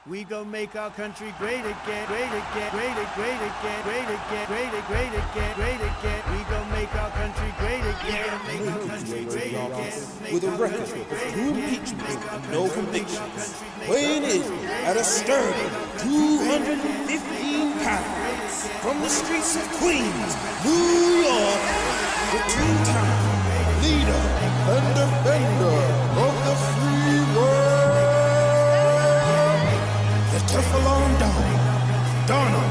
We gon' make our country great again, great again, great again, great again, great again, great again, great again, great again. We gon' make our country great again, make our country great again. With a record of 2 impeachments and no convictions, weighing in at a sturdy 215 pounds from the streets of Queens, New York, the 2-time leader and defender of the free world. Teflon Don, Donald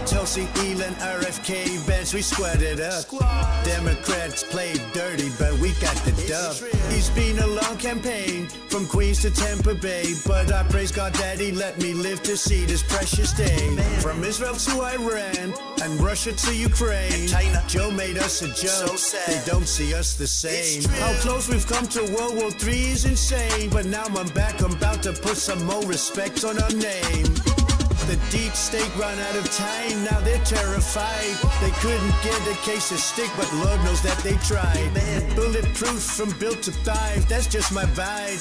Tulsi, Elon, RFK, Benz, we squared up. Democrats played dirty, but we got the dub. It's been a long campaign, from Queens to Tampa Bay, but I praise God that he let me live to see this precious day. From Israel to Iran, and Russia to Ukraine, Joe made us a joke, they don't see us the same. How close we've come to World War III is insane, but now I'm back, I'm about to put some more respect on our name. The deep state run out of time, now they're terrified. They couldn't get a case of stick, but Lord knows that they tried. Bulletproof from built to thrive, that's just my vibe.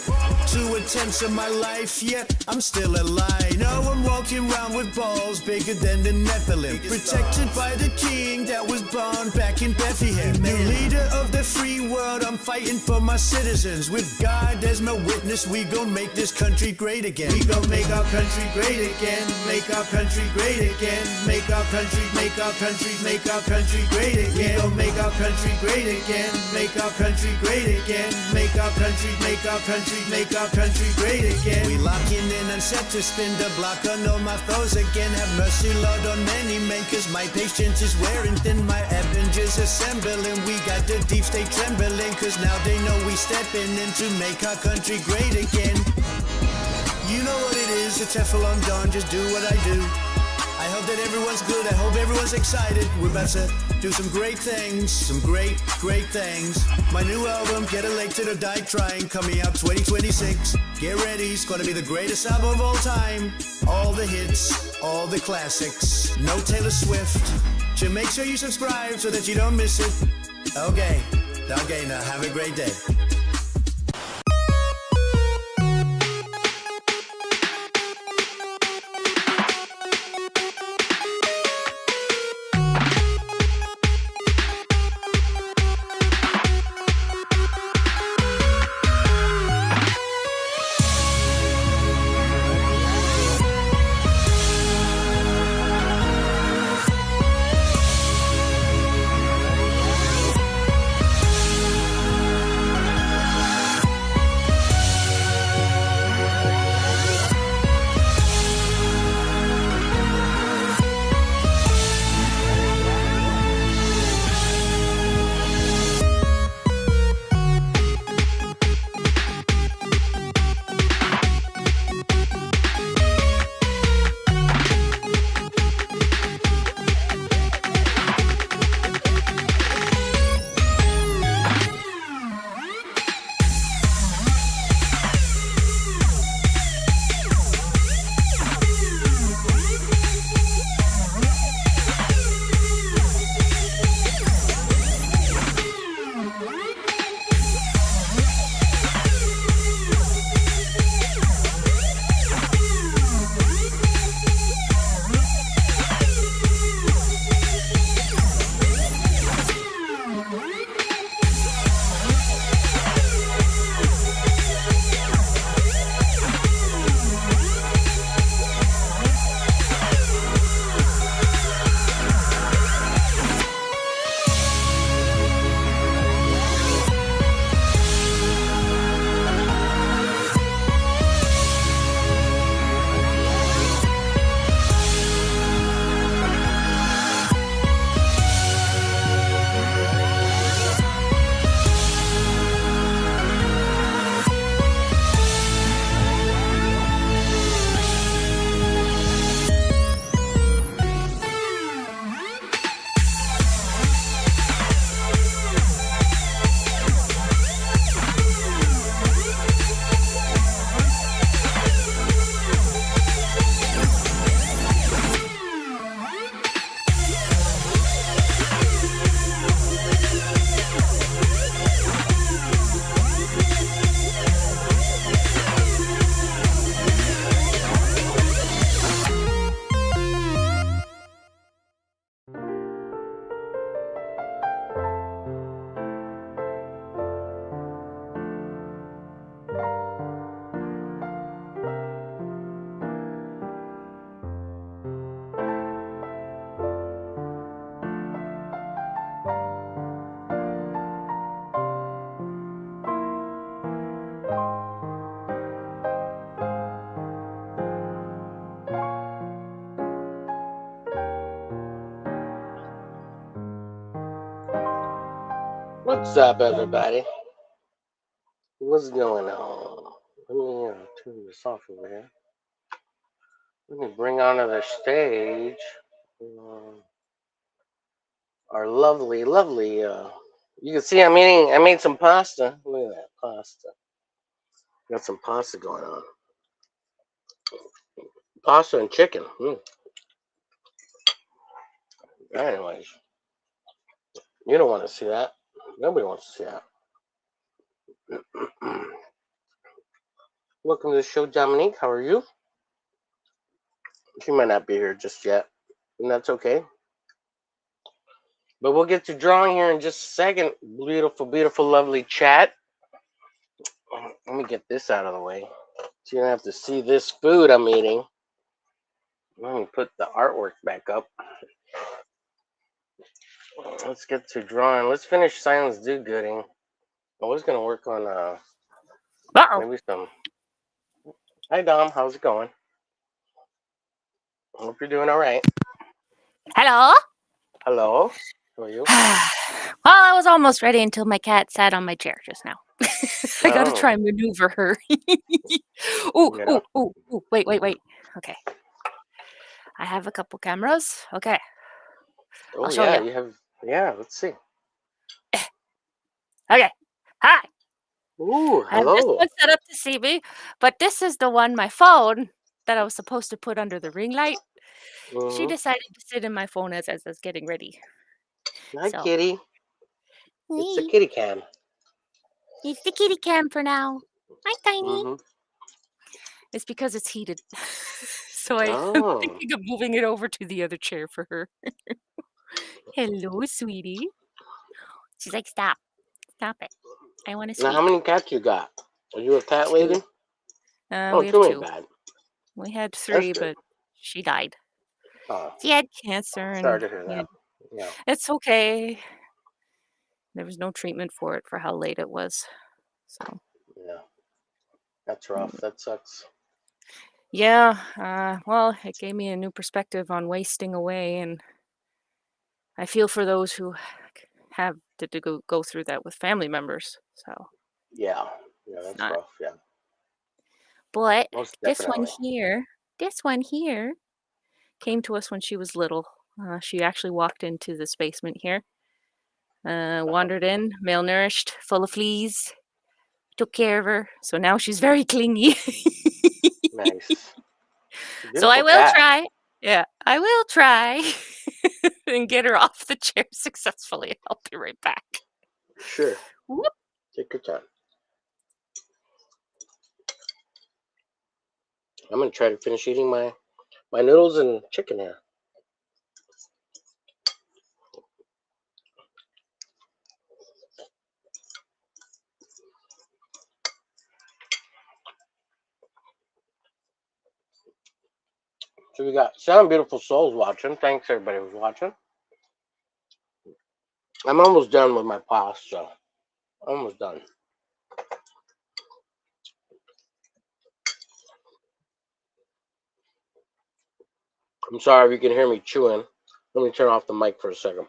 2 attempts of my life, yet I'm still alive. Now I'm walking around with balls bigger than the Nephilim, protected by the king that was born back in Bethlehem. The leader of the free world, I'm fighting for my citizens. With God as my witness, we gon' make this country great again. We gon' make our country great again. Make our country great again. Make our country, make our country, make our country great again. We gon' make our country great again. Make our country great again. Make our country, make our country, make our country great again. We locking in and set to spin the block on all my foes again. Have mercy, Lord, on many men, cause my patience is wearing thin. My Avengers assembling. We got the deep state trembling, cause now they know we stepping in to make our country great again. You know what it is, the Teflon Don, just do what I do. I hope that everyone's good, I hope everyone's excited. We're about to do some great things, some great, great things. My new album, Get Elected or Die Trying, coming out 2026. Get ready, it's gonna be the greatest album of all time. All the hits, all the classics, no Taylor Swift. So make sure you subscribe so that you don't miss it. Okay, now have a great day. What's up, everybody? What's going on? Let me turn this off over here. Let me bring onto the stage our lovely, lovely. You can see I'm eating. I made some pasta. Look at that pasta. Got some pasta going on. Pasta and chicken. Anyways, you don't want to see that. Nobody wants to see that. Welcome to the show, Dominique. How are you? She might not be here just yet, and that's okay. But we'll get to drawing here in just a second. Beautiful, beautiful, lovely chat. Let me get this out of the way. So you don't have to see this food I'm eating. Let me put the artwork back up. Let's get to drawing. Let's finish Silence Do Gooding. I was going to work on maybe some. Hi, Dom. How's it going? Hope you're doing all right. Hello? Hello. How are you? Well, I was almost ready until my cat sat on my chair just now. I gotta try and maneuver her. Ooh, wait. Okay. I have a couple cameras. Okay. Oh, I'll show yeah, you. you have. Yeah, let's see. Okay. Hi. Ooh, I have this hello. one set up to see me, but this is the one, my phone, that I was supposed to put under the ring light. She decided to sit in my phone as I was getting ready. Hi, So. kitty. It's a kitty cam. It's the kitty cam for now. Hi, Tiny. It's because it's heated. So I'm thinking of moving it over to the other chair for her. Hello, sweetie. She's like, stop. Stop it. I want to sleep. Now, how many cats you got? Are you a cat lady? We have two 2. ain't bad. We had 3, but she died. Oh. She had cancer. Sorry to hear that. Yeah. It's okay. There was no treatment for it for how late it was. So. Yeah. That's rough. That sucks. Yeah. Well, it gave me a new perspective on wasting away, and I feel for those who have to go through that with family members. So. Yeah, that's rough. Yeah. But this one here came to us when she was little. She actually walked into this basement here, wandered in, malnourished, full of fleas. Took care of her, so now she's very clingy. Nice. So I will try. Yeah, I will try and get her off the chair successfully. I'll be right back. Sure. Whoop. Take your time. I'm gonna try to finish eating my noodles and chicken here. So we got 7 beautiful souls watching. Thanks everybody who's watching. I'm almost done with my pasta. Almost done. I'm sorry if you can hear me chewing. Let me turn off the mic for a second.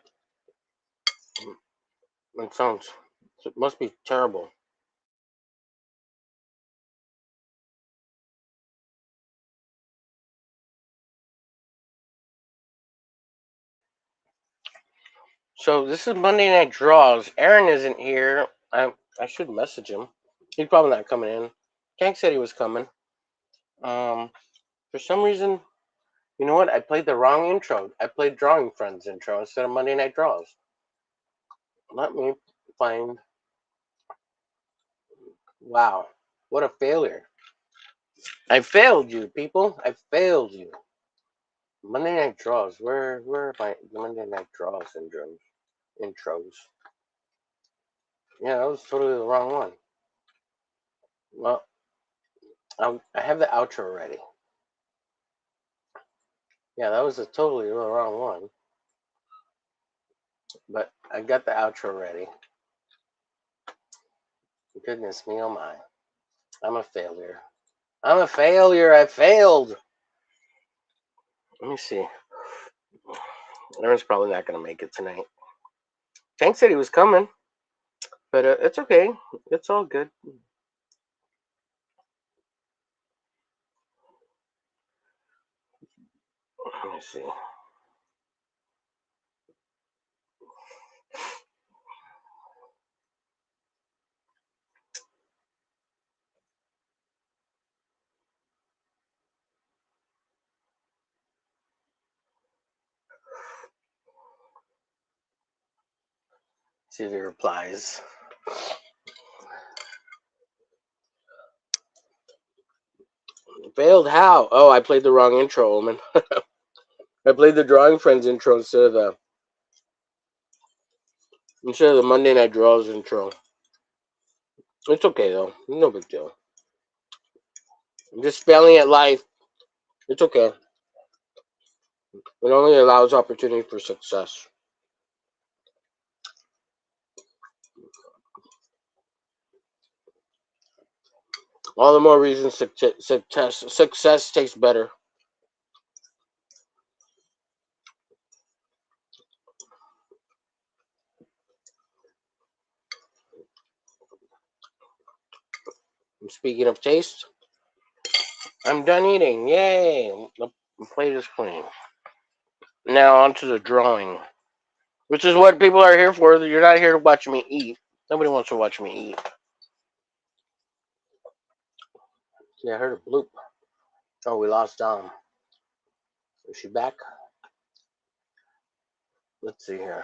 It must be terrible. So this is Monday Night Draws. Aaron isn't here. I should message him. He's probably not coming in. Tank said he was coming. For some reason, you know what? I played the wrong intro. I played Drawing Friends intro instead of Monday Night Draws. Let me find. Wow, what a failure! I failed you, people. I failed you. Monday Night Draws. Where are my Monday Night Draws intros? Yeah, that was totally the wrong one. Well, I have the outro ready. Yeah, that was totally the wrong one. But I got the outro ready. Goodness me, oh my. I'm a failure. I'm a failure. I failed. Let me see. Aaron's probably not going to make it tonight. Tank said he was coming. But it's okay. It's all good. Let me see. See if he replies. Failed how? Oh, I played the wrong intro, Omen. I played the Drawing Friends intro instead of the Monday Night Draws intro. It's okay though. No big deal. I'm just failing at life. It's okay. It only allows opportunity for success. All the more reason success tastes better. And speaking of taste, I'm done eating. Yay! The plate is clean. Now on to the drawing, which is what people are here for. You're not here to watch me eat. Nobody wants to watch me eat. Yeah, I heard a bloop. Oh, we lost Dom. Is she back? Let's see here.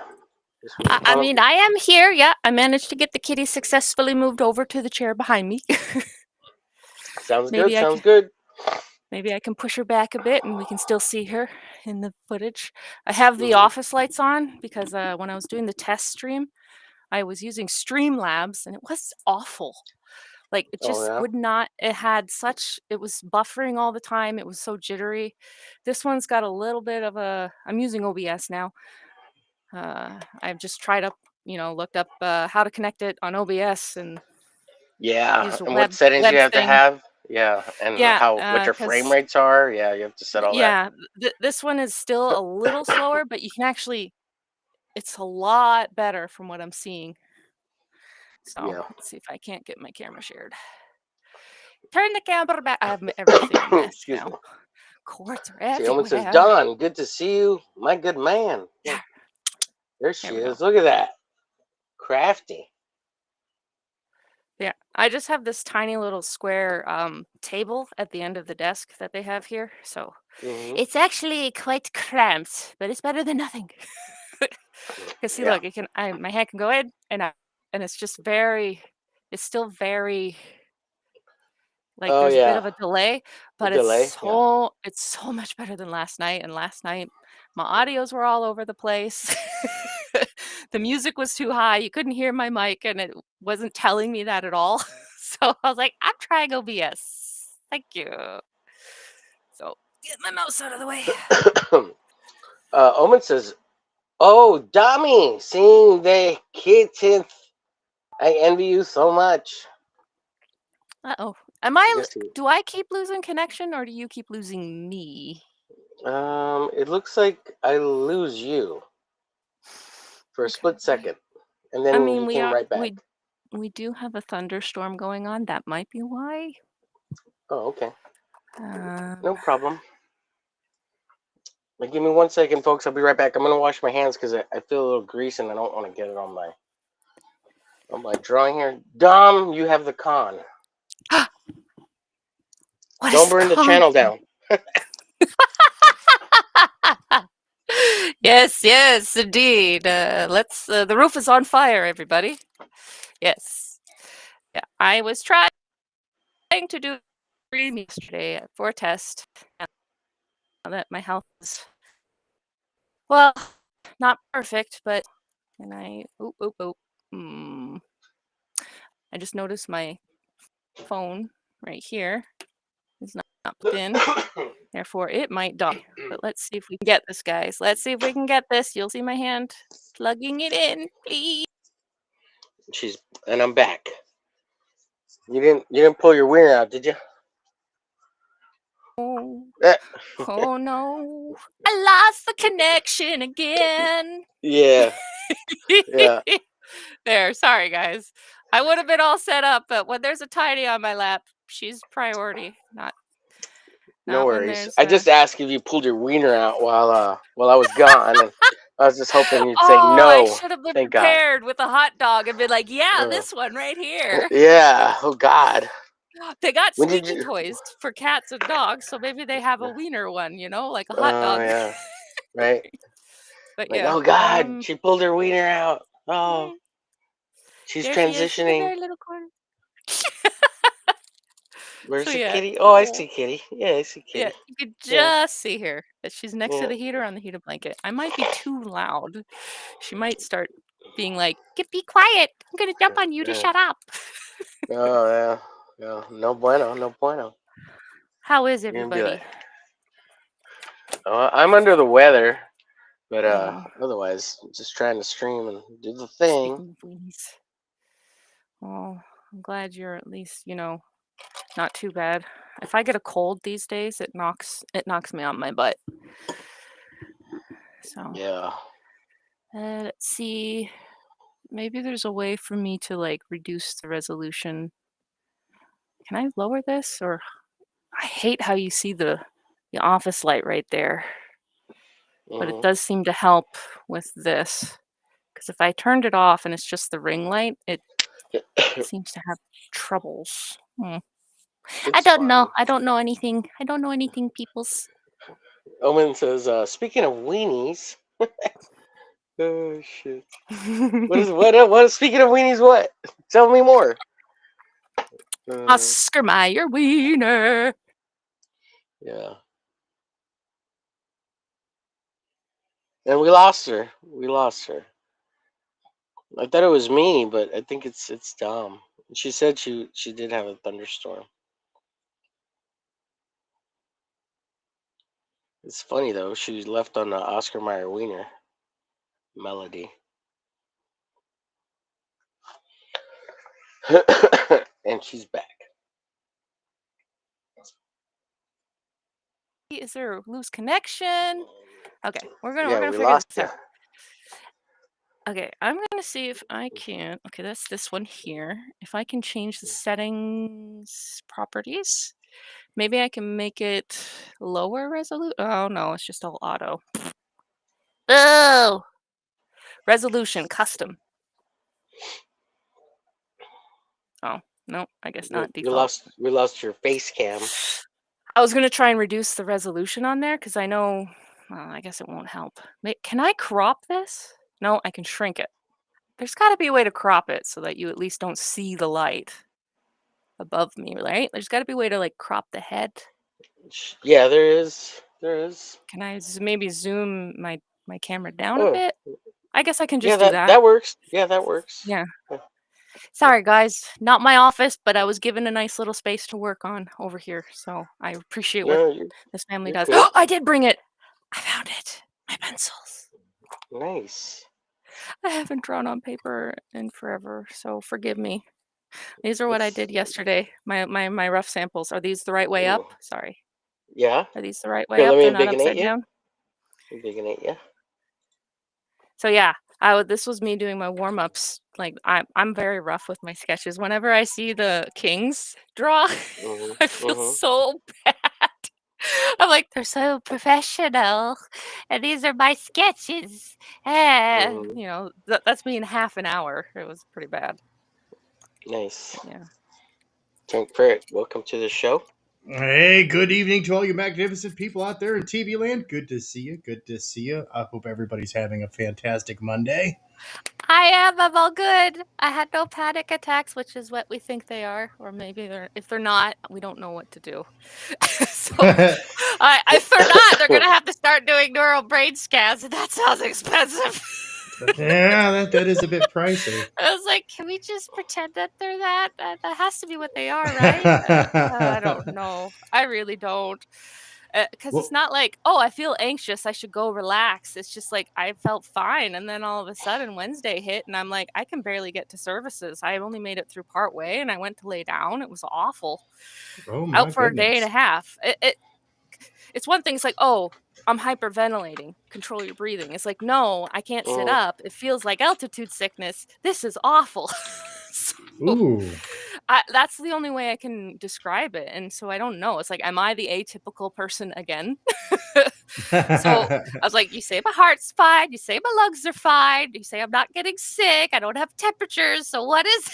I mean, I am here. Yeah, I managed to get the kitty successfully moved over to the chair behind me. Sounds good. Sounds good. Maybe I can push her back a bit and we can still see her in the footage. I have the office lights on because when I was doing the test stream, I was using Streamlabs and it was awful. Like it just would not, it was buffering all the time. It was so jittery. This one's got a little bit of I'm using OBS now. I've just tried looked up how to connect it on OBS and and what settings you have to have. Yeah, and what your frame rates are. Yeah, you have to set all that. Yeah, this one is still a little slower, but you can actually, it's a lot better from what I'm seeing. So let's see if I can't get my camera shared. Turn the camera back. I have everything a mess now. Me. Cords are everywhere. Someone says, Don, good to see you. My good man. Yeah. There she is. Look at that. Crafty. Yeah, I just have this tiny little square table at the end of the desk that they have here. So it's actually quite cramped, but it's better than nothing. Because see, look, my hand can go in and out, and it's just it's still very, like there's a bit of a delay, but it's so much better than last night. And last night, my audios were all over the place. The music was too high. You couldn't hear my mic, and it wasn't telling me that at all. So I was like, I'm trying OBS. Thank you. So get my mouse out of the way. Omen says, oh, Dummy, seeing the kittens. I envy you so much. Uh-oh. Do I keep losing connection, or do you keep losing me? It looks like I lose you for a split second, and then you came right back. We do have a thunderstorm going on. That might be why. Oh, okay. No problem. Give me 1 second, folks. I'll be right back. I'm gonna wash my hands because I feel a little grease and I don't want to get it on my drawing here. Dom, you have the con. Don't burn the channel down. Yes, indeed. The roof is on fire, everybody. Yes. Yeah, I was trying to do a stream yesterday for a test. Now that my health is, well, not perfect, but I just noticed my phone right here is not plugged in. Therefore, it might die. But let's see if we can get this, guys. Let's see if we can get this. You'll see my hand plugging it in, please. And I'm back. You didn't pull your wiener out, did you? Oh no! I lost the connection again. Yeah. There, sorry guys. I would have been all set up, but when there's a tiny on my lap, she's priority. Not No when worries. there's I just asked if you pulled your wiener out while I was gone, and I was just hoping you'd say Oh, I no. should have been Thank God. prepared with a hot dog and been like, yeah, this one right here. Yeah. Oh God. They got When did squeaky you? toys for cats and dogs, so maybe they have a wiener one, like a hot Oh dog. yeah. Right. But Like, yeah, oh God, she pulled her wiener out. Oh, she's there she is in the transitioning. very little corner. Where's So the yeah, kitty? Oh, I see kitty. Yeah, I see yeah, kitty. you could Yeah. just see her. She's next to Yeah. the heater on the heater blanket. I might be too loud. She might start being like, be quiet. I'm going to jump on you to shut up. Oh yeah. Yeah. No bueno. No bueno. How is You're gonna be everybody? like, oh, I'm under the weather, but otherwise, just trying to stream and do the thing. Speaking of weenies. Well, I'm glad you're at least, not too bad. If I get a cold these days, it knocks me on my butt. So Yeah. let's see. Maybe there's a way for me to like reduce the resolution. Can I lower this? Or I hate how you see the office light right there. But it does seem to help with this. Because if I turned it off and it's just the ring light, it seems to have troubles. I don't know. I don't know anything. I don't know anything, peoples. Omen says, speaking of weenies. Oh shit. What speaking of weenies, what? Tell me more. Oscar Mayer wiener. Yeah. And we lost her. I thought it was me, but I think it's Dom. She said she did have a thunderstorm. It's funny though. She left on the Oscar Mayer wiener melody. And she's back. Is there a loose connection? Okay, we're gonna we figure lost this out. Okay, I'm gonna see if I can. Okay, that's this one here. If I can change the settings properties, maybe I can make it lower resolution. Oh no, it's just all auto. Oh, resolution custom. Oh no, I guess not default. We lost your face cam. I was gonna try and reduce the resolution on there because I know. Well, I guess it won't help. Can I crop this? No, I can shrink it. There's got to be a way to crop it so that you at least don't see the light above me, right? There's got to be a way to like crop the head. Yeah, there is. Can I maybe zoom my camera down a bit? I guess I can just do that. That works. Yeah, that works. Yeah. Sorry, guys. Not my office, but I was given a nice little space to work on over here. So I appreciate what this family does. Oh, I did bring it. I found it. My pencils. Nice. I haven't drawn on paper in forever, so forgive me. These are what I did yesterday. My rough samples. Are these the right way up? Sorry. Yeah. Are these the right way up? They're not upside down? Bigonate, yeah. So yeah, this was me doing my warm-ups. Like I'm very rough with my sketches. Whenever I see the kings draw, I feel so bad. I'm like, they're so professional, and these are my sketches. That's me in half an hour. It was pretty bad. Nice. Yeah. Tank Ferret, welcome to the show. Hey, good evening to all you magnificent people out there in TV land. Good to see you. Good to see you. I hope everybody's having a fantastic Monday. I am. I'm all good. I had no panic attacks, which is what we think they are, or maybe if they're not, we don't know what to do. So, if they're not, they're gonna have to start doing neural brain scans, and that sounds expensive. Yeah, that is a bit pricey. I was like, can we just pretend that they're that? That has to be what they are, right? I don't know. I really don't. Because it's not like, oh, I feel anxious, I should go relax. It's just like I felt fine, and then all of a sudden Wednesday hit, and I'm like, I can barely get to services. I only made it through part way, and I went to lay down. It was awful. Oh my Out for goodness. a day and a half. it's one thing. It's like, oh, I'm hyperventilating. Control your breathing. It's like, no, I can't sit up. It feels like altitude sickness. This is awful. So, Ooh. that's the only way I can describe it. And so I don't know. It's like, am I the atypical person again? So I was like, you say my heart's fine. You say my lungs are fine. You say I'm not getting sick. I don't have temperatures. So what is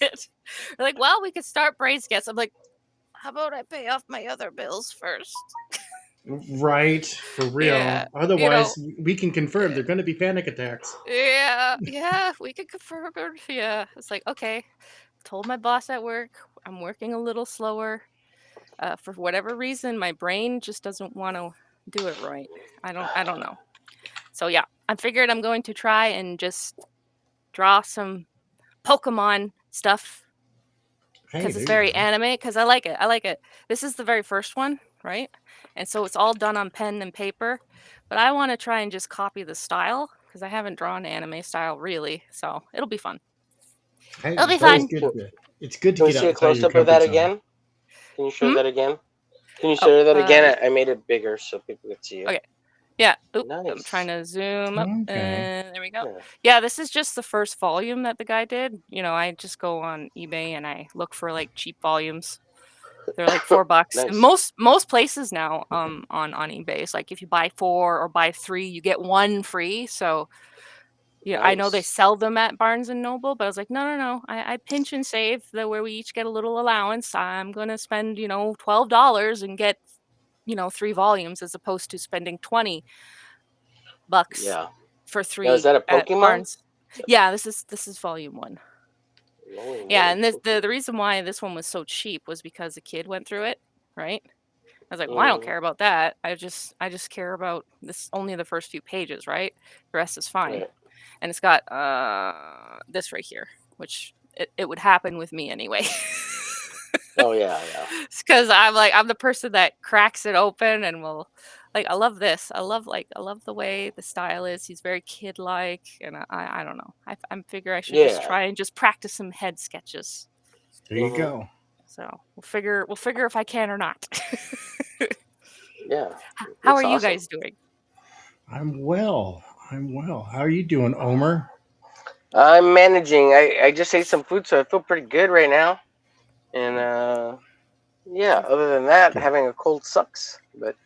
it? They're like, well, we could start brain scans. I'm like, how about I pay off my other bills first? Right, for real. Yeah, Otherwise, we can confirm they're going to be panic attacks. Yeah, we could confirm it. Yeah, it's like, okay. Told my boss at work I'm working a little slower. For whatever reason, my brain just doesn't want to do it right. I don't know. So yeah, I figured I'm going to try and just draw some Pokemon stuff because it's very anime. Because I like it. I like it. This is the very first one, right? And so it's all done on pen and paper. But I want to try and just copy the style because I haven't drawn anime style really. So it'll be fun. Hey, It'll be fun. It's good to Can we get see a outside close your up of that comfort zone. again? Can you show that again? Can you show that again? I made it bigger so people could see it. Okay. Yeah. Oop, Nice. I'm trying to zoom up. Okay. And there we go. Yeah, this is just the first volume that the guy did. You know, I just go on eBay and I look for like cheap volumes. They're like $4. Nice. Most places now on eBay, it's like if you buy 4 or buy 3, you get 1 free. So yeah, I know they sell them at Barnes and Noble, but I was like, no. I pinch and save where we each get a little allowance. I'm gonna spend, $12 and get 3 volumes as opposed to spending $20 for 3 now, is that a at Pokemon? Barnes. Yeah, this is volume 1. Yeah, and the reason why this one was so cheap was because a kid went through it, right? I was like, well, I don't care about that. I just care about this, only the first few pages, right? The rest is fine. Right. And it's got this right here, which it would happen with me anyway. Oh yeah. It's because I'm the person that cracks it open and will I love this. I love the way the style is. He's very kid-like, and I don't know. I figure I should just try and just practice some head sketches. There you go. So we'll figure if I can or not. Yeah. How are you guys doing? I'm well. How are you doing, Omer? I'm managing. I just ate some food, so I feel pretty good right now. And yeah, other than that, having a cold sucks. But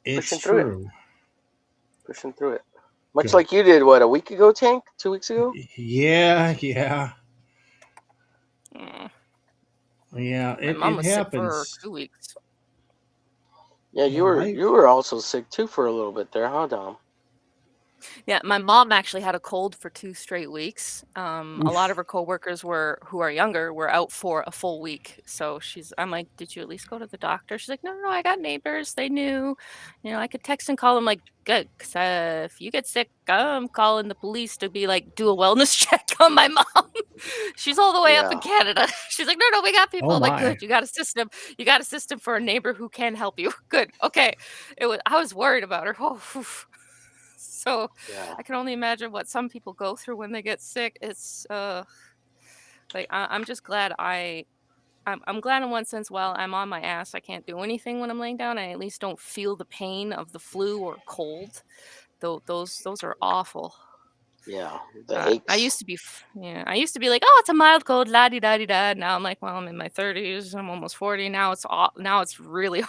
it's true. Pushing through it. Much like you did, what, a week ago, Tank? 2 weeks ago? Yeah. Yeah, My mom was happens. sick for 2 weeks. Yeah, you were also sick too for a little bit there, huh, Dom? Yeah, my mom actually had a cold for 2 straight weeks. A lot of her coworkers who are younger were out for a full week. So I'm like, did you at least go to the doctor? She's like, no, I got neighbors. They knew, I could text and call them. Like, good, because if you get sick, I'm calling the police to be like, do a wellness check on my mom. She's all the way up in Canada. She's like, no, we got people. I'm like, good, you got a system. You got a system for a neighbor who can help you. Good, okay. I was worried about her. Oh, so I can only imagine what some people go through when they get sick. It's I'm just glad I'm glad in one sense while I'm on my ass, I can't do anything when I'm laying down. I at least don't feel the pain of the flu or cold. Those are awful. Yeah, the aches. I used to be like, oh, it's a mild cold, la di da di da. Now I'm like, well, I'm in my 30s. I'm almost 40. Now it's really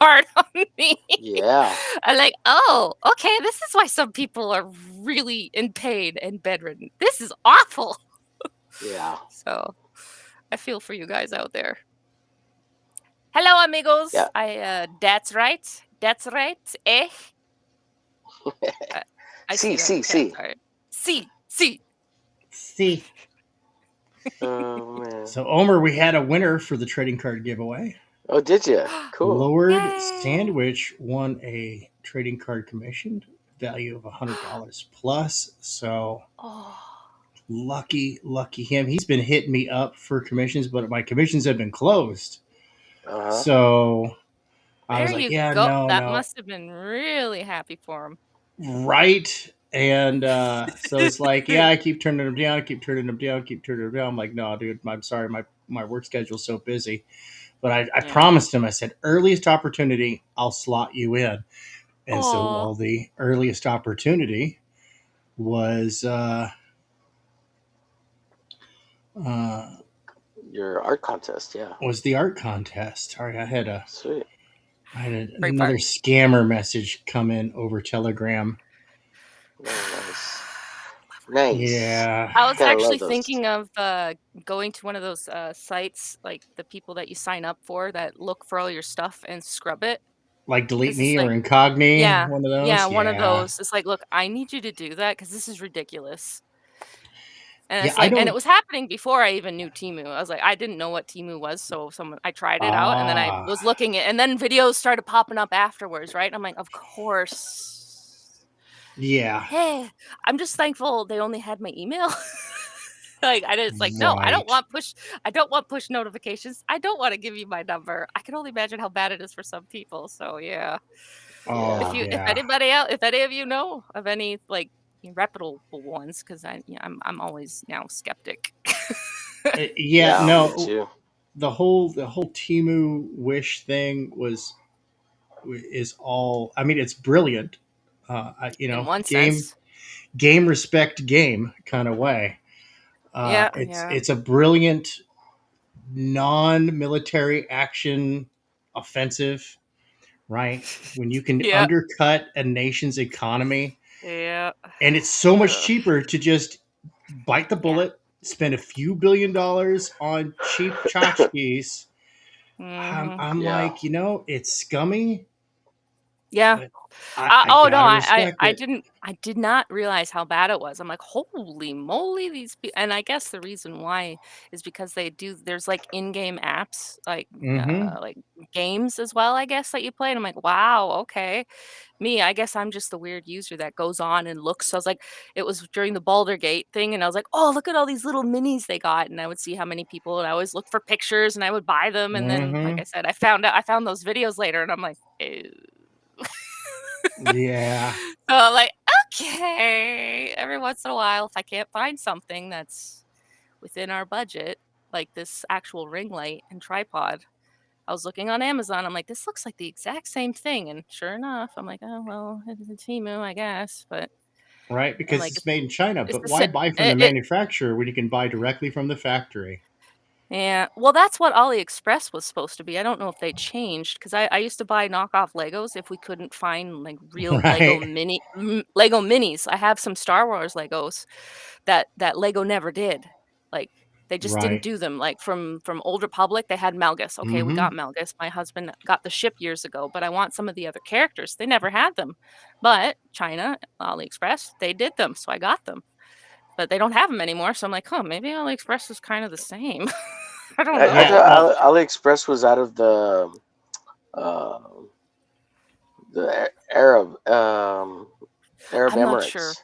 hard on me. Yeah. I'm like, oh, okay, this is why some people are really in pain and bedridden. This is awful. Yeah. So I feel for you guys out there. Hello, amigos. Yeah. That's right, eh? See. Oh man. So Omer, we had a winner for the trading card giveaway. Oh, did you? Cool. Lord Yay. Sandwich won a trading card commission value of $100 plus. So lucky him. He's been hitting me up for commissions, but my commissions have been closed. So I was like, yeah, no. That must have been really happy for him. Right. And so it's like, yeah, I keep turning them down. I'm like, no, dude, I'm sorry. My work schedule's so busy. But I Yeah. promised him, I said, earliest opportunity, I'll slot you in. And so, Aw. well, the earliest opportunity was Your art contest, yeah. was the art contest. All right, Sweet. I had Great another part. scammer message come in over Telegram. Oh, nice. Nice. Yeah, I was Gotta actually love those. thinking of going to one of those sites, like the people that you sign up for that look for all your stuff and scrub it. like Delete Because it's Me or like, Incogni, yeah, one of yeah, those. one of Yeah, those. It's like, look, I need you to do that because this is ridiculous. And yeah. it's I like, and it don't. was happening before I even knew Temu. I was like, I didn't know what Temu was, so I tried it out, and then I was looking at, and then videos started popping up afterwards, right? And I'm like, of course. Yeah, Hey, I'm just thankful they only had my email. Like no, I don't right. want push notifications. I don't want to give you my number. I can only imagine how bad it is for some people. So yeah. Oh Yeah. If yeah, anybody else, if any of you know of any like reputable ones, because I'm always now skeptic. yeah. Yeah, me No, too. the whole Timu Wish thing is all. I mean, it's brilliant. In one Game sense. respect game kind of way. Yeah, It's yeah. it's a brilliant non-military action offensive, right? When you can Yeah. undercut a nation's economy, Yeah. and it's so much Ugh. cheaper to just bite the Yeah. bullet, spend a few $billion on cheap tchotchkes. Hmm. I'm Yeah. like, it's scummy, Yeah. but I Oh no, gotta respect it. I did not realize how bad it was. I'm like, holy moly, these people. And I guess the reason why is because there's like in-game apps, Mm-hmm. like games as well, I guess, that you play. And I'm like, wow, okay. Me, I guess I'm just the weird user that goes on and looks. So I was like, it was during the Baldur Gate thing, and I was like, oh, look at all these little minis they got. And I would see how many people, and I always look for pictures and I would buy them. And then, like Mm-hmm. I said, I found those videos later, and I'm like, ew. Yeah. So I'm like, okay, every once in a while, if I can't find something that's within our budget, like this actual ring light and tripod, I was looking on Amazon. I'm like, this looks like the exact same thing. And sure enough, I'm like, oh, well, it's a Temu, I guess. But Right, I'm because like, it's made in China. it's But the why same. buy from the manufacturer when you can buy directly from the factory? Yeah, well, that's what AliExpress was supposed to be. I don't know if they changed because I used to buy knockoff Legos if we couldn't find like real Right, Lego minis. I have some Star Wars Legos that Lego never did. Like they just didn't right. do them. Like from Old Republic, they had Melgus. Okay, we Mm-hmm. got Melgus. My husband got the ship years ago, but I want some of the other characters. They never had them. But China, AliExpress, they did them, so I got them. But they don't have them anymore, so I'm like, "Huh, maybe AliExpress is kind of the same." I don't I Yeah, know. well, thought AliExpress was out of uh, the Arab I'm not sure. Emirates.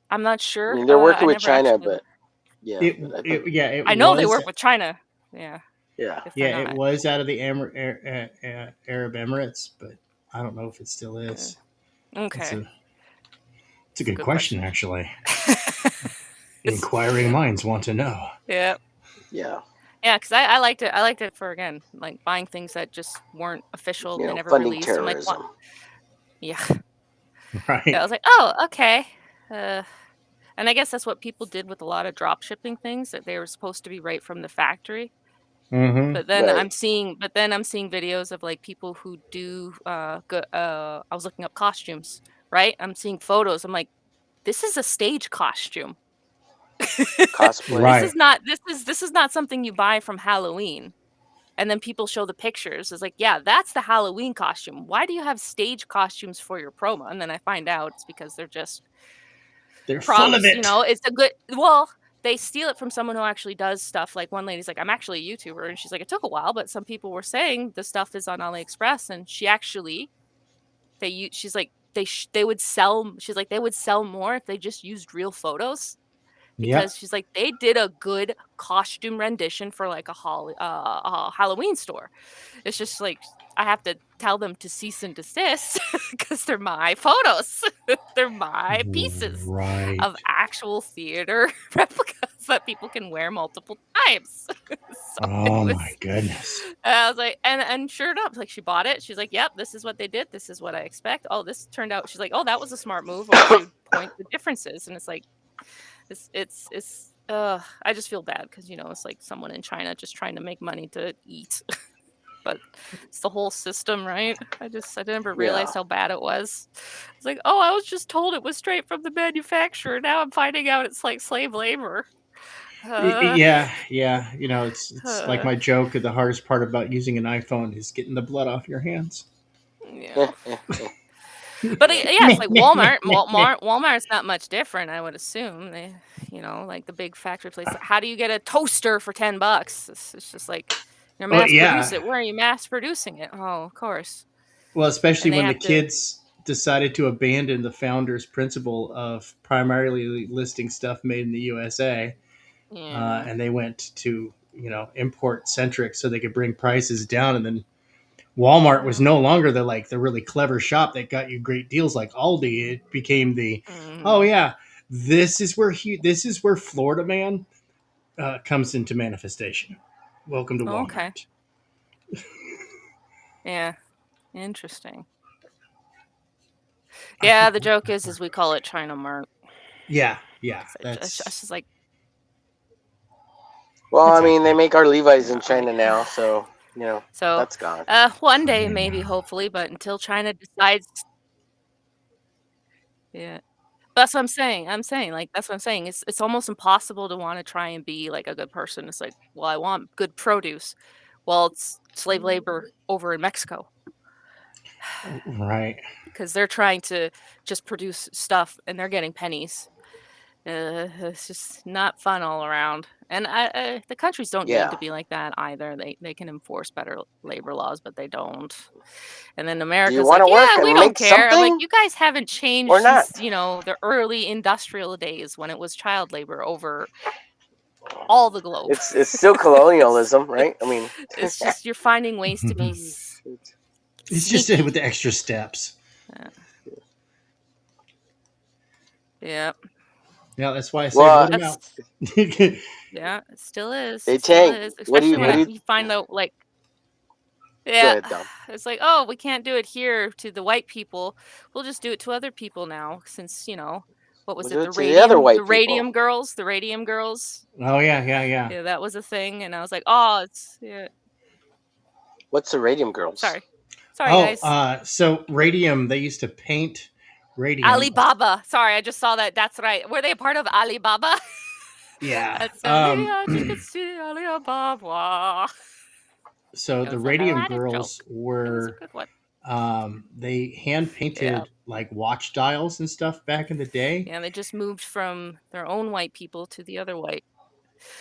I'm not I sure. mean, they're working I with never China, actually but yeah, but I think it I know they was work with China. Yeah, yeah, if they're yeah, it not. was out of the Arab Emirates, but I don't know if it still Yeah. is. It's Okay. a it's a It's a good good question, question. actually. It's Inquiring minds want to know. yeah. yeah. Yeah, because I liked it. I liked it for, again, like buying things that just weren't official. You They know, never funding released. I'm like, what? terrorism. Yeah. Yeah. I Right. was like, oh, okay. And I guess that's what people did with a lot of drop shipping things, that they were supposed to be right from the factory. Mm-hmm. Right. But then I'm seeing videos of like people who do I was looking up costumes, right? I'm seeing photos. I'm like, this is a stage costume. Cosplay. Right. This is not something you buy from Halloween. And then people show the pictures. It's like, yeah, that's the Halloween costume. Why do you have stage costumes for your promo? And then I find out it's because they're just They're full of props, it. it's a good, well, they steal it from someone who actually does stuff. Like one lady's like, I'm actually a YouTuber, and she's like, it took a while, but some people were saying the stuff is on AliExpress, and she actually, she's like, they would sell, she's like, they would sell more if they just used real photos, Yep. because she's like, they did a good costume rendition for like a Halloween store. It's just like, I have to tell them to cease and desist because they're my photos. They're my pieces Right. of actual theater replicas. that people can wear multiple times. So oh my goodness. I was like, and sure enough, like she bought it. She's like, yep, this is what they did. This is what I expect. Oh, this turned out. She's like, oh, that was a smart move. Or she would point the differences, and it's like, it's. I just feel bad because it's like someone in China just trying to make money to eat. But it's the whole system, right? I never realized how bad it was. It's like, oh, I was just told it was straight from the manufacturer. Now I'm finding out it's like slave labor. Yeah. It's like my joke. The hardest part about using an iPhone is getting the blood off your hands. Yeah. But it's like Walmart's not much different, I would assume. They, like the big factory place. How do you get a toaster for $10? It's just like you're mass produce it. Where are you mass producing it? Oh, of course. Well, especially when the kids decided to abandon the founder's principle of primarily listing stuff made in the USA, and they went to import centric so they could bring prices down, and then Walmart was no longer the really clever shop that got you great deals like Aldi. It became this is where Florida man comes into manifestation. Welcome to Walmart. Okay. Yeah, interesting. Yeah, the joke is we call it China Mart. Yeah. It's just like. Well, I mean, they make our Levi's in China now, so that's gone. One day, maybe, hopefully, but until China decides. Yeah. That's what I'm saying. That's what I'm saying. It's almost impossible to want to try and be like a good person. It's like, well, I want good produce. Well, it's slave labor over in Mexico. Right. Because they're trying to just produce stuff and they're getting pennies. It's just not fun all around. And the countries don't need to be like that either. They can enforce better labor laws, but they don't. And then America's like, yeah, we don't care. I'm like, you guys haven't changed since, the early industrial days when it was child labor over all the globe. It's still colonialism, right? I mean, it's just you're finding ways to be. It's just with the extra steps. Yeah. Yeah, that's why I say vote them out. Yeah, it still is. Hey, Tank, especially when you find out, like, it's like, oh, we can't do it here to the white people. We'll just do it to other people now, since what was it? The radium girls. The radium girls. Oh yeah. Yeah, that was a thing, and I was like, oh, it's What's the radium girls? Sorry, guys. So radium, they used to paint radium. Alibaba. Sorry, I just saw that. That's right. Were they a part of Alibaba? Yeah. Alibaba. So the radium girls were they hand painted like watch dials and stuff back in the day. Yeah, they just moved from their own white people to the other white.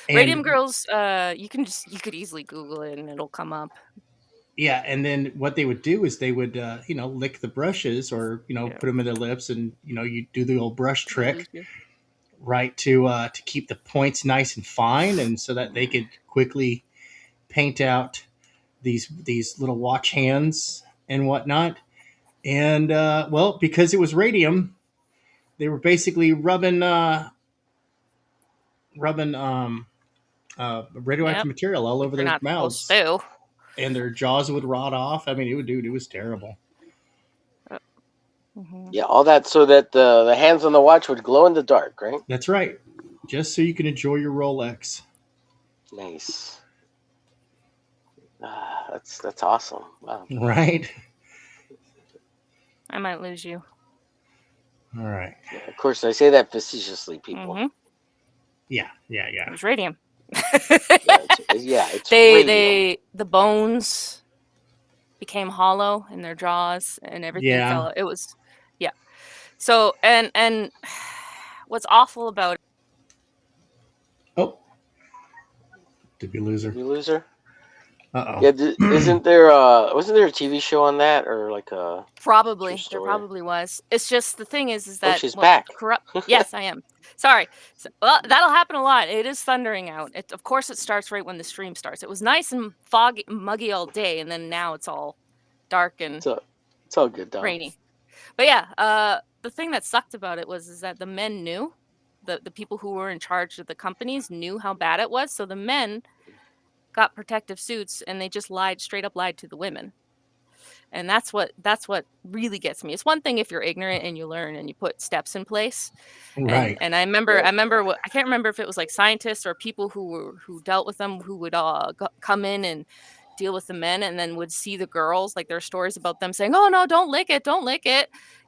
And radium girls, you could easily Google it and it'll come up. Yeah, and then what they would do is they would lick the brushes or put them in their lips and you do the old brush trick, right, to keep the points nice and fine, and so that they could quickly paint out these little watch hands and whatnot. And because it was radium, they were basically rubbing radioactive material all over their mouths. And their jaws would rot off. I mean, it was terrible. Yeah, all that so that the hands on the watch would glow in the dark, right? That's right. Just so you can enjoy your Rolex. Nice. That's awesome. Wow. Right? I might lose you. All right. Yeah, of course, I say that facetiously, people. Mm-hmm. Yeah. It was radium. It's the bones became hollow in their jaws and everything fell out. It was so and what's awful about it. Oh, did we lose her? Did we lose her? Uh-oh. Yeah, wasn't there a TV show on that or like a probably there probably was. It's just the thing is that she's back. Yes, I am. Sorry. Well, that'll happen a lot. It is thundering out. Of course, it starts right when the stream starts. It was nice and foggy, muggy all day, and then now it's all dark and it's all good, Dom. rainy. But yeah, the thing that sucked about it is that the men knew. the people who were in charge of the companies knew how bad it was, so the men got protective suits and they just straight up lied to the women. And that's what really gets me. It's one thing if you're ignorant and you learn and you put steps in place. Right. And I remember what, I can't remember if it was like scientists or people who dealt with them, who would come in and deal with the men, and then would see the girls, like there are stories about them saying, "Oh no, don't lick it,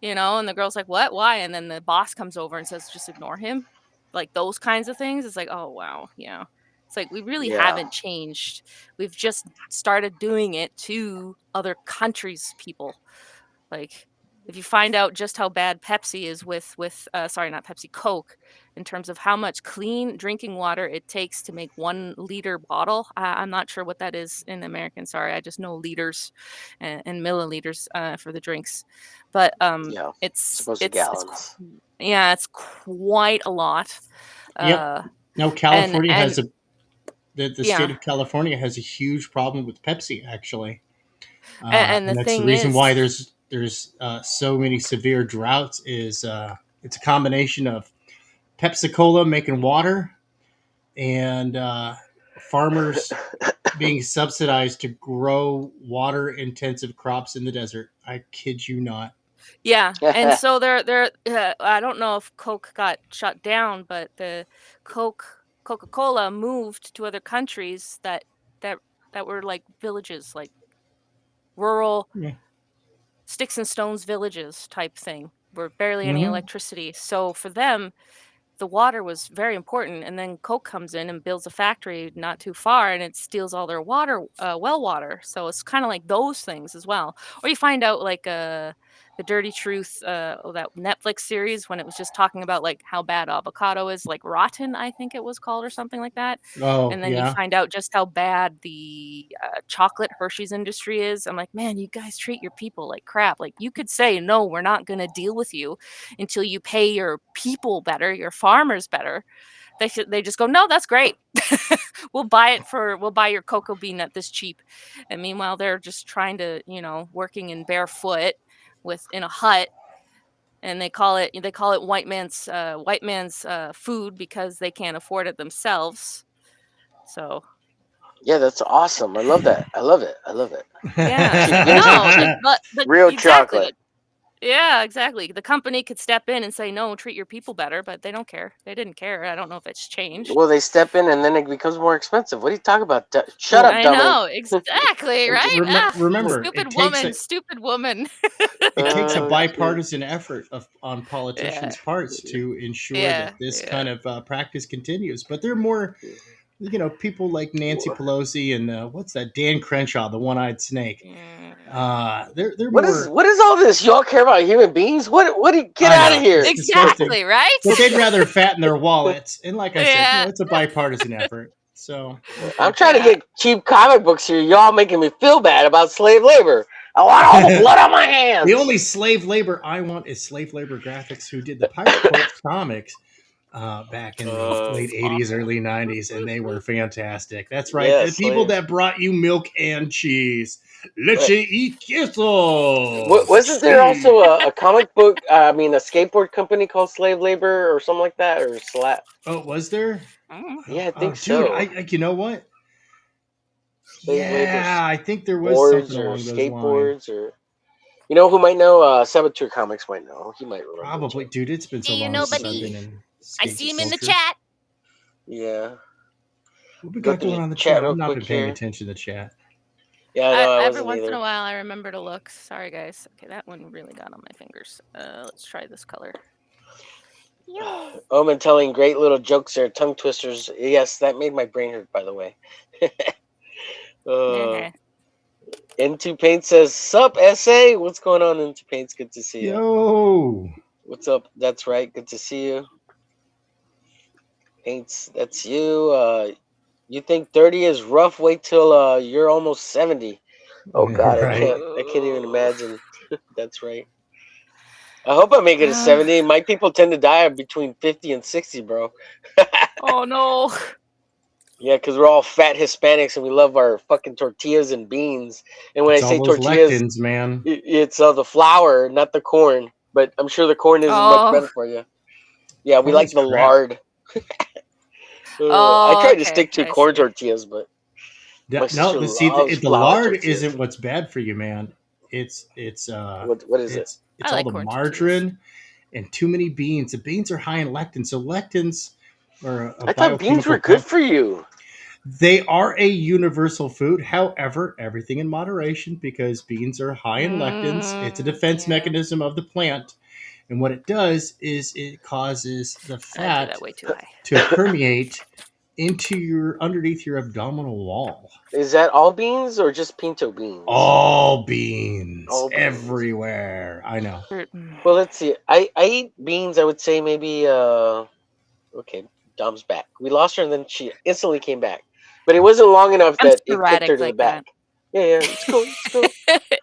and the girl's like, "What? Why?" And then the boss comes over and says, "Just ignore him." Like those kinds of things. It's like, oh wow, yeah. It's like we really haven't changed. We've just started doing it to other countries' people. Like if you find out just how bad Pepsi is with sorry, not Pepsi, Coke, in terms of how much clean drinking water it takes to make 1 liter bottle. I'm not sure what that is in American. Sorry, I just know liters and milliliters for the drinks. But it's gallons. It's quite a lot. Yep. No, California has the yeah. state of California has a huge problem with Pepsi, actually. And that's the reason why there's so many severe droughts. Is it's a combination of Pepsi-Cola making water and farmers being subsidized to grow water-intensive crops in the desert. I kid you not. Yeah, and so they're I don't know if Coke got shut down, but the Coca-Cola moved to other countries that were like villages, like rural sticks and stones villages type thing, where barely any electricity. So for them, the water was very important. And then Coke comes in and builds a factory not too far, and it steals all their water, well water. So it's kind of like those things as well. Or you find out like the Dirty Truth, that Netflix series, when it was just talking about like how bad avocado is, like rotten, I think it was called, or something like that. Oh, and then you find out just how bad the chocolate Hershey's industry is. I'm like, man, you guys treat your people like crap. Like you could say, no, we're not going to deal with you until you pay your people better, your farmers better. They just go, no, that's great. We'll buy your cocoa bean at this cheap. And meanwhile, they're just trying to, working in barefoot in a hut, and they call it white man's food because they can't afford it themselves. So yeah, that's awesome. I love that. I love it. Yeah, no, real exactly. chocolate. Yeah, exactly. The company could step in and say, no, treat your people better, but they don't care. They didn't care. I don't know if it's changed. Well, they step in and then it becomes more expensive. What are you talking about? Shut up, dummy. I know, exactly, right? Remember, stupid woman. It takes a bipartisan effort on politicians' parts to ensure that this kind of practice continues. But they're more, people like Nancy Pelosi and what's that, Dan Crenshaw, the one-eyed snake. They're more. What is all this? Y'all care about human beings? What? Get out of here! Exactly, right? But they'd rather fatten their wallets. And like I said, it's a bipartisan effort. So I'm trying to get cheap comic books here. Y'all making me feel bad about slave labor. I want all the blood on my hands. The only slave labor I want is Slave Labor Graphics, who did the Pirate Corps comics back in the late 80s, early 90s, and they were fantastic. That's right. Yeah, the people that brought you milk and cheese. Leche y queso. Wasn't there also a comic book, a skateboard company called Slave Labor or something like that? Or Slap? Oh, was there? Yeah, I think so. Dude, you know what? Slave labor, I think there was something along those skateboards lines. or... You know who might know? Saboteur Comics might know. He might remember. Probably. Dude, it's been so long since I've been in skate I see him in the culture. chat. Yeah. What we got going on the chat? I've not been paying attention to the chat. Yeah, no, every once in a while I remember to look. Sorry, guys. Okay, that one really got on my fingers. Let's try this color. Omen telling great little jokes there, tongue twisters. Yes, that made my brain hurt, by the way. Into Paint says, "Sup, SA? What's going on, Into Paint's? Good to see you." Yo. What's up? That's right. Good to see you. Paints, that's you. You think 30 is rough? Wait till you're almost 70. Oh God, right. I can't even imagine. That's right. I hope I make it to 70. My people tend to die between 50 and 60, bro. Oh no. Yeah, because we're all fat Hispanics and we love our fucking tortillas and beans. And when I say tortillas, lectins, man. It's the flour, not the corn. But I'm sure the corn isn't much better for you. Yeah, we like the lard. I tried to stick to corn tortillas, but my sister loves the flour lard tortillas. isn't what's bad for you, man. It's what is it? It's all the margarine and too many beans. The beans are high in lectins, so lectins are a I thought beans were good for you. They are a universal food. However, everything in moderation, because beans are high in lectins. It's a defense mechanism of the plant. And what it does is it causes the fat to permeate into underneath your abdominal wall. Is that all beans or just pinto beans? All beans. Everywhere. I know. Well, let's see. I eat beans, I would say maybe okay, Dom's back. We lost her and then she instantly came back. But it wasn't long enough that it kicked her to the back. Yeah, it's cool. It's cool.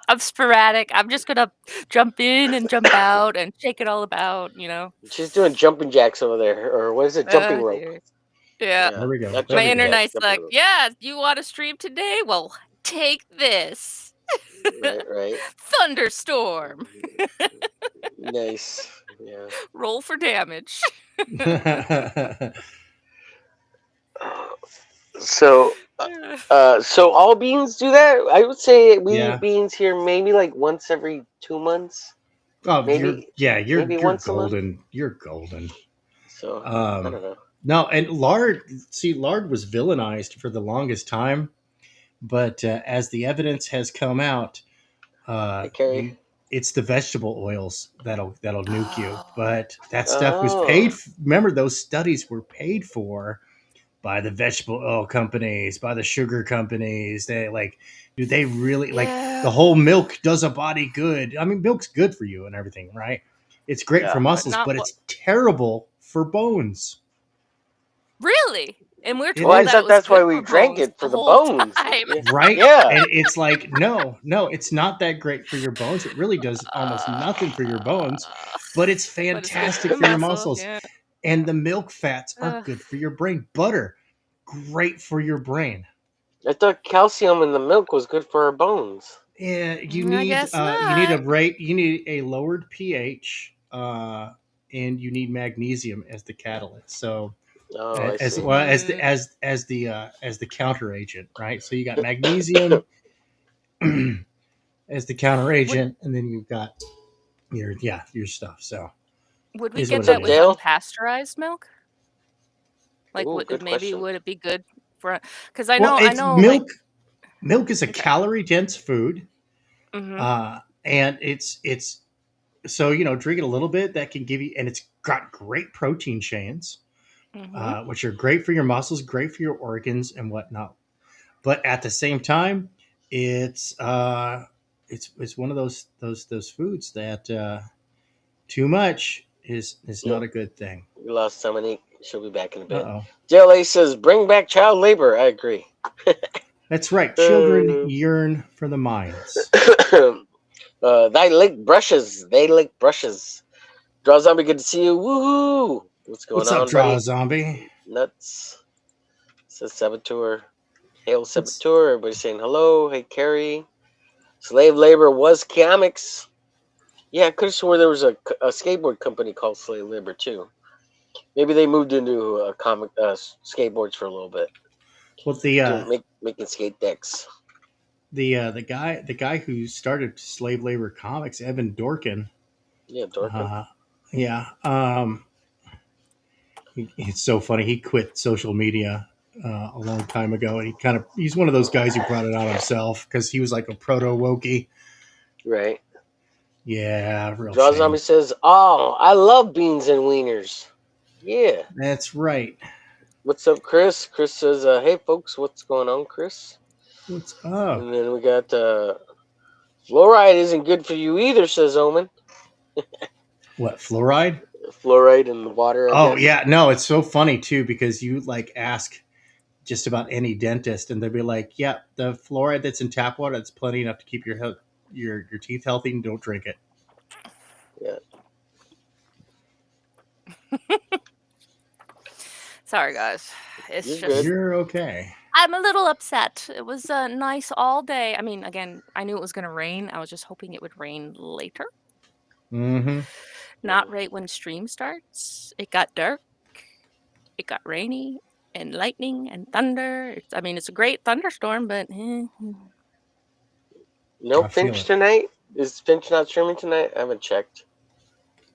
I'm sporadic. I'm just gonna jump in and jump out and shake it all about, you know. She's doing jumping jacks over there, or what is it? Jumping rope. Dear. Yeah. There we go. My internet's like, yeah, you want to stream today? Well, take this. Right. Thunderstorm. Nice. Yeah. Roll for damage. So all beans do that? I would say we eat beans here maybe like once every 2 months. Oh, maybe you're golden. You're golden. So I don't know. No, and lard was villainized for the longest time, but as the evidence has come out, it's the vegetable oils that'll nuke you. But that stuff was paid. Remember, those studies were paid for by the vegetable oil companies, by the sugar companies. They really the whole milk does a body good. I mean, milk's good for you and everything, right? It's great for muscles, but it's terrible for bones. Really? And we're told I thought that's why we drank it, for the bones. Right? Yeah. And it's like, no, it's not that great for your bones. It really does almost nothing for your bones, but it's fantastic for your muscles. Yeah. And the milk fats are good for your brain. Butter, great for your brain. I thought calcium in the milk was good for our bones. Yeah, you need a lowered pH, and you need magnesium as the catalyst. So as the counter agent, right? So you got magnesium as the counter agent, and then you've got your stuff. So would we get that with unpasteurized milk? Like, would it be good for? Because I know milk is a calorie dense food, and it's so drinking a little bit that can give you, and it's got great protein chains. Which are great for your muscles, great for your organs and whatnot. But at the same time, it's one of those foods that too much is not a good thing. We lost Dominique. She'll be back in a bit. JLA says, "Bring back child labor." I agree. That's right. Children yearn for the mines. They lick brushes. Draw Zombie, good to see you. Woohoo! What's up, Draw Zombie? Nuts. Says Saboteur. Hail Saboteur. Everybody's saying hello. Hey, Carrie. Slave labor was comics. Yeah, I could have swore there was a skateboard company called Slave Labor too. Maybe they moved into comic skateboards for a little bit. Well, making skate decks. The guy who started Slave Labor Comics, Evan Dorkin. Yeah, Dorkin. It's so funny. He quit social media a long time ago, and he's one of those guys who brought it on himself because he was like a proto Wokey. Right. Yeah, real Draw Zombie says, "Oh, I love beans and wieners." Yeah, that's right. What's up, Chris? Chris says, "Hey, folks, what's going on, Chris?" What's up? And then we got fluoride isn't good for you either, says Omen. What, fluoride? Fluoride in the water. I guess. Yeah, no, it's so funny too because you ask just about any dentist, and they'll be like, "Yeah, the fluoride that's in tap water, that's plenty enough to keep your teeth healthy, and don't drink it." Yeah. Sorry, guys. You're okay. I'm a little upset. It was nice all day. I mean, again, I knew it was going to rain. I was just hoping it would rain later. Mm-hmm. Not right when stream starts. It got dark. It got rainy and lightning and thunder. It's a great thunderstorm, but No I feel Finch it. tonight? Is Finch not streaming tonight? I haven't checked.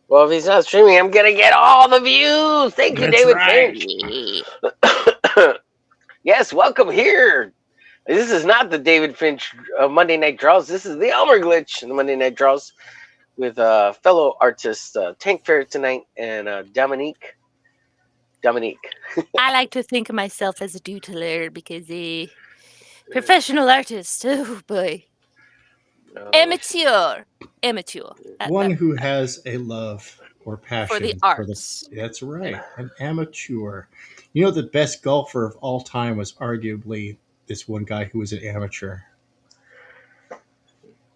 Well, if he's not streaming, I'm gonna get all the views. Thank you, That's David right. Finch. Yes, welcome here. This is not the David Finch Monday Night Draws. This is the Omer Glitch, the Monday Night Draws with fellow artist Tank Ferret tonight and Dominique. I like to think of myself as a doodler because a professional artist. Oh boy, amateur. One who has a love or For the passion for the. arts. That's right, an amateur. You know, the best golfer of all time was arguably this one guy who was an amateur,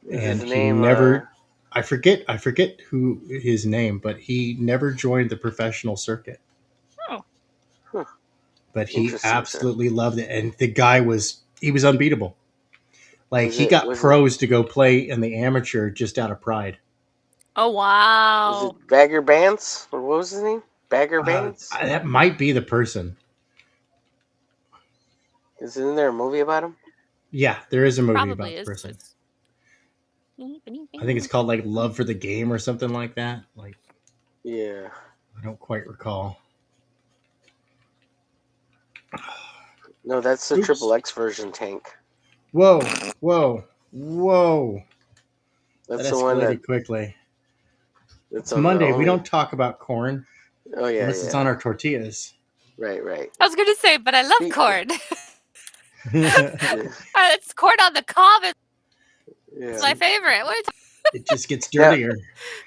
Is and his he name? never. I forget who his name, but he never joined the professional circuit. Oh. Huh. But he Interesting, absolutely loved it, and the guy was unbeatable. Like he got Was pros to go play in the amateur just out of pride. Oh wow! Was it Bagger Vance, or what was his name? Bagger Vance. That might be the person. Isn't there a movie about him? Yeah, there is a movie Probably about the is. person. It's... I think it's called like Love for the Game or something like that. Like, yeah, I don't quite recall. no, that's the Oops. Triple X version Tank. Whoa! That's That the one escalated that. quickly. It's It's Monday. only... We don't talk about corn unless it's on our tortillas. Right. I was gonna say, but I love corn. It's corn on the cob. It's my favorite. It just gets dirtier.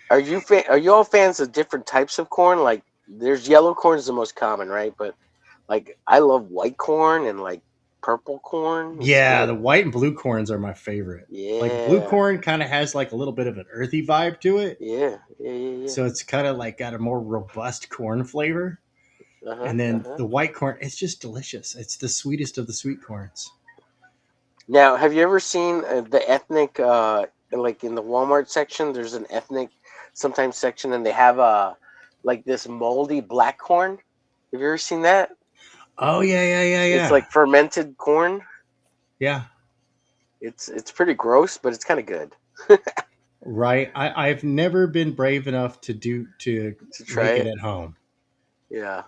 Now, are you all fans of different types of corn? Like, there's yellow corn is the most common, right? But like, I love white corn and like purple corn. Yeah, the white and blue corns are my favorite. Yeah, like blue corn kind of has like a little bit of an earthy vibe to it. Yeah. So it's kind of like got a more robust corn flavor. And then the white corn, it's just delicious. It's the sweetest of the sweet corns. Now, have you ever seen the ethnic, like in the Walmart section, there's an ethnic sometimes section, and they have like this moldy black corn. Have you ever seen that? Oh, yeah. It's like fermented corn. Yeah. It's pretty gross, but it's kind of good. Right. I've never been brave enough to try make it at home. Yeah.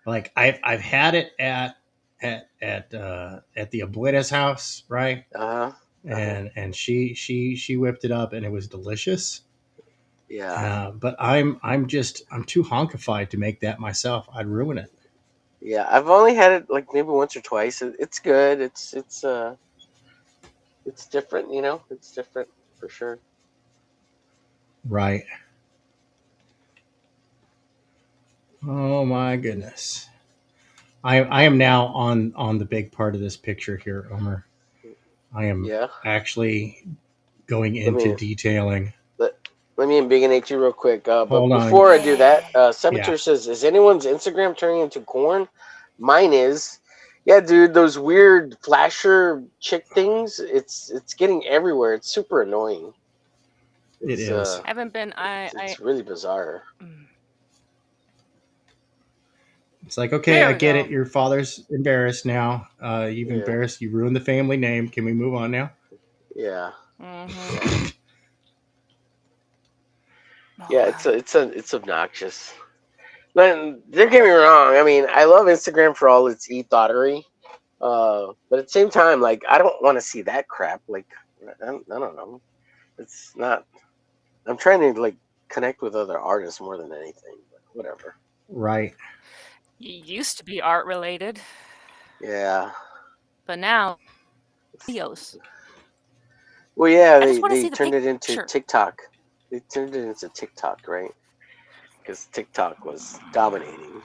Like I've had it at the Abuela's house, right? And she whipped it up and it was delicious. Yeah. But I'm too honkified to make that myself. I'd ruin it. Yeah, I've only had it like maybe once or twice. It's good. It's different, you know. It's different for sure. Right. Oh my goodness. I am now on the big part of this picture here, Omer. I am actually going into detailing. Let me embiggenate you real quick. But Hold on. Before I do that, Saboteur says, is anyone's Instagram turning into corn? Mine is. Yeah, dude, those weird flasher chick things, it's getting everywhere. It's super annoying. It is. I haven't been. It's really bizarre. It's like, okay, I get it. Your father's embarrassed now. You've embarrassed. You ruined the family name. Can we move on now? Yeah. Mm-hmm. Yeah, it's obnoxious. But don't get me wrong. I mean, I love Instagram for all its e-thottery. But at the same time, like, I don't want to see that crap. Like, I don't know. It's not. I'm trying to like connect with other artists more than anything. But whatever. Right. It used to be art related. Yeah. But now, videos. Well, yeah, they turned it into TikTok. They turned it into TikTok, right? Because TikTok was dominating.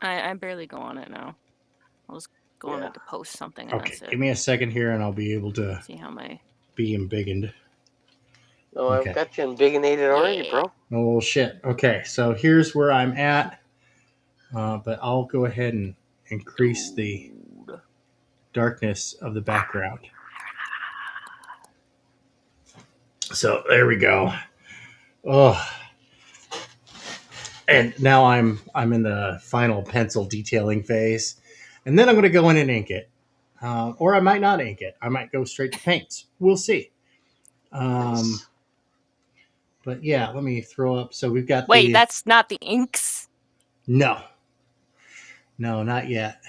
I barely go on it now. I'll just go on it to post something. And okay, give me a second here, and I'll be able to see how my be embiggened. Oh, okay. I've got you embiggenated already, bro. Oh shit. Okay, so here's where I'm at, but I'll go ahead and increase the darkness of the background. So there we go. Oh, and now I'm in the final pencil detailing phase, and then I'm going to go in and ink it, or I might not ink it. I might go straight to paints. We'll see. Nice. But yeah, let me throw up. So we've got Wait, the that's not the inks. no, not yet.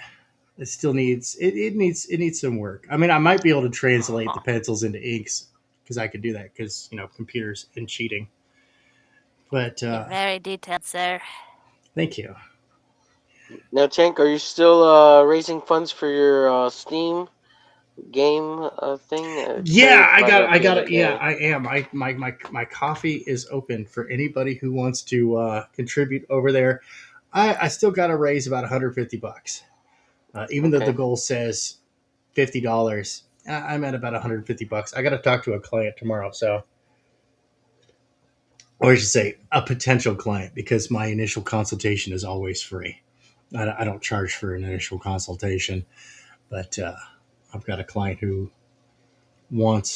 It still needs it needs some work. I mean, I might be able to translate the pencils into inks because I could do that because computers and cheating. But You're very detailed, sir. thank you. Now, Tank, are you still raising funds for your Steam game thing? Carrie Yeah, I brought it got up the other it. Yeah, day. I am. My coffee is open for anybody who wants to contribute over there. I still got to raise about $150, even though the Okay. goal says $50. I'm at about $150. I got to talk to a client tomorrow, so or I should say a potential client because my initial consultation is always free. I don't charge for an initial consultation, but I've got a client who wants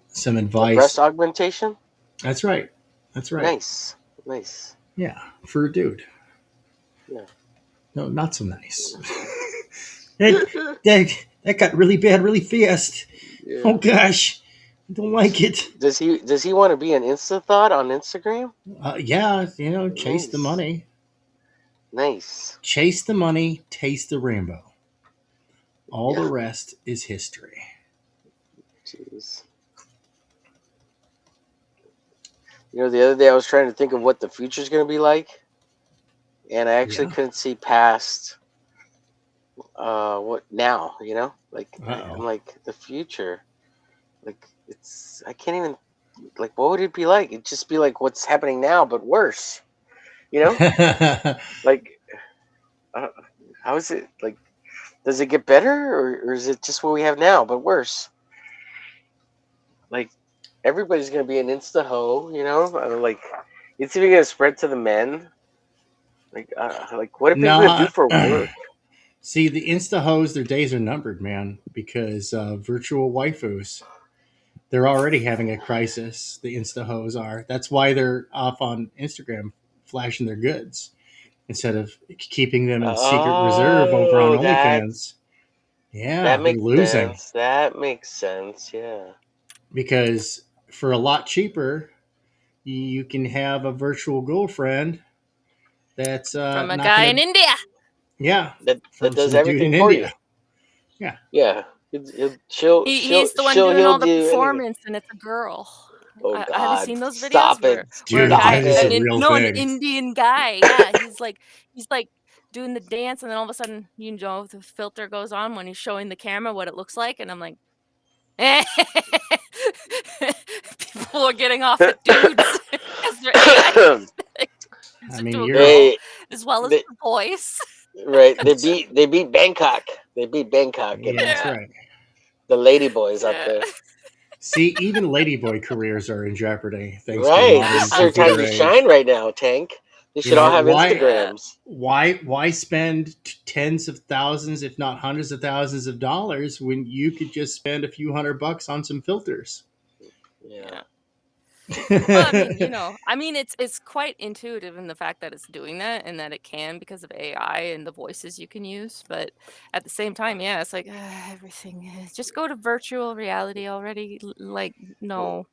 some A breast advice. augmentation? That's right. That's right. Nice. Nice. Yeah, for a dude. Yeah. No, not so nice. that got really bad really fast. Yeah. Oh gosh, I don't like it. Does he want to be an Insta thought on Instagram? Yeah, chase the Nice. money. Nice. Chase the money, taste the rainbow. All the Yeah. rest is history. Jeez. The other day I was trying to think of what the future's going to be like, and I actually Yeah. couldn't see past what now. Like Uh-oh. I'm like the future. Like I can't even like what would it be like? It'd just be like what's happening now, but worse. Like how is it like? Does it get better, or is it just what we have now, but worse? Like everybody's gonna be an insta hoe, like it's even gonna spread to the men. Like what are people gonna do Nah. for work? See, the Insta hoes, their days are numbered, man, because virtual waifus, they're already having a crisis. The Insta hoes are. That's why they're off on Instagram flashing their goods instead of keeping them in secret reserve over on Oh, OnlyFans. that Yeah, they're makes losing sense. That makes sense. Yeah. because for a lot cheaper, you can have a virtual girlfriend that's From a not guy going in to, India. yeah, That from does some dude everything in for you. India. Yeah. Yeah. He's the one doing He'll all the do anything. performance, and it's a girl. Oh Have you God! seen those videos Stop it! where a Dude, Stop guy, that is a it! real an thing. Indian guy, yeah, he's like doing the dance, and then all of a sudden, the filter goes on when he's showing the camera what it looks like, and I'm like, people are getting off at dudes because they're AI. I Turns mean, into a you're girl they, as well as they the voice. right. it's They beat Bangkok. They beat Bangkok and yeah, that's Yeah, right. the lady boys out yeah. there. See, even ladyboy careers are in jeopardy thanks to Right. This modern is their time computer to shine age. right now, Tank. They should all have Why Yeah. Instagrams. why spend tens of thousands, if not hundreds of thousands of dollars when you could just spend a few $100 on some filters? Yeah. Well, I mean, it's quite intuitive in the fact that it's doing that and that it can because of AI and the voices you can use. But at the same time, yeah, it's like everything. Just go to virtual reality already. Like, no,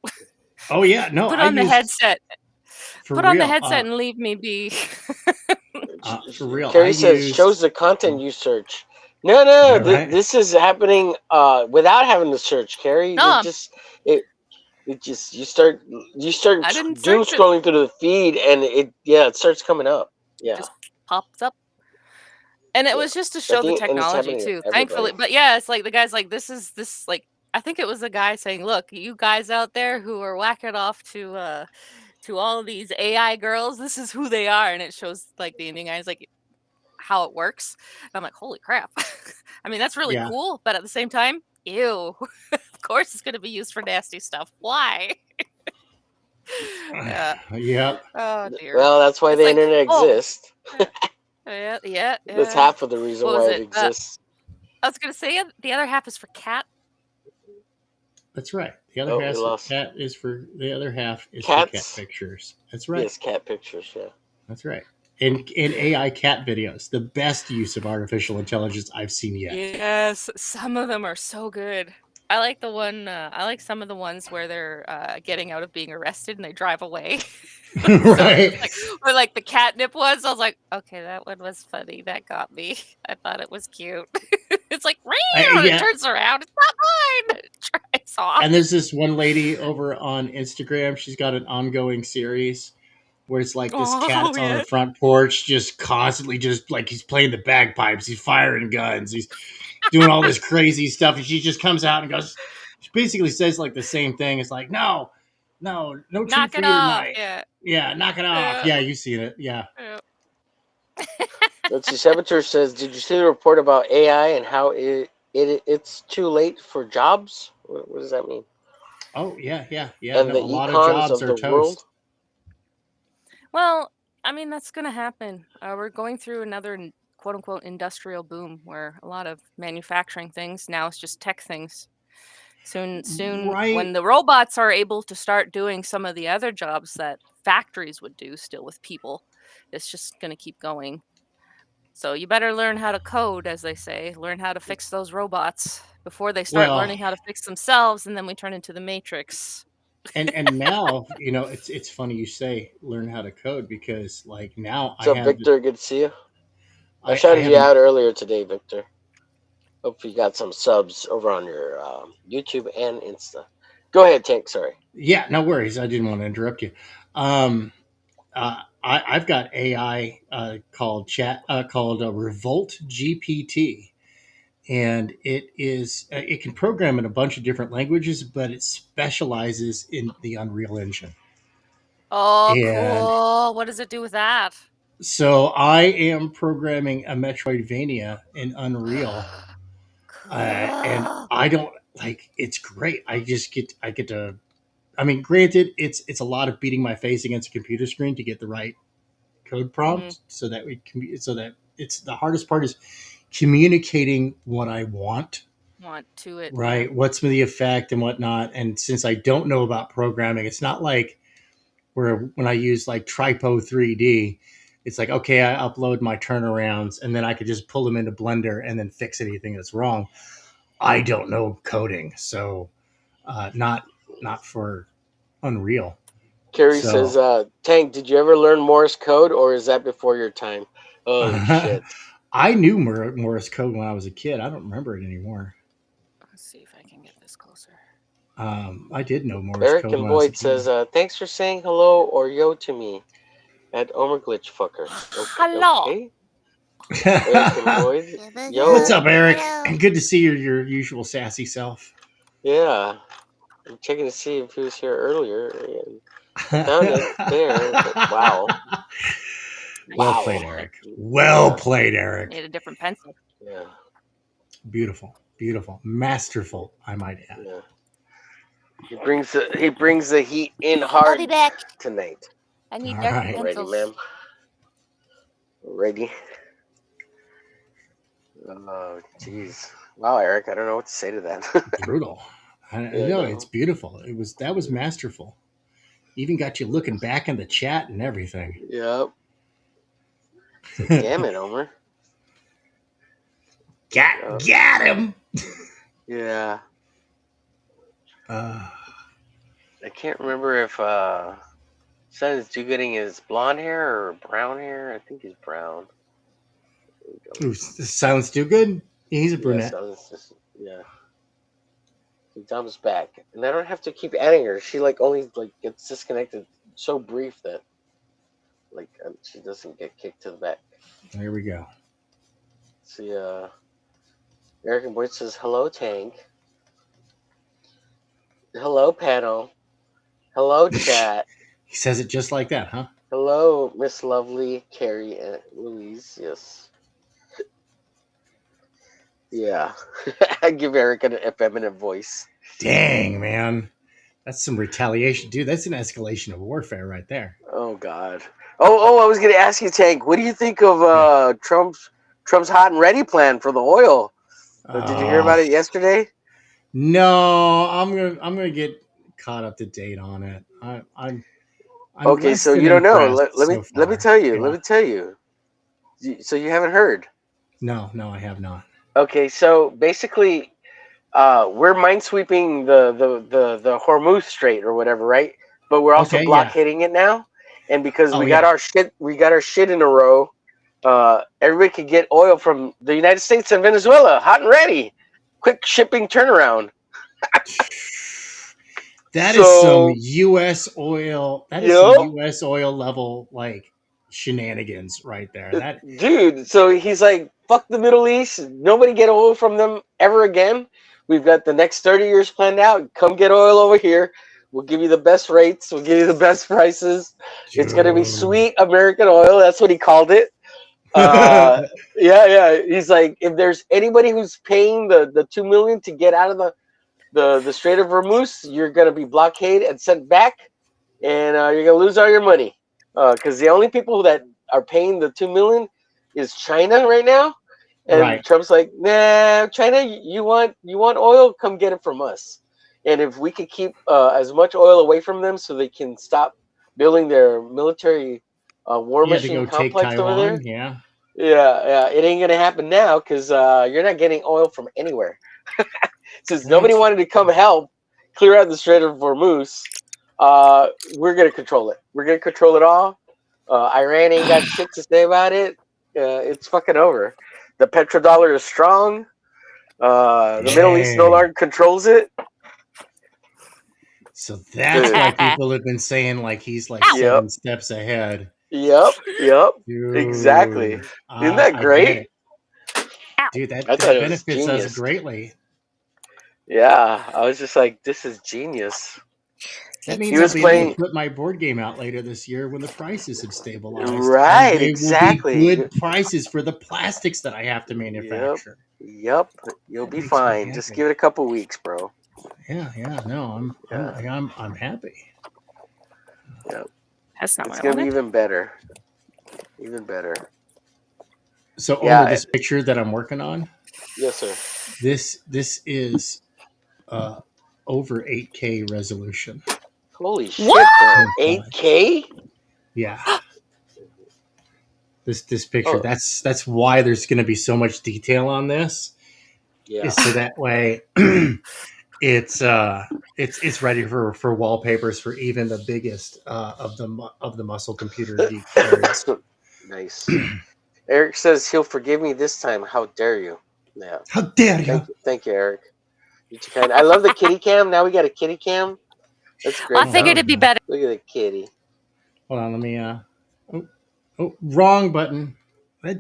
Oh yeah, no, put I on the used headset. for Put on the real. headset and leave me be. For real, I Carrie says used shows the content you search. No. yeah, right. This is happening without having to search, Carrie. No, It just you start I didn't doom search it. scrolling through the feed and it starts coming up. It Yeah. just pops up. And it Yeah. was just to show the And it's technology happening to too, thankfully. everybody. But yeah, it's like the guy's like, this like I think it was a guy saying, "Look, you guys out there who are whacking off to all these AI girls, this is who they are." And it shows like the Indian guys like how it works. And I'm like, "Holy crap." I mean, that's really Yeah. cool, but at the same time, ew. Of course it's going to be used for nasty stuff. Why? Yeah. Yep. Oh dear. Well, that's why It's the like, internet "Oh, exists. yeah. That's half of the reason What was why it it? exists. I was gonna say the other half is for cat. That's right. The other half is for cat cats. pictures. That's right. Yes, cat pictures. Yeah. That's right. And AI cat videos, the best use of artificial intelligence I've seen yet. Yes, some of them are so good. I like the one. I like some of the ones where they're getting out of being arrested and they drive away. Right. Or like the catnip ones. I was like, okay, that one was funny. That got me. I thought it was cute. It's like, it turns around. It's not mine. It drives off. And there's this one lady over on Instagram. She's got an ongoing series where it's like this cat's on the front porch, just constantly, just like he's playing the bagpipes, he's firing guns, he's doing all this crazy stuff, and she just comes out and goes. She basically says like the same thing. It's like, no treat for you tonight. Yeah, knock it off. Yeah, you seen it. Yeah. Let's see. Saboteur says, "Did you see the report about AI and how it's too late for jobs? What does that mean?" Oh yeah. And a lot of jobs are toast. World? Well, I mean that's going to happen. We're going through another quote unquote industrial boom where a lot of manufacturing things now it's just tech things. Soon, right. When the robots are able to start doing some of the other jobs that factories would do still with people, it's just going to keep going. So you better learn how to code, as they say, learn how to fix those robots before they start learning how to fix themselves, and then we turn into the Matrix. And now, it's funny you say learn how to code because like now What's up, Victor? Good to see you. I shouted you out earlier today, Victor. Hope you got some subs over on your YouTube and Insta. Go ahead, Tank. Sorry. Yeah, no worries. I didn't want to interrupt you. I've got AI called Revolt GPT, and it can program in a bunch of different languages, but it specializes in the Unreal Engine. Oh, cool! What does it do with that? So I am programming a Metroidvania in Unreal. And I don't it's great. I get to, I mean, granted, it's a lot of beating my face against a computer screen to get the right code prompt so that it's the hardest part is communicating what I want to it. Right. What's the effect and whatnot. And since I don't know about programming, it's not like when I use like Tripo 3D, it's like, okay, I upload my turnarounds and then I could just pull them into Blender and then fix anything that's wrong. I don't know coding, so not for Unreal. Carrie says, Tank, did you ever learn Morse code or is that before your time? Oh, shit. I knew Morse code when I was a kid. I don't remember it anymore. Let's see if I can get this closer. I did know Morse Eric code. Eric and Boyd says, thanks for saying hello or yo to me at Omerglitch fucker. Hello. Okay. Eric and Boyd. Yo. What's up, Eric? Good to see your usual sassy self. Yeah. I'm checking to see if he was here earlier. And found it there. Wow. Well played, Eric. Well played, Eric. Made a different pencil. Yeah. Beautiful. Masterful, I might add. Yeah. He brings the heat in hard. I'll be back tonight. I need dark pencils. Ready, ma'am? Ready? Oh, jeez. Wow, Eric, I don't know what to say to that. Brutal. It's beautiful. That was masterful. Even got you looking back in the chat and everything. Yep. Damn it, Omer. Got him. Yeah. I can't remember if Son's do-gooding is blonde hair or brown hair. I think he's brown. Ooh, sounds too good. He's a brunette. Yeah. He comes back, and I don't have to keep adding her. She only gets disconnected so brief that she doesn't get kicked to the back. There we go. See, Eric and Boyd says hello, Tank. Hello, panel. Hello, chat. He says it just like that, huh? Hello, Miss Lovely, Carrie, and Louise. Yes. Yeah. I give Eric an effeminate voice. Dang, man. That's some retaliation. Dude, that's an escalation of warfare right there. Oh, God. Oh, I was going to ask you, Tank, what do you think of Trump's hot and ready plan for the oil? Did you hear about it yesterday? No, I'm gonna get caught up to date on it. I'm Okay, less so than you don't know. impressed Let me so let me far. tell you. Let Yeah. me tell you. So you haven't heard. No, I have not. Okay, so basically, we're minesweeping the Hormuz Strait or whatever, right? But we're also Okay, yeah. blockading it now, and because Oh yeah. we got our shit in a row. Everybody could get oil from the United States and Venezuela, hot and ready, quick shipping turnaround. That is some So, U.S. oil. That is some yep, U.S. oil level like shenanigans right there. That dude. So he's like, fuck the Middle East. Nobody get oil from them ever again. We've got the next 30 years planned out. Come get oil over here. We'll give you the best rates. We'll give you the best prices. It's going to be dude. sweet American oil. That's what he called it. Uh, yeah. He's like, if there's anybody who's paying the 2 million to get out of the Strait of Hormuz, you're going to be blockaded and sent back, and you're going to lose all your money. Because the only people that are paying the 2 million is China right now, and Right. Trump's like, nah, China, you want oil? Come get it from us. And if we could keep as much oil away from them, so they can stop building their military war You had to machine go take complex over there. Taiwan. Yeah. Yeah, it ain't gonna happen now because you're not getting oil from anywhere. Since nobody That's wanted to come help clear out the Strait of Hormuz, we're gonna control it. We're gonna control it all. Iran ain't got shit to say about it. It's fucking over. The petrodollar is strong. The Middle East no dang. longer controls it. So that's Dude. why people have been saying like he's like Ow. 7 Yep. steps ahead. Yep. Exactly. Dude, Isn't that I get great? it. Ow. Dude, I thought that it was benefits us genius. greatly. Yeah, I was just like, this is genius. That He means I'll was be able to playing. put my board game out later this year when the prices have stabilized, and Right, they will be exactly. good prices for the plastics that I have to Yep. manufacture. You'll That be makes me fine. Just happy. give it a couple weeks, bro. Yeah. No, Yeah. I'm happy. Yep. That's not It's what I gonna be wanted. even better. Even better. So, Omer, Yeah. this picture that I'm working on, Yes, sir. this is over 8K resolution. Holy What? shit, bro. But 8K? yeah, this picture. Oh, That's why there's going to be so much detail on this. yeah. Is so that way it's ready for wallpapers for even the biggest of the muscle computer geek nerds. Nice. Eric says he'll forgive me this time. How dare you? Yeah. How dare you? Thank you, Eric. You're too kind. I love the kitty cam. Now we got a kitty cam. That's Well, I great, figured though. it'd be better. Look at the kitty. Hold on, let me. Wrong button.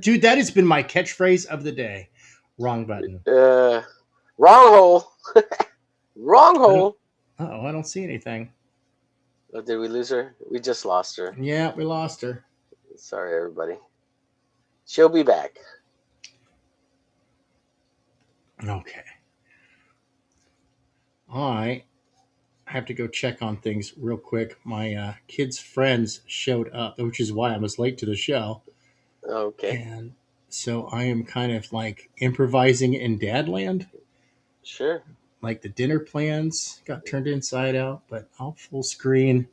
Dude, that has been my catchphrase of the day. Wrong button. Wrong hole. Wrong I don't. hole. I don't see anything. Oh, did we lose her? We just lost her. Yeah, we lost her. Sorry, everybody. She'll be back. Okay. I have to go check on things real quick. My kids' friends showed up, which is why I was late to the show. Okay. And so I am kind of like improvising in Dadland. Sure. Like the dinner plans got turned inside out, but I'll full screen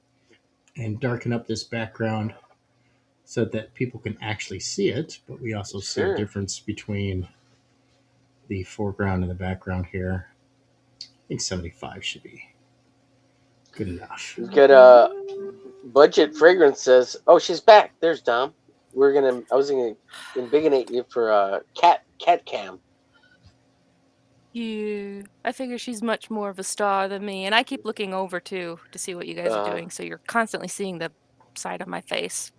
and darken up this background so that people can actually see it. But we also see a Sure. difference between the foreground and the background here. I think 75 should be good enough. We've got Budget Fragrance says, "Oh, she's back. There's Dom. I was gonna embiggenate you for cat cam." Yeah, I figure she's much more of a star than me, and I keep looking over too to see what you guys are doing. So you're constantly seeing the side of my face.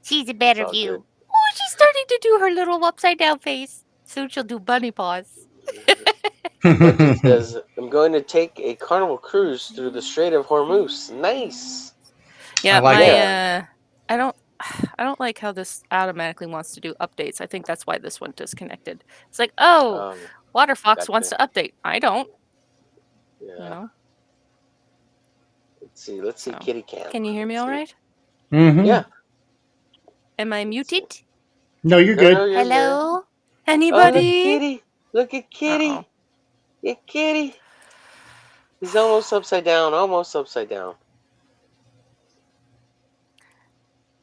She's a It's better all view. good. Oh, she's starting to do her little upside down face. Soon she'll do bunny paws. Budget says, "I'm going to take a carnival cruise through the Strait of Hormuz." Nice. Yeah, like Yeah. I don't like how this automatically wants to do updates. I think that's why this one disconnected. It's like, oh, Water Fox wants to update. I don't. Yeah. You know. Let's see, So, kitty cam. can you hear me all right? Mm-hmm. Yeah. Am I muted? No, you're good. No, you're Hello? there. Anybody? Oh, look, kitty. Look at kitty. Uh-oh. Yeah, kitty. He's almost upside down. Almost upside down.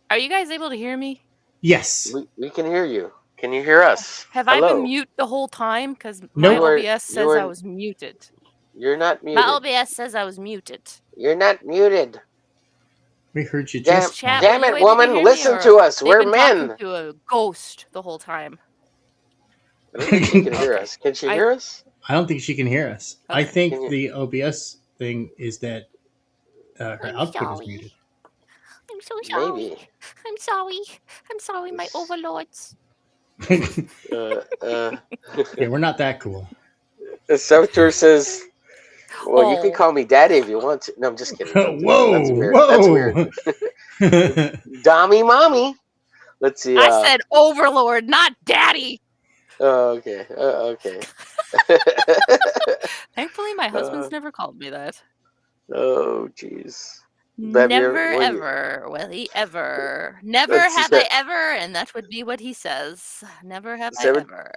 Are you guys able to hear me? Yes. We can hear you. Can you hear us? Have I been Hello. mute the whole time? Because my Nope. OBS says I was muted. You're not My muted. OBS says I was muted. You're not muted. We heard you Damn, just Chat, fine. were damn you it, able to woman! hear me, Listen or to us. they've We're been talking men. to a ghost the whole time? I don't think she can hear Okay. us. Can she hear us? I don't think she can hear us. I Okay. think Can you- the OBS thing is that her I'm output is sorry. muted. I'm so sorry. Maybe. I'm sorry. I'm sorry, my overlords. Yeah, we're not that cool. The Saboteur says, "Well, you can Oh. call me daddy if you want to." No, I'm just kidding. Don't do that. Whoa, That's weird. whoa. That's weird. Dommy mommy. Let's see. I said overlord, not daddy. Okay. Okay. Thankfully, my husband's never called me that. Oh, jeez. Never, ever will he ever. Never have I ever, and that would be what he says. Never have I ever.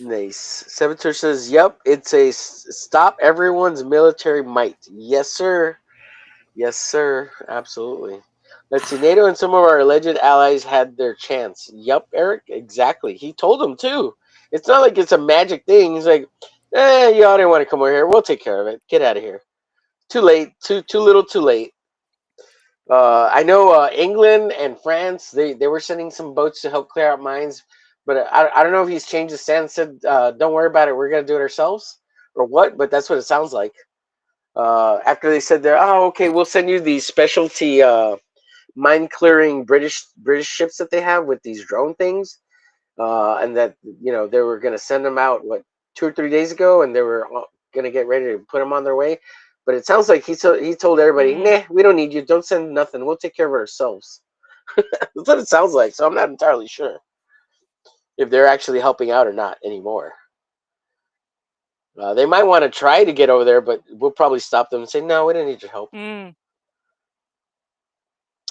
Nice. Saboteur says, "Yep, it's a stop everyone's military might." Yes, sir. Yes, sir. Absolutely. Let's see. NATO and some of our alleged allies had their chance. Yup, Eric. Exactly. He told them too. It's not like it's a magic thing. He's like, y'all didn't want to come over here. We'll take care of it. Get out of here. Too late. Too little. Too late. I know England and France. They were sending some boats to help clear out mines, but I don't know if he's changed his stance. Said, "Don't worry about it. We're gonna do it ourselves," or what. But that's what it sounds like. After they said, "There, oh, okay, we'll send you these specialty." Mine clearing British ships that they have with these drone things, and that they were going to send them out 2 or 3 days ago, and they were going to get ready to put them on their way. But it sounds like he told everybody, "Nah, we don't need you. Don't send nothing. We'll take care of it ourselves." That's what it sounds like. So I'm not entirely sure if they're actually helping out or not anymore. They might want to try to get over there, but we'll probably stop them and say, "No, we don't need your help."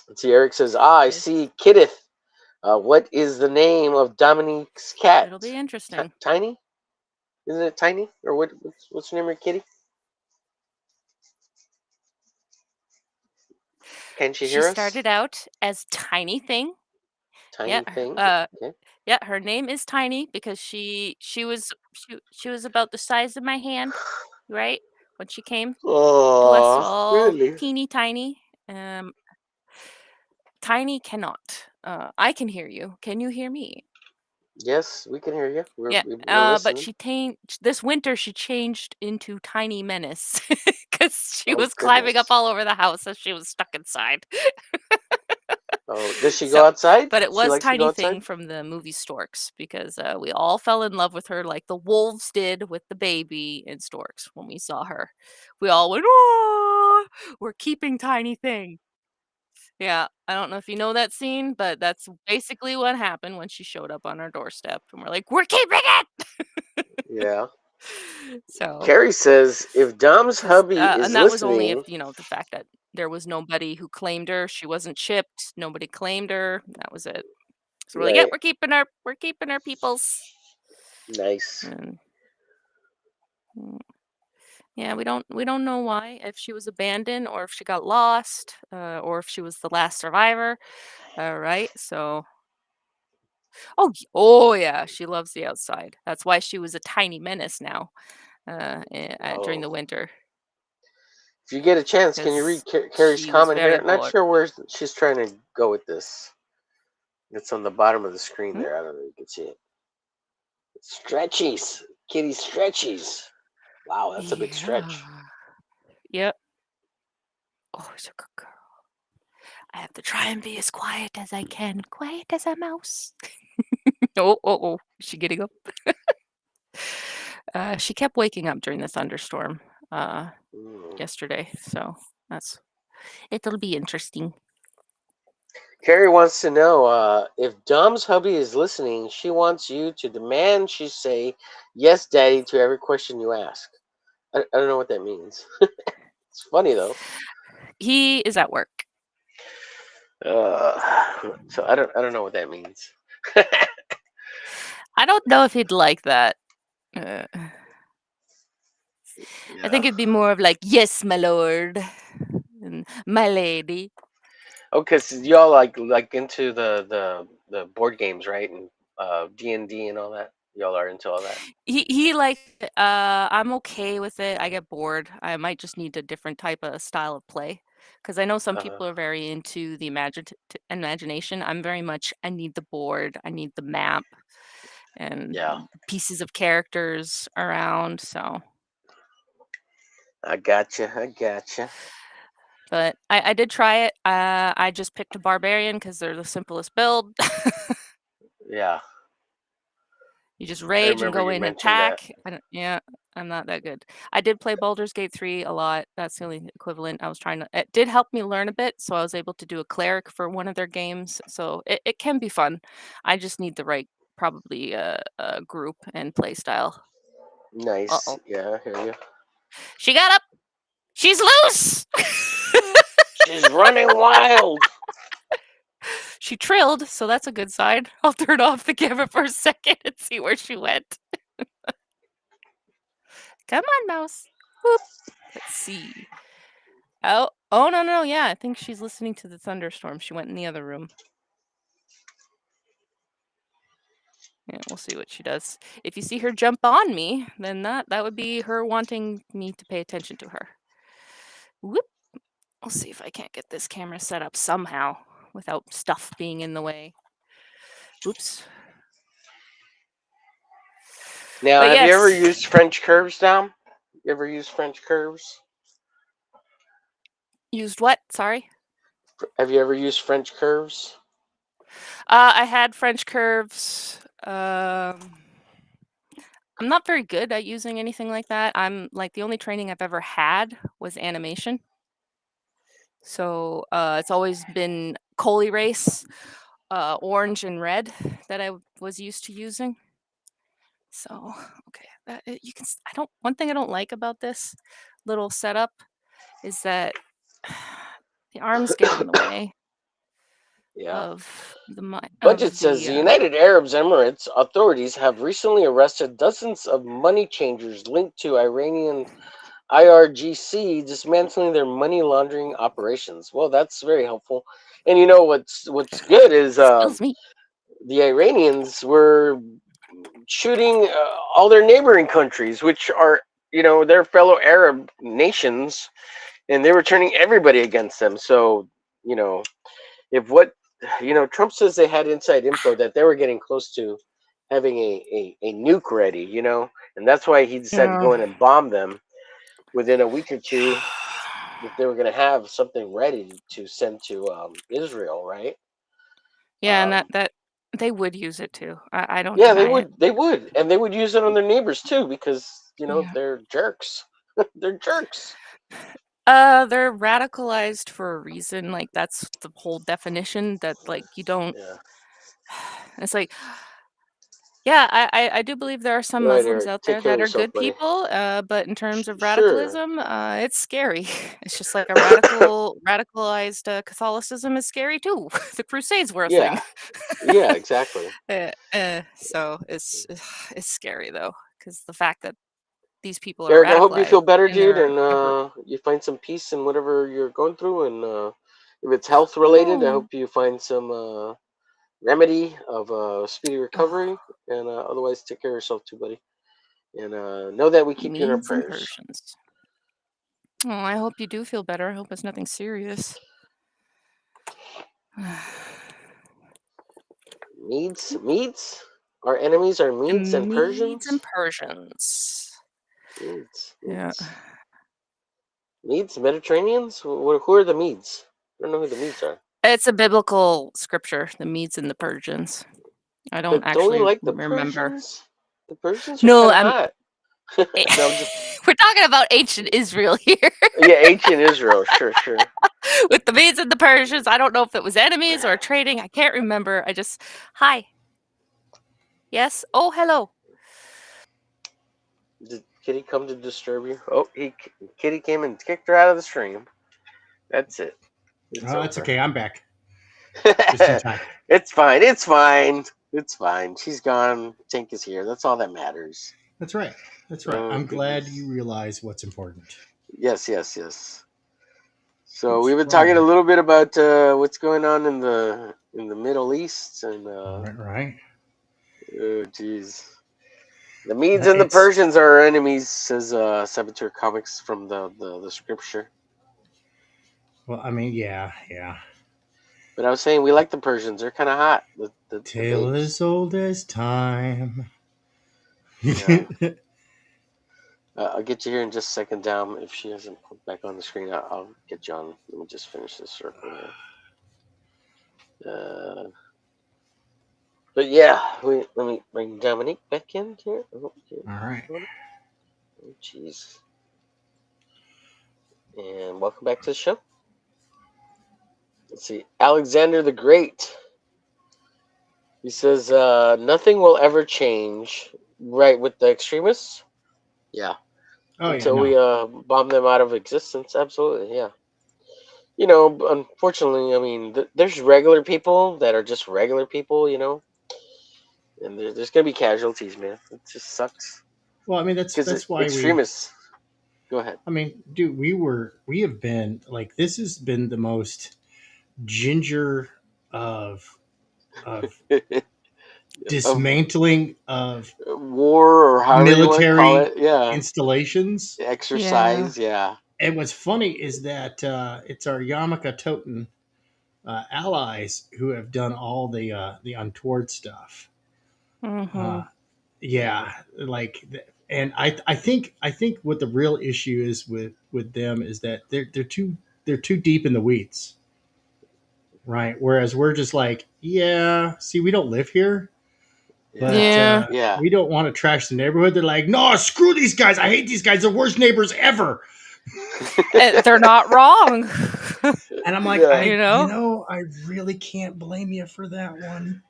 Let's see. Eric says, I see Kiddith. What is the name of Dominique's cat? It'll be interesting. Tiny? Isn't it Tiny? Or what's the name of your kitty? Can she hear us? She started out as Tiny Thing. Tiny Thing? Okay. Yeah, her name is Tiny because she was about the size of my hand, right? When she came to us all really? teeny tiny. Tiny cannot. I can hear you. Can you hear me? Yes, we can hear you. We're but this winter she changed into Tiny Menace because she was climbing up all over the house as she was stuck inside. Oh, does she go outside? But it was Tiny Thing from the movie Storks because we all fell in love with her like the wolves did with the baby in Storks when we saw her. We all went, "Oh, we're keeping Tiny Thing." Yeah, I don't know if you know that scene, but that's basically what happened when she showed up on our doorstep, and we're like, "We're keeping it!" Yeah. So Carrie says, if Dom's hubby is and that was only if, listening... the fact that there was nobody who claimed her. She wasn't chipped. Nobody claimed her. That was it. So we're like, "Yeah, we're keeping our peoples." Nice. And, yeah, we don't know why, if she was abandoned or if she got lost, or if she was the last survivor. Right? So oh yeah, she loves the outside. That's why she was a tiny menace now during the winter. If you get a chance, can you read Carrie's comment here? I'm not sure where she's trying to go with this. It's on the bottom of the screen there. I don't know if you can see it. Stretchies. Kitty stretchies. Wow, that's a big stretch. Yep. Oh, she's a good girl. I have to try and be as quiet as I can. Quiet as a mouse. Oh. Is she getting up? She kept waking up during the thunderstorm yesterday. So it'll be interesting. Carrie wants to know if Dom's hubby is listening. She wants you to demand she say yes, daddy, to every question you ask. I don't know what that means. It's funny though. He is at work. So I don't know what that means. I don't know if he'd like that. I think it'd be more of like, yes, my lord, and my lady. Oh, because y'all like into the board games, right? And D&D and all that. Y'all are into all that. He like I'm okay with it. I get bored. I might just need a different type of style of play because I know some people are very into the imagination. I'm very much I need the board, I need the map, and pieces of characters around. So I gotcha. But I did try it. I just picked a barbarian because they're the simplest build. Yeah. You just I rage and remember go you in and mentioned that. attack. I'm not that good. I did play Baldur's Gate 3 a lot. That's the only equivalent. I was trying to. It did help me learn a bit, so I was able to do a cleric for one of their games. So it can be fun. I just need the right, probably group and play style. Nice. Uh-oh. Yeah, I hear you. She got up. She's loose. She's running wild. She trilled, so that's a good sign. I'll turn off the camera for a second and see where she went. Come on, mouse. Whoop. Let's see. Oh, no. Yeah, I think she's listening to the thunderstorm. She went in the other room. Yeah, we'll see what she does. If you see her jump on me, then that would be her wanting me to pay attention to her. Whoop. I'll see if I can't get this camera set up somehow without stuff being in the way. Oops. Now, But have you ever yes. used French curves, Dom? You ever used French curves? Used what? Sorry? Have you ever used French curves? I had French curves. I'm not very good at using anything like that. I'm like the only training I've ever had was animation. So it's always been coal erase, orange and red that I was used to using. So okay, you can. One thing I don't like about this little setup is that the arms get in the way. Yeah. Of the Budget says the United Arab Emirates authorities have recently arrested dozens of money changers linked to Iranian IRGC dismantling their money laundering operations. Well, that's very helpful. And you know what's good is me. the Iranians were shooting all their neighboring countries, which are their fellow Arab nations, and they were turning everybody against them. So if Trump says they had inside info that they were getting close to having a nuke ready, and that's why he decided to go in and bomb them within a week or two, if they were going to have something ready to send to Israel, right? Yeah, and that they would use it too. I don't. Yeah, deny it. They would, and they would use it on their neighbors too, because they're jerks. They're jerks. They're radicalized for a reason. Like that's the whole definition. That like you don't. Yeah. It's like, yeah, I do believe there are some Go ahead, Muslims Eric. out Take there care of that are yourself, good buddy. people. But in terms of Sure. radicalism, it's scary. It's just like a radicalized Catholicism is scary too. The Crusades were a thing. Yeah, exactly. So it's scary though, because the fact that these people are Eric, I hope you radicalized feel better, and dude, they're and you find some peace in whatever you're going through. And if it's health related, I hope you find some remedy of speedy recovery. And otherwise, take care of yourself too, buddy. And know that we keep you in our Medes and prayers. Persians. Oh, I hope you do feel better. I hope it's nothing serious. Medes? Our enemies are Medes and Persians? Medes and Persians. Medes. Yeah. Medes? Mediterraneans? Who are the Medes? I don't know who the Medes are. It's a biblical scripture, the Medes and the Persians. I don't actually like the remember. Persians? The Persians are No, kind of hot. No, we're talking about ancient Israel here. Yeah, ancient Israel, sure. With the Medes and the Persians, I don't know if it was enemies or trading. I can't remember. Hi. Yes? Oh, hello. Did Kitty come to disturb you? Oh, Kitty came and kicked her out of the stream. That's it. It's okay. I'm back. Just in time. It's fine. She's gone. Tank is here. That's all that matters. That's right. That's right. Oh I'm glad goodness. you realize what's important. Yes, yes, yes. So What's we've been talking a wrong? little bit about what's going on in the Middle East, and Right. oh geez, the Medes and the It's Persians are our enemies, says Saboteur Comics from the scripture. well. I mean, yeah, yeah. But I was saying we like the Persians; they're kind of hot. The Tale babes. as old as time. Yeah. I'll get you here in just a second, down. If she hasn't put back on the screen, I'll get you on. Let me just finish this circle here. But yeah, let me bring Dominique back in here. Oh, here. All right. Oh, jeez. And welcome back to the show. Let's see. Alexander the Great. He says, nothing will ever change, right, with the extremists? Yeah. Oh yeah, Until no. we bomb them out of existence. Absolutely, yeah. You know, unfortunately, I mean, there's regular people that are just regular people, you know, and there's going to be casualties, man. It just sucks. Well, I mean Because that's why we. extremists. Go ahead. I mean, dude, we have been like this has been the most ginger of dismantling of War, or however you want to call military it. Yeah. installations. Exercise. Yeah. And what's funny is that it's our Yarmulke Toten allies who have done all the untoward stuff. Mm-hmm. Yeah, like, and I think what the real issue is with them is that they're too deep in the weeds, right? Whereas we're just like, yeah, see, we don't live here, but Yeah. Yeah. we don't want to trash the neighborhood. They're like, no, screw these guys. I hate these guys. They're the worst neighbors ever. They're not wrong. And I'm like, Yeah. I really can't blame you for that one.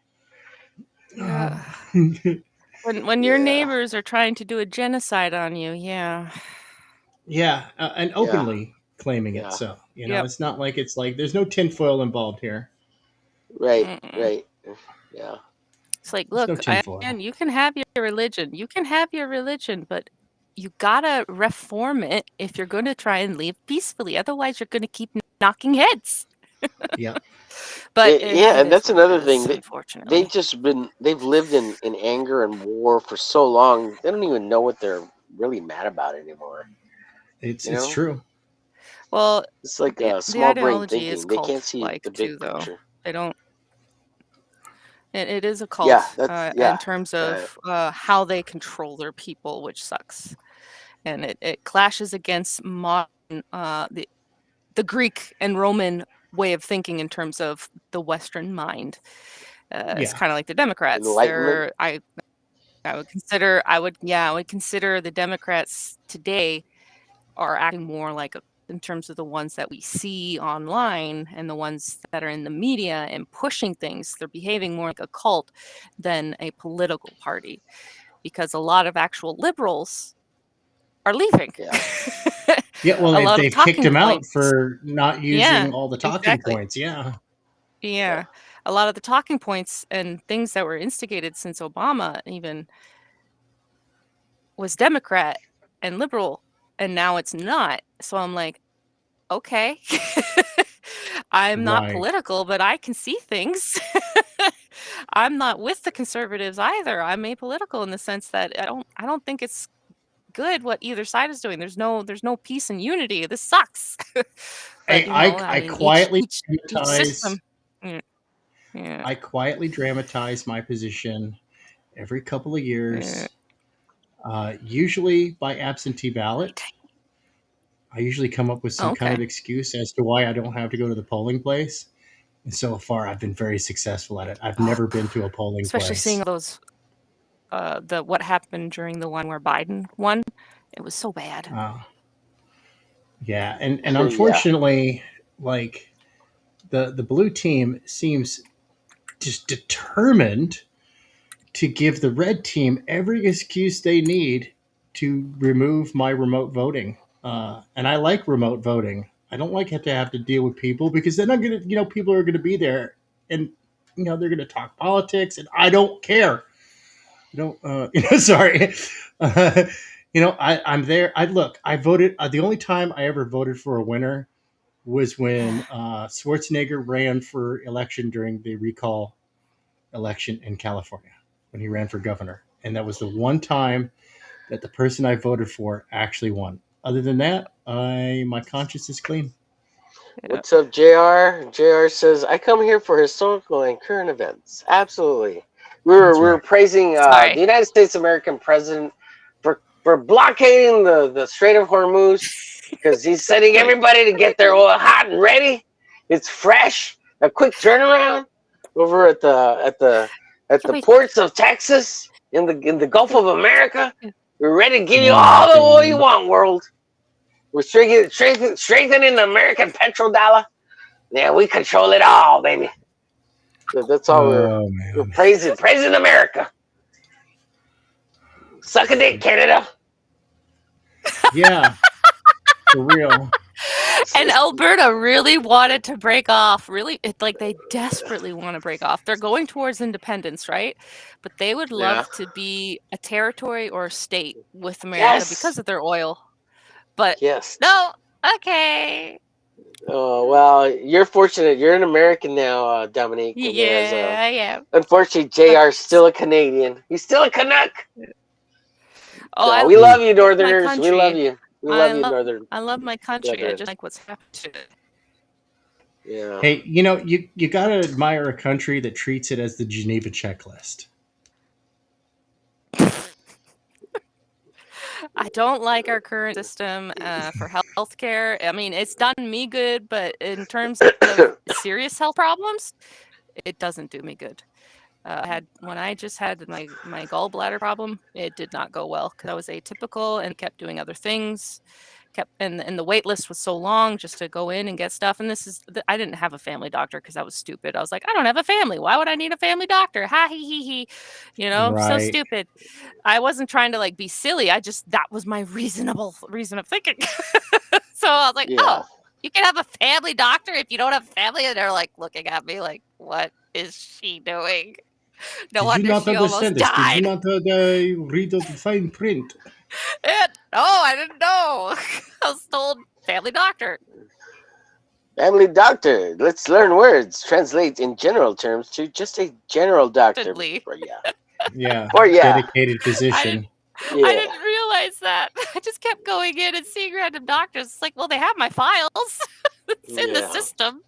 Yeah. Um, When your Yeah. neighbors are trying to do a genocide on you, yeah. yeah, and openly claiming it. Yeah. So Yep. it's not like it's like there's no tinfoil involved here. Right. Mm-mm. Right. Yeah. It's like, There's look, no tinfoil. you can have your religion. You can have your religion, but you gotta reform it if you're going to try and live peacefully. Otherwise, you're going to keep knocking heads. Yeah. But Yeah, it and is that's what it another is, thing. unfortunately. They've lived in anger and war for so long. They don't even know what they're really mad about anymore. It's You know? true. Well, It's like the small brain ideology is thinking. They can't see cult-like the too, big though. picture. They don't. It is a Yeah, cult that's in terms of how they control their people, which sucks, and it clashes against modern the Greek and Roman way of thinking in terms of the Western mind. It's Yeah. kind of like the Democrats. Enlightenment. I would consider the Democrats today are acting more like in terms of the ones that we see online and the ones that are in the media and pushing things. They're behaving more like a cult than a political party, because a lot of actual liberals are leaving. Yeah. Yeah. Well, A lot of they've kicked talking him out points. for not Yeah, using all the talking exactly. points. Yeah. Yeah. A lot of the talking points and things that were instigated since Obama even was Democrat and liberal, and now it's not. So I'm like, okay. I'm not Right. political, but I can see things. I'm not with the conservatives either. I'm apolitical in the sense that I don't think it's good what either side is doing. There's no peace and unity. This sucks. But I mean, quietly each dramatize. system. Yeah. I quietly dramatize my position every couple of years, usually by absentee ballot. I usually come up with some kind of excuse as to why I don't have to go to the polling place. And so far, I've been very successful at it. I've never been to a polling Especially seeing place. all those what happened during the one where Biden won. It was so bad. Yeah, and unfortunately, like the blue team seems just determined to give the red team every excuse they need to remove my remote voting. And I like remote voting. I don't like to have to deal with people, because then I'm gonna, people are gonna be there, and they're gonna talk politics, and I don't care. Sorry. I'm there. I voted. The only time I ever voted for a winner was when Schwarzenegger ran for election during the recall election in California when he ran for governor. And that was the one time that the person I voted for actually won. Other than that, my conscience is clean. What's up, JR? JR says, I come here for historical and current events. Absolutely. We were praising the United States American president for blockading the Strait of Hormuz because he's sending everybody to get their oil hot and ready. It's fresh. A quick turnaround over at the ports of Texas in the Gulf of America. We're ready to give you all the oil you want, world. We're strengthening the American petrodollar. Yeah, we control it all, baby. That's all we're praising America. Suck a dick, Canada. Yeah, for real. And Alberta really wanted to break off. Really, they desperately want to break off. They're going towards independence, right? But they would love to be a territory or a state with America because of their oil. But no, okay. Oh, well, you're fortunate. You're an American now, Dominique. Yeah, I am. Unfortunately, JR's still a Canadian. He's still a Canuck. Oh, no, we love you, Northerners. We love you. We love you, Northern. I love my country. I just like what's happened to it. Yeah. Hey, you gotta admire a country that treats it as the Geneva checklist. I don't like our current system for healthcare. I mean, it's done me good, but in terms of serious health problems, it doesn't do me good. When I just had my gallbladder problem, it did not go well because I was atypical and kept doing other things. And the wait list was so long just to go in and get stuff. And I didn't have a family doctor because I was stupid. I was like, I don't have a family. Why would I need a family doctor? Ha he. So stupid. I wasn't trying to be silly. That was my reasonable reason of thinking. So I was like, oh, you can have a family doctor if you don't have family. And they're looking at me like, what is she doing? No wonder she almost died. Did you not read the fine print? No, I didn't know. I was told family doctor. Family doctor. Let's learn words. Translate in general terms to just a general doctor. Yeah. Or dedicated physician. I didn't realize that. I just kept going in and seeing random doctors. It's like, well, they have my files. It's in the system.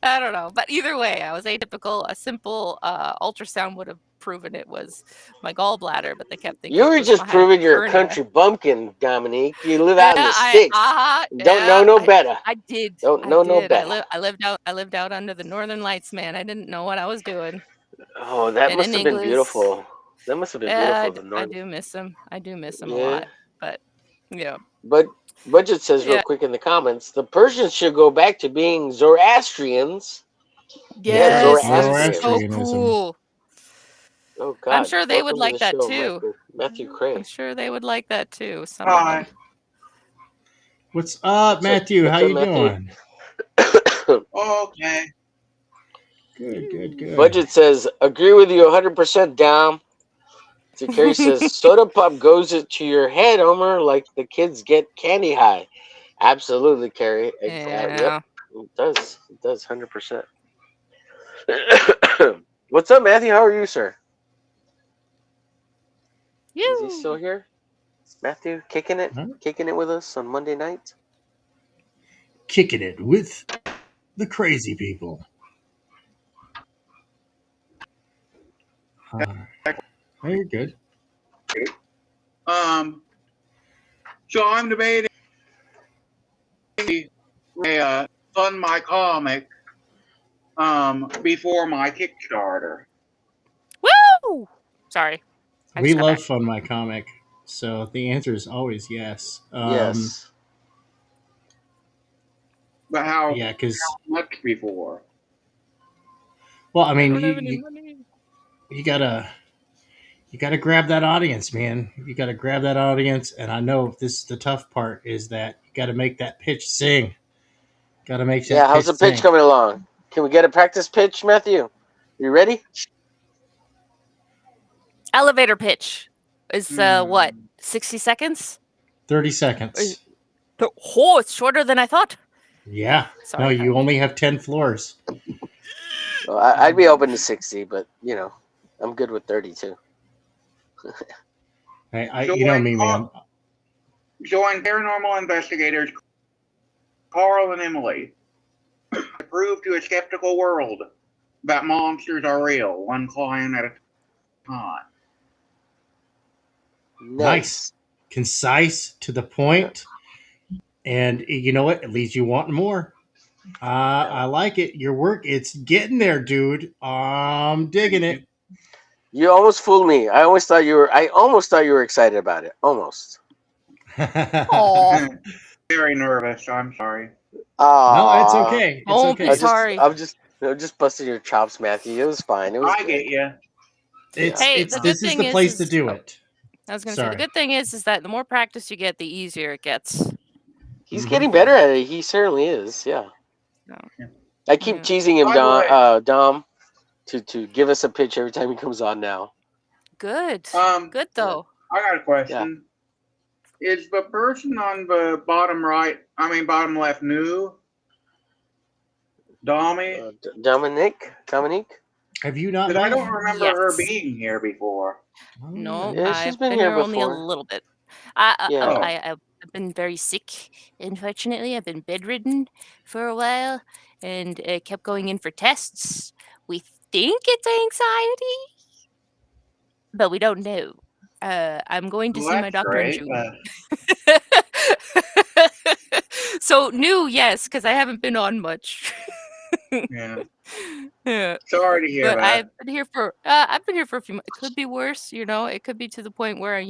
I don't know. But either way, I was atypical. A simple ultrasound would have proven it was my gallbladder, but they kept thinking you were just proving you're a country bumpkin, Dominique. You live out in the sticks. Don't know no better. I did. Don't know no better. I lived out under the northern lights, man. I didn't know what I was doing. Oh, that must have been beautiful. That must have been beautiful. I do miss him. I do miss him a lot. But yeah. But Budget says real quick in the comments, the Persians should go back to being Zoroastrians. Yes, so cool. Oh God! I'm sure they would like that too. Matthew Cray. I'm sure they would like that too. Hi. What's up, Matthew? How you doing? Okay. Good. Budget says, agree with you 100%, Dom. So Carrie says, soda pop goes to your head, Omer, like the kids get candy high. Absolutely, Carrie. Yeah. It does. It does 100%. What's up, Matthew? How are you, sir? Is he still here? Matthew, kicking it? Huh? Kicking it with us on Monday night? Kicking it with the crazy people. You're good. So I'm debating fund my comic before my Kickstarter. Woo! Sorry. We love Fund My Comic, so the answer is always yes. Yes. But how much before? Well, I mean, you gotta grab that audience, man. You gotta grab that audience, and I know the tough part is that you gotta make that pitch sing. Gotta make that. Yeah, how's the pitch coming along? Can we get a practice pitch, Matthew? You ready? elevator pitch is what, 60 seconds? 30 seconds. Oh, it's shorter than I thought. Yeah. Sorry, no, you only have 10 floors. Well, I'd be open to 60, but I'm good with 32. You know me, man. Join paranormal investigators Carl and Emily to prove to a skeptical world that monsters are real, one client at a time. Nice. Concise, to the point. And you know what? It leaves you wanting more. I like it. Your work, it's getting there, dude. I'm digging it. You almost fooled me. I almost thought you were excited about it. Almost. Oh. Very nervous. I'm sorry. No, it's okay. It's okay. Sorry. I'm just busting your chops, Matthew. It was fine. It was good. Get you. This is the place to do it. I was going to say, the good thing is that the more practice you get, the easier it gets. He's getting better at it. He certainly is. Yeah. No. I keep teasing him, Dom, to give us a pitch every time he comes on now. Good. Good, though. I got a question. Yeah. Is the person on the bottom left new? Dominique? Have you not? I don't remember her being here before. No, she's I've been here only a little bit. I've been very sick, unfortunately. I've been bedridden for a while, and I kept going in for tests. We think it's anxiety, but we don't know. I'm going to see my doctor in June. So new, yes, because I haven't been on much. Yeah. Sorry to hear but that. I've been here for a few months. It could be worse, It could be to the point where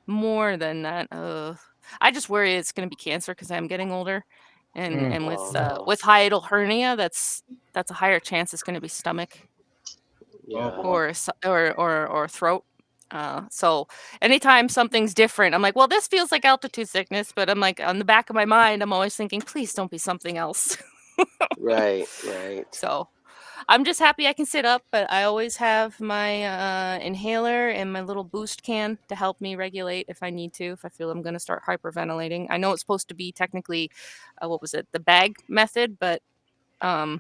more than that. I just worry it's going to be cancer because I'm getting older, and with hiatal hernia, that's a higher chance it's going to be stomach, or throat. So anytime something's different, I'm like, well, this feels like altitude sickness, but I'm like, on the back of my mind, I'm always thinking, please don't be something else. Right. So I'm just happy I can sit up, but I always have my inhaler and my little boost can to help me regulate if I need to, if I feel I'm going to start hyperventilating. I know it's supposed to be technically, the bag method, but my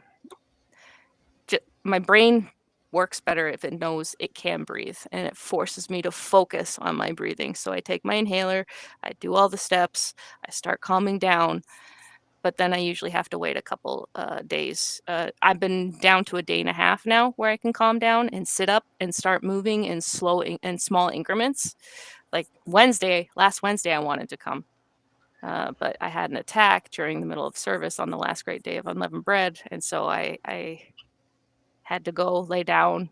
brain works better if it knows it can breathe, and it forces me to focus on my breathing. So I take my inhaler, I do all the steps, I start calming down. But then I usually have to wait a couple days. I've been down to a day and a half now where I can calm down and sit up and start moving in small increments. Like last Wednesday, I wanted to come. But I had an attack during the middle of service on the last great day of unleavened bread. And so I had to go lay down.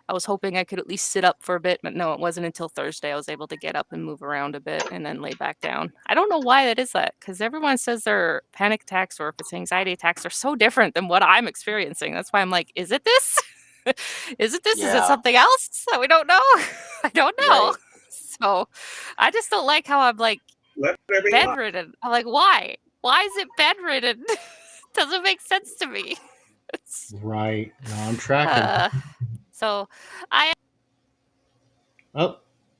I was hoping I could at least sit up for a bit, but no, it wasn't until Thursday I was able to get up and move around a bit and then lay back down. I don't know why that is because everyone says their panic attacks or if it's anxiety attacks are so different than what I'm experiencing. That's why I'm like, is it this? Is it this? Yeah. Is it something else that we don't know? I don't know. Right. So I just don't like how I'm like bedridden. I'm like, why? Why is it bedridden? Doesn't make sense to me. Right. No, I'm tracking. So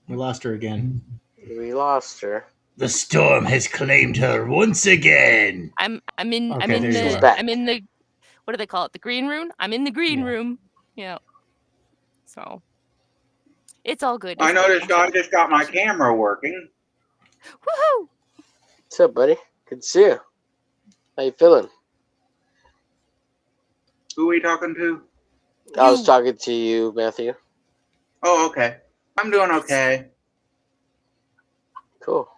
we lost her again. We lost her. The storm has claimed her once again. I'm in the what do they call it? The green room? I'm in the green room. Yeah. So it's all good. I noticed I just got my camera working. Woohoo! What's up, buddy? Good to see you. How you feeling? Who are we talking to? I was talking to you, Matthew. Oh, okay. I'm doing okay. Cool.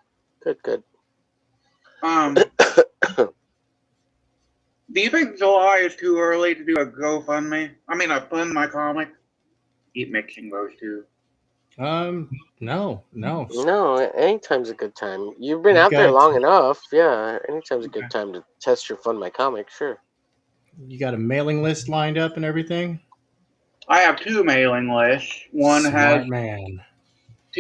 Good. Do you think July is too early to do a GoFundMe? I mean, a Fund My Comic? Keep mixing those two. No. No, anytime's a good time. You've been out there long enough. Yeah, anytime's a good time to test your Fund My Comic, sure. You got a mailing list lined up and everything? I have 2 mailing lists. One has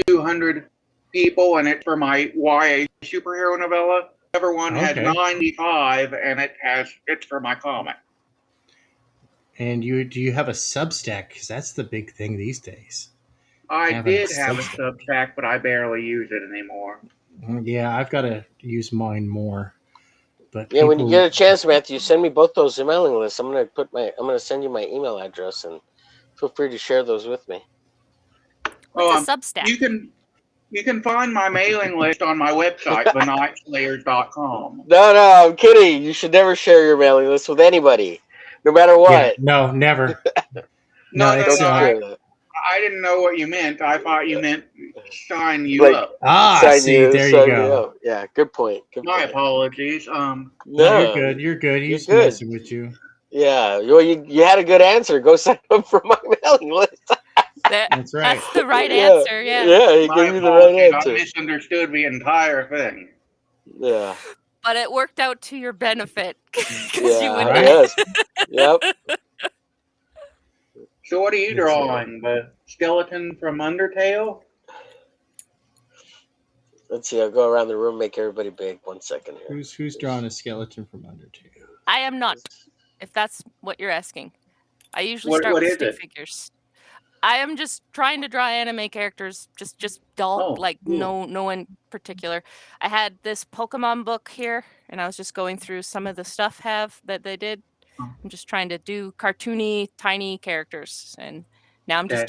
200 people, and it's for my YA superhero novella. The other one has 95, and it's for my comic. And do you have a Substack? Because that's the big thing these days. I Having a did have a Substack. Substack, but I barely use it anymore. Yeah, I've got to use mine more. But Yeah, when you get a chance, Matthew, send me both those mailing lists. I'm gonna send you my email address, and feel free to share those with me. What's a Substack? You can find my mailing list on my website, thenightslayers.com. No, I'm kidding. You should never share your mailing list with anybody, no matter what. Yeah, no, never. No, it's I didn't know what you meant. I thought you meant sign you up. There you go. Yeah, good point. My apologies. No, you're good. You're good. He's just messing with you. Yeah, you had a good answer. Go sign up for my mailing list. That's right. That's the right answer. Yeah. Yeah, he gave me the right answer. I misunderstood the entire thing. Yeah. But it worked out to your benefit. Yes. Yep. So what are you drawing? The skeleton from Undertale? Let's see. I'll go around the room, make everybody big. 1 second here. Who's drawing a skeleton from Undertale? I am not. If that's what you're asking, I usually start with stick figures. I am just trying to draw anime characters, just dull, no one particular. I had this Pokemon book here, and I was just going through some of the stuff that they did. I'm just trying to do cartoony, tiny characters, and now I'm just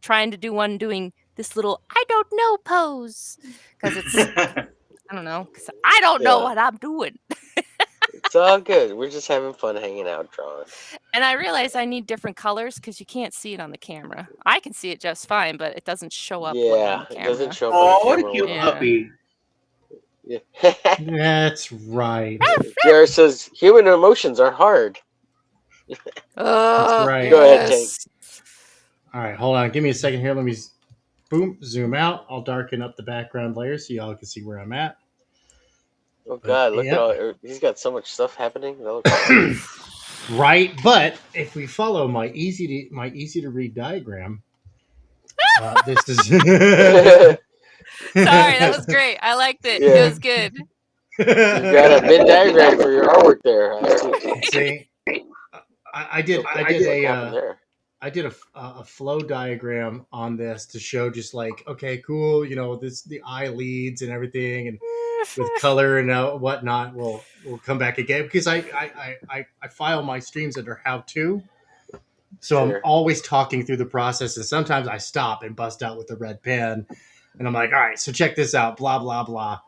trying to do one doing this little I don't know pose because it's I don't know what I'm doing. It's all good. We're just having fun hanging out, drawing. And I realize I need different colors because you can't see it on the camera. I can see it just fine, but it doesn't show up. Yeah, it doesn't show up. Oh, what a cute puppy! Yeah. That's right. Jared says human emotions are hard. That's right. Go ahead, Tank. All right, hold on. Give me a second here. Let me zoom out. I'll darken up the background layer so y'all can see where I'm at. Oh God! Look at all. He's got so much stuff happening. Right, but if we follow my easy to read diagram, this is. Sorry, that was great. I liked it. Yeah. It was good. You got a big diagram for your artwork there. See, I did a flow diagram on this to show just like, okay, cool, the eye leads and everything, and with color and whatnot, we'll come back again because I file my streams under how to, so I'm always talking through the process, and sometimes I stop and bust out with the red pen, and I'm like, all right, so check this out, blah blah blah,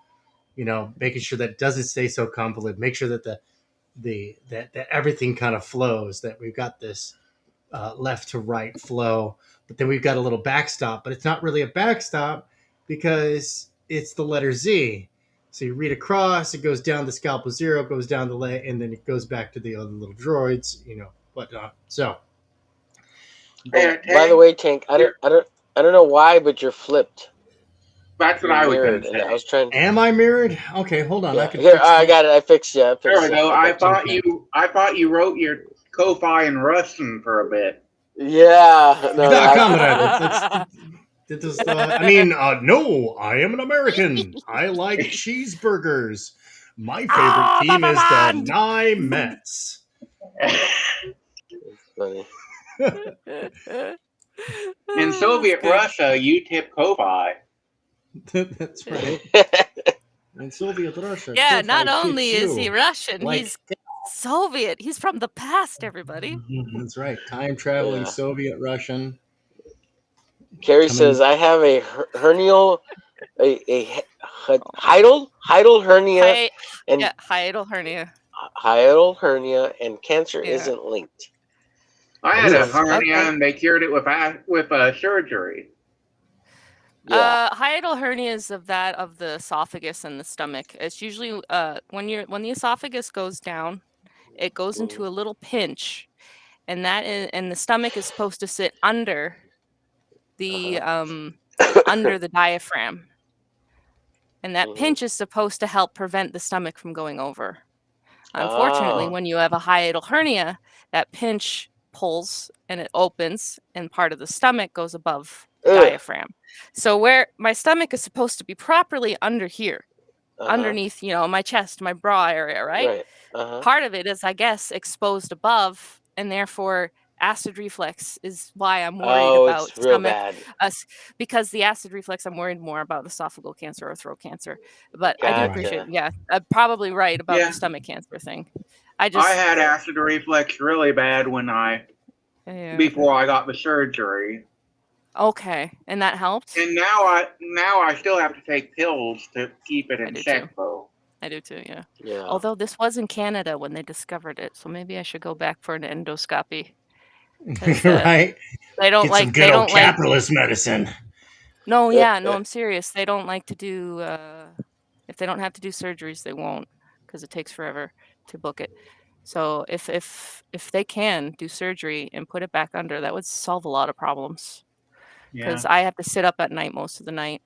making sure that it doesn't stay so convoluted, make sure that that everything kind of flows, that we've got this left to right flow, but then we've got a little backstop, but it's not really a backstop because it's the letter Z. So you read across, it goes down the scalpel 0, goes down the leg, and then it goes back to the other little droids, whatnot. So, by the way, Tank, I don't know why, but you're flipped. That's what I was going to say. I was trying. Am I mirrored? Okay, hold on. Yeah. I got it. I fixed you. There we go. I thought you wrote your Ko-Fi in Russian for a bit. Yeah. No, no, I am an American. I like cheeseburgers. My favorite team is the Nye Mets. Funny. In Soviet Russia, you tip Ko-Fi. That's right. In Soviet Russia. Yeah, not only is he Russian, he's Soviet. He's from the past, everybody. That's right. Time traveling Soviet Russian. Carrie says, I have a hernial, a hiatal hernia. Hiatal hernia. Hiatal hernia, and cancer isn't linked. I had a hernia, and they cured it with surgery. Yeah. Hiatal hernias of the esophagus and the stomach. It's usually when the esophagus goes down, it goes into a little pinch, and the stomach is supposed to sit under the under the diaphragm, and that pinch is supposed to help prevent the stomach from going over. Unfortunately, when you have a hiatal hernia, that pinch pulls and it opens, and part of the stomach goes above the diaphragm. So where my stomach is supposed to be properly under here, underneath, my chest, my bra area, right? Part of it is, I guess, exposed above and therefore acid reflux is why I'm worried Oh, about it's real stomach bad. because the acid reflux, I'm worried more about esophageal cancer or throat cancer. But I do appreciate, Gotcha. I'm probably right about Yeah. the stomach cancer thing. I I had acid reflux really bad before I got the surgery. Okay, and that helped? And now I still have to take pills to keep it in check, though. I do too, yeah. Yeah. Although this was in Canada when they discovered it, so maybe I should go back for an endoscopy. Right? They don't Get like some good old capitalist medicine. No, yeah, no, I'm serious. They don't like to do if they don't have to do surgeries, they won't, because it takes forever to book it. So if they can do surgery and put it back under, that would solve a lot of problems. Because I have to sit up at night most of the night.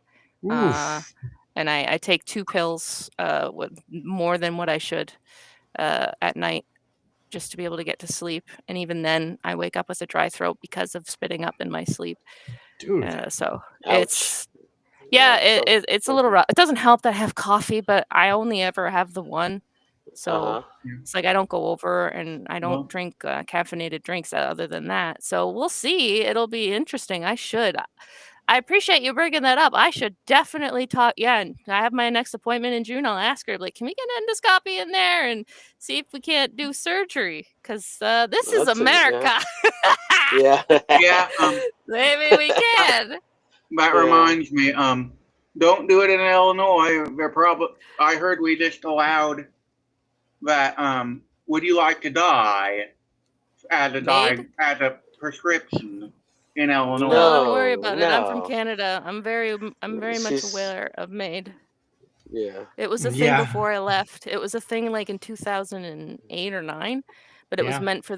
And I take 2 pills with more than what I should at night just to be able to get to sleep. And even then, I wake up with a dry throat because of spitting up in my sleep. Dude. So Ouch. it's it's a little rough. It doesn't help that I have coffee, but I only ever have the one. So it's like I don't go over and I don't drink caffeinated drinks other than that. So we'll see. It'll be interesting. I appreciate you bringing that up. I should definitely talk. Yeah, and I have my next appointment in June. I'll ask her, like, can we get an endoscopy in there and see if we can't do surgery? Because this is America. Yeah. Yeah. Maybe we can. That reminds me. Don't do it in Illinois. I heard we just allowed that. Would you like to die? As a prescription in Illinois. No, don't worry about it. I'm from Canada. I'm very much aware of MAID. Yeah. It was a thing before I left. It was a thing like in 2008 or 9, but it was meant for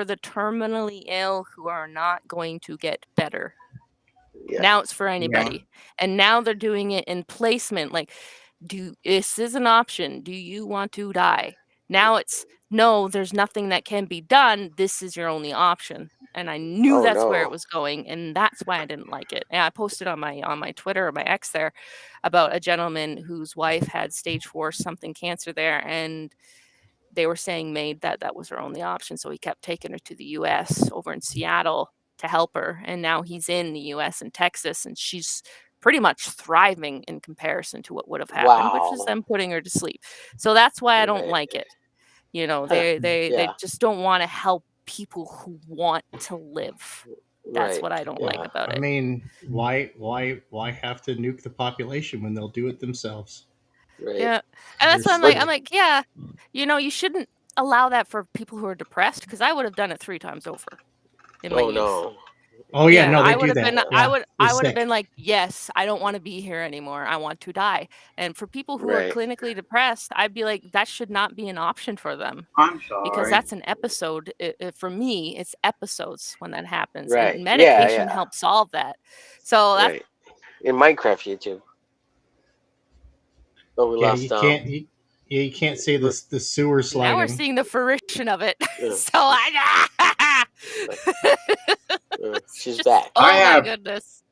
the terminally ill who are not going to get better. Yeah. Now it's for anybody. And now they're doing it in placement. Like, this is an option. Do you want to die? Now it's no, there's nothing that can be done. This is your only option. And I knew that's where it was going, and that's why I didn't like it. And I posted on my Twitter or my X there about a gentleman whose wife had stage 4 something cancer there, and they were saying MAID that was her only option. So he kept taking her to the US over in Seattle to help her. And now he's in the US and Texas, and she's pretty much thriving in comparison to what would have happened, which is them putting her to sleep. So that's why I don't like it. You know, they just don't want to help people who want to live. That's what I don't like about it. I mean, why have to nuke the population when they'll do it themselves? Right. Yeah. And that's why I'm like, yeah, you shouldn't allow that for people who are depressed, because I would have done it 3 times over in my youth. No. Oh yeah, no, they I would do have that. been I would have been like, yes, I don't want to be here anymore. I want to die. And for people who are clinically depressed, I'd be like, that should not be an option for them. I'm sorry. Because that's an episode. For me, it's episodes when that happens. Right. And medication helps solve that. So that's in Minecraft YouTube. Oh, we lost you can't say the sewer sliding. Now we're seeing the fruition of it. So she's back. Oh my goodness.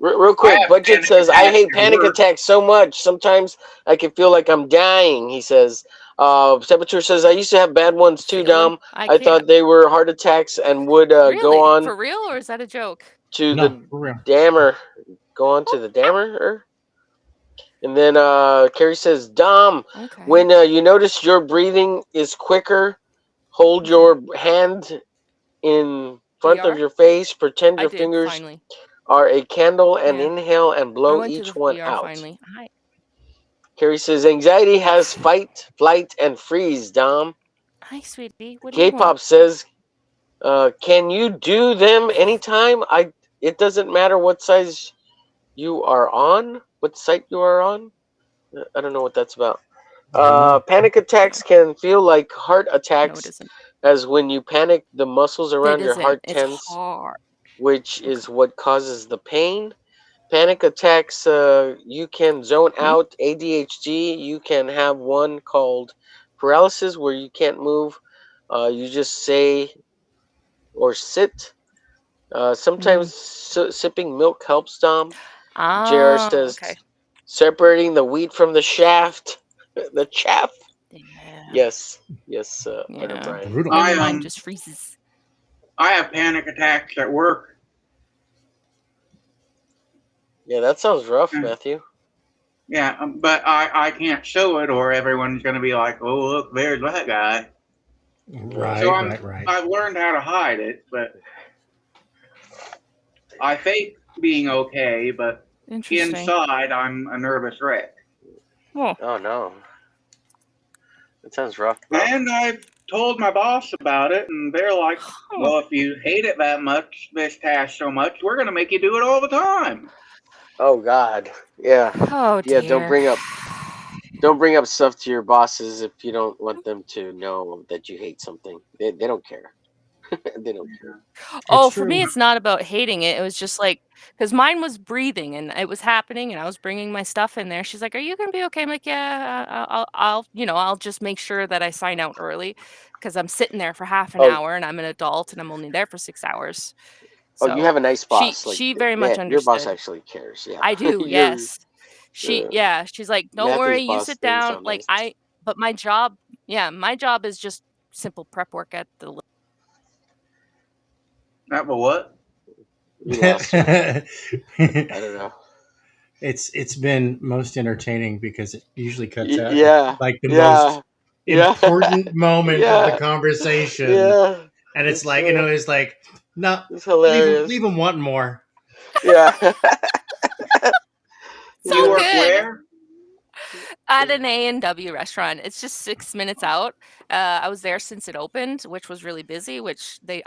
Real quick, Budget says, I hate panic attacks so much. Sometimes I can feel like I'm dying, he says. Saboteur says, I used to have bad ones too, Dom. I thought they were heart attacks and would go on. For real, or is that a joke? To the dammer. Go on to the dammer? And then Carrie says, Dom, when you notice your breathing is quicker, hold your hand in front of your face. Pretend your fingers are a candle and inhale and blow each one out. Hi. Carrie says, anxiety has fight, flight, and freeze, Dom. Hi, sweetie. What do you want? K-pop says, can you do them anytime? It doesn't matter what size you are on, what site you are on. I don't know what that's about. Panic attacks can feel like heart attacks, as when you panic, the muscles around your heart tense, which is what causes the pain. Panic attacks, you can zone out. ADHD, you can have one called paralysis, where you can't move. You just say or sit. Sometimes sipping milk helps, Dom. JR says, separating the wheat from the shaft. The chaff. Yes, Butter Yeah. Brian. Brutal. My mind just freezes. I have panic attacks at work. Yeah, that sounds rough, Mm. Matthew. Yeah, but I can't show it, or everyone's going to be like, "Oh, look, there's that guy." Right, So right. I've learned how to hide it, but I fake being okay, but Interesting. inside I'm a nervous wreck. Oh, Oh no, that sounds rough, bro. And I've told my boss about it, and they're like, "Well, if you hate it that much, this task so much, we're going to make you do it all the time." Oh God, yeah, oh yeah. dear. Don't bring up stuff to your bosses if you don't want them to know that you hate something. They don't care. They don't care. Oh, It's for me, true. it's not about hating it. It was just like, because mine was breathing and it was happening, and I was bringing my stuff in there. She's like, "Are you gonna be okay?" I'm like, "Yeah, I'll just make sure that I sign out early, because I'm sitting there for half an Oh, hour, and I'm an adult, and I'm only there for 6 hours." oh, you So have a nice boss. Like, she very much man, your boss understood. actually cares. Yeah, I do, your yes. She's like, "Don't Matthew's worry, you boss sit doesn't down." sound Like nice. but my job, my job is just simple prep work at the. That was what? We lost her. I don't know. It's been most entertaining because it usually cuts out Yeah, like the most yeah, important moment of the yeah, conversation, yeah. and it's like it's like no, it's hilarious. leave them wanting more. Yeah. So You work good. where? At an A&W restaurant. It's just 6 minutes out. I was there since it opened, which was really busy,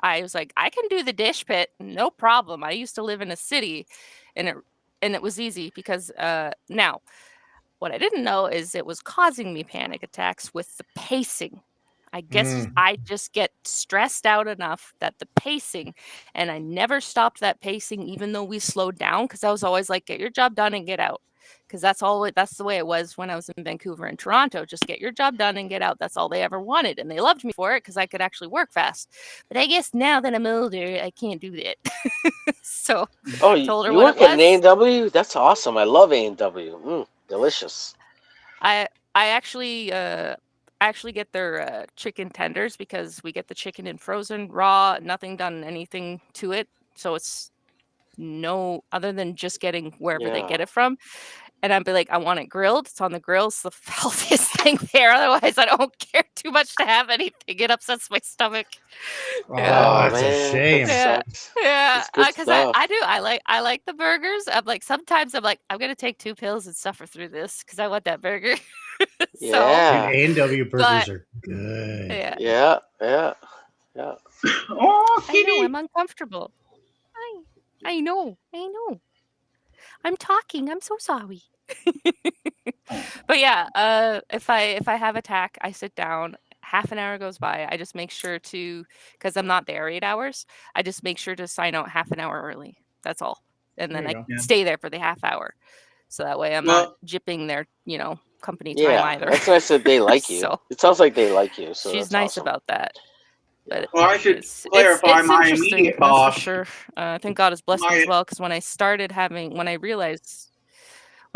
I was like, "I can do the dish pit, no problem." I used to live in a city, and it was easy because, now, what I didn't know is it was causing me panic attacks with the pacing. I guess I just get stressed out enough that the pacing, and I never stopped that pacing even though we slowed down, because I was always like, "Get your job done and get out." Because that's the way it was when I was in Vancouver and Toronto. Just get your job done and get out. That's all they ever wanted. And they loved me for it because I could actually work fast. But I guess now that I'm older, I can't do that. So Oh, told her you what it work at an was. A&W? That's awesome. I love A&W. Delicious. I actually get their chicken tenders, because we get the chicken in frozen, raw, nothing done anything to it. So it's no other than just getting wherever they Yeah. get it from. And I'd be like, "I want it grilled." It's on the grill. It's the healthiest thing there. Otherwise, I don't care too much to have anything. It upsets my stomach. Yeah. Oh, Oh it's a man, shame. that sucks. It's good Because stuff. I do. I like the burgers. I'm like, sometimes I'm like, I'm gonna take 2 pills and suffer through this because I want that burger. So, Dude, Yeah. A&W burgers but are good. yeah, Yeah. Oh, I know kitty. I'm uncomfortable. I know. I'm talking. I'm so sorry. But yeah, if I have a tack, I sit down. Half an hour goes by. I just make sure to, because I'm not there 8 hours. I just make sure to sign out half an hour early. That's all, and There then you I go. Yeah. stay there for the half hour. So that way I'm not Well, jipping their company time Yeah. either. That's nice that they like you. So It sounds like they like you, so she's that's nice awesome. about that. But well, I should it's clarify my interesting, immediate that's for boss. sure. I think God has blessed me as My well, because when I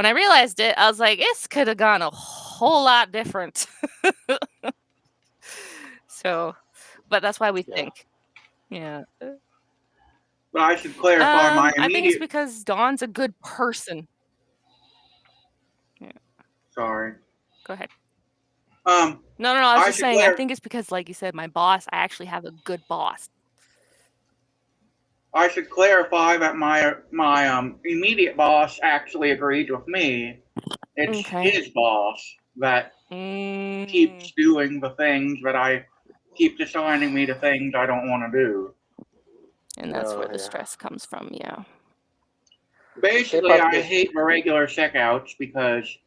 realized it, I was like, this could have gone a whole lot different. So, but that's why we Yeah. think. Yeah. but I should clarify my I think it's immediate. because Dawn's a good person. Sorry. Go ahead. Um, No, I was I just should saying, I clar- think it's because, like you said, my boss, I actually have a good boss. I should clarify that my immediate boss actually agreed with me. It's Okay. his boss that Mm, keeps doing the things that I keeps assigning me to things I don't want to do. and that's Oh, where the yeah. stress comes from, yeah. Basically, I Shape hate the regular checkouts because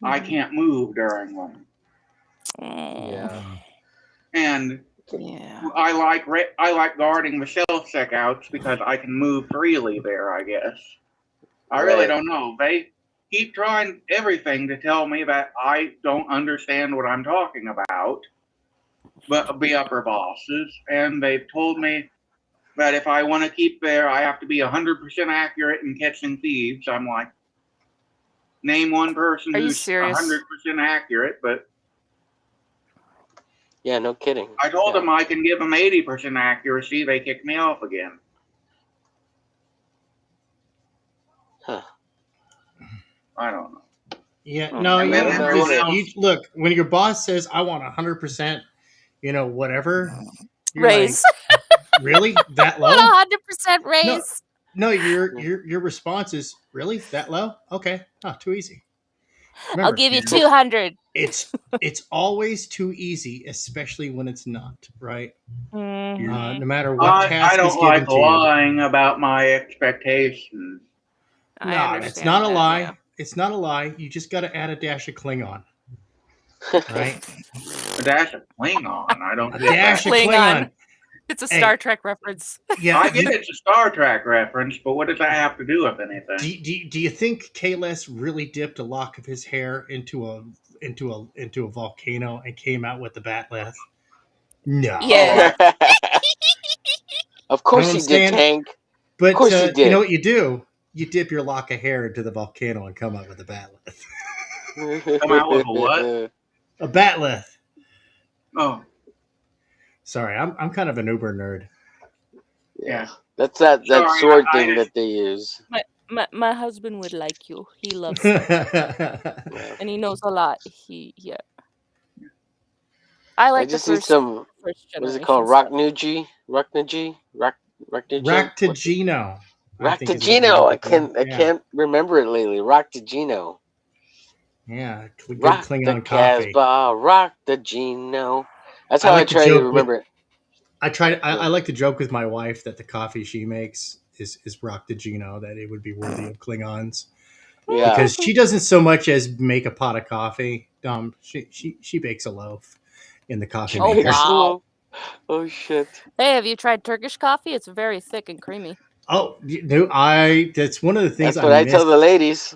I Mhm. can't move during them, Yeah. and Yeah. I like guarding the shelf checkouts because I can move freely there. I guess I really Right. don't know. They keep trying everything to tell me that I don't understand what I'm talking about, but the upper bosses, and they've told me that if I want to keep there, I have to be 100% accurate in catching thieves. I'm like, name one person Are you who's serious? 100% accurate, but Yeah, no kidding. I told them I can give them 80% accuracy. They kicked me off again. Huh. I don't know. Yeah, no, And then everyone else. look, when your boss says, I want 100%, whatever, you're Raise. like, really? That low? 100% raise. No, your response is, really? That low? Okay. Oh, too easy. Remember, I'll give you 200. It's always too easy, especially when it's not, right? Mhm. No matter what task I don't is given like to you. lying about my expectations. No, it's not a lie. Yeah. It's not a lie. You just got to add a dash of Klingon, right? A dash of Klingon. I don't A get dash that. of Klingon. It's a Star Trek reference. Yeah, I get it's a Star Trek reference, but what does that have to do with anything? Do you think Kalis really dipped a lock of his hair into a volcano and came out with the batleth? No. Yeah. Of course he did, Tank. But of course he did. You know what you do? You dip your lock of hair into the volcano and come out with a batleth. Come out with a what? A batleth. Oh. Sorry, I'm kind of an Uber nerd. Yeah. That's that sword thing that they use. My husband would like you. He loves it. And he knows a lot. I like just the need some. What is it called? Rocknuji? Ractigino. Ractigino. I can't remember it lately. Ractigino. Yeah, good rock Klingon the coffee. Casbah, rock the Gino. That's how I try to remember it. I like to joke with my wife that the coffee she makes is rock the Gino, that it would be worthy of Klingons. Yeah. Because she doesn't so much as make a pot of coffee. She bakes a loaf in the coffee maker. Wow. Oh shit. Hey, have you tried Turkish coffee? It's very thick and creamy. Oh, no, that's one of the things. That's what I tell the ladies.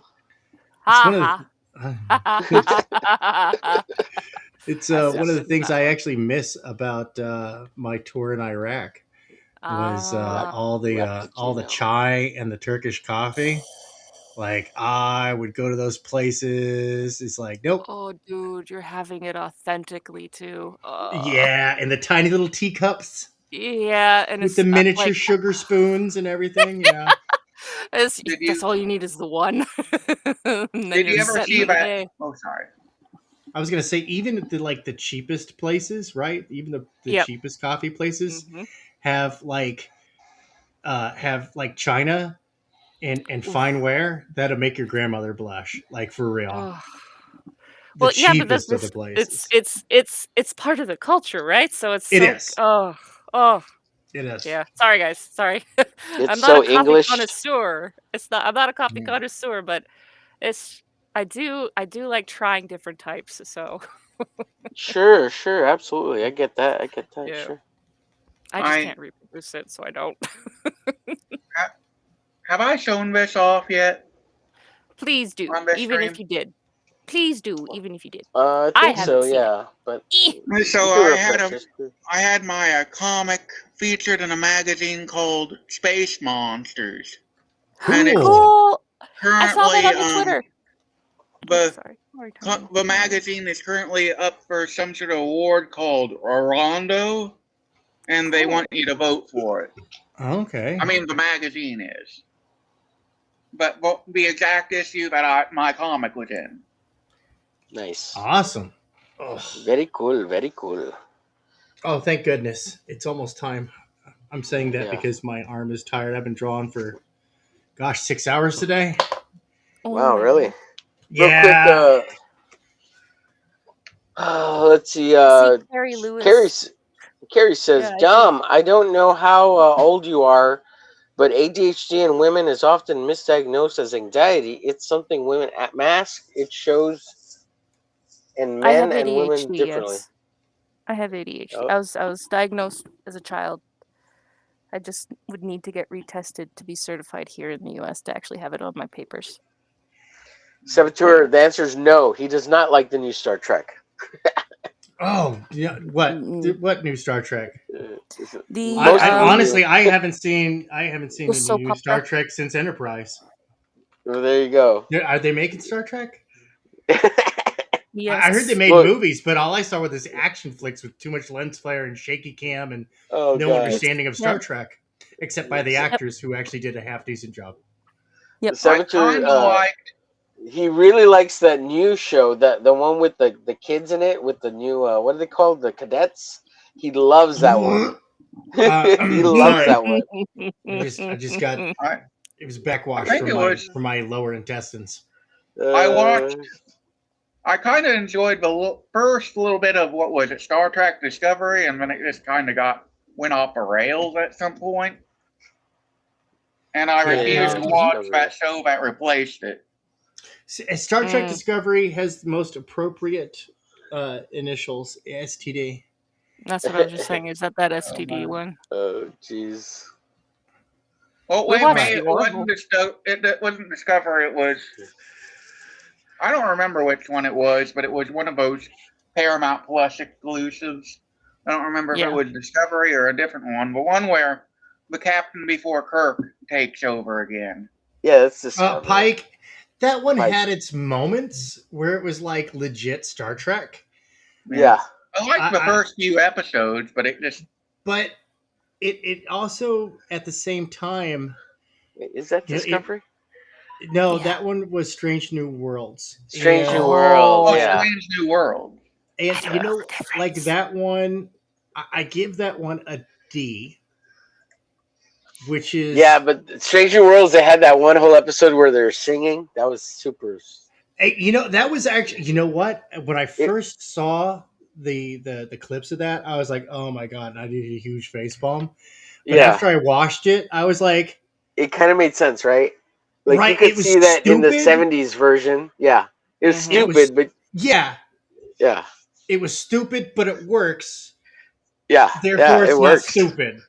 It's one of the things I actually miss about my tour in Iraq was all the chai and the Turkish coffee. Like, I would go to those places. It's like, nope. Oh, dude, you're having it authentically too. Yeah, and the tiny little teacups. Yeah, and with the miniature sugar spoons and everything. Yeah. That's all you need is the one. Did you ever see that? Oh, sorry. I was gonna say, even at the cheapest places, right? Even the cheapest coffee places have china and fine ware that'll make your grandmother blush, like for real. Oh. Well, yeah, but that's of the places. It's part of the culture, right? So it's it is. Oh. It is. Yeah. Sorry, guys. Sorry. I'm not a coffee connoisseur. I'm not a coffee connoisseur, but I do like trying different types. So. Sure, absolutely. I get that. Yeah. Sure. I just can't reproduce it, so I don't. Have I shown this off yet? Please do, even if you did. Please do, even if you did. I think so, yeah. But so I had my comic featured in a magazine called Space Monsters. Cool. And cool. Currently, I saw that on Twitter. The magazine is currently up for some sort of award called Rondo, and they want you to vote for it. Okay. I mean, the magazine is. But the exact issue that my comic was in. Nice. Awesome. Oh. Very cool. Oh, thank goodness. It's almost time. I'm saying that because my arm is tired. I've been drawing for, 6 hours today. Wow, really? Yeah. Real quick, let's see. Carrie Lewis. Carrie says, Dom, I don't know how old you are, but ADHD in women is often misdiagnosed as anxiety. It's something women mask. It shows in men and women differently. Yes. I have ADHD. Oh. I was diagnosed as a child. I just would need to get retested to be certified here in the U.S. to actually have it on my papers. Saboteur, the answer is no. He does not like the new Star Trek. Oh, yeah. What new Star Trek? Honestly, I haven't seen the new Star Trek since Enterprise. Well, there you go. Are they making Star Trek? I heard they made movies, but all I saw were these action flicks with too much lens flare and shaky cam and no understanding of Star Trek, except by the actors who actually did a half decent job. Yep. He really likes that new show, the one with the kids in it, with the new what are they called, the cadets? He loves that one. He loves that one. I just got it was backwash from my lower intestines. I kind of enjoyed the first little bit of what was it, Star Trek Discovery, and then it just kind of went off the rails at some point. And I refused to watch that show that replaced it. Star Trek Discovery has the most appropriate initials, STD. That's what I was just saying. Is that STD one? Oh, jeez. Oh, wait, it wasn't Discovery. It was... I don't remember which one it was, but it was one of those Paramount Plus exclusives. I don't remember if it was Discovery or a different one, but one where the Captain Before Kirk takes over again. Yeah, that's Discovery. Pike. That one had its moments where it was like legit Star Trek. Yeah. I liked the first few episodes, but it just... But it also, at the same time... Is that Discovery? No, that one was Strange New Worlds. Strange New Worlds, Strange New World. And, like that one, I give that one a D. Which is... Yeah, but Strange New Worlds, they had that one whole episode where they're singing. That was super... Hey, that was actually... You know what? When I first saw the clips of that, I was like, oh my God, and I did a huge facepalm. But after I watched it, I was like... It kind of made sense, right? Like, you could see that in the 70s version. Yeah. It was stupid, but... Yeah. Yeah. It was stupid, but it works. Yeah. Therefore, it's not stupid.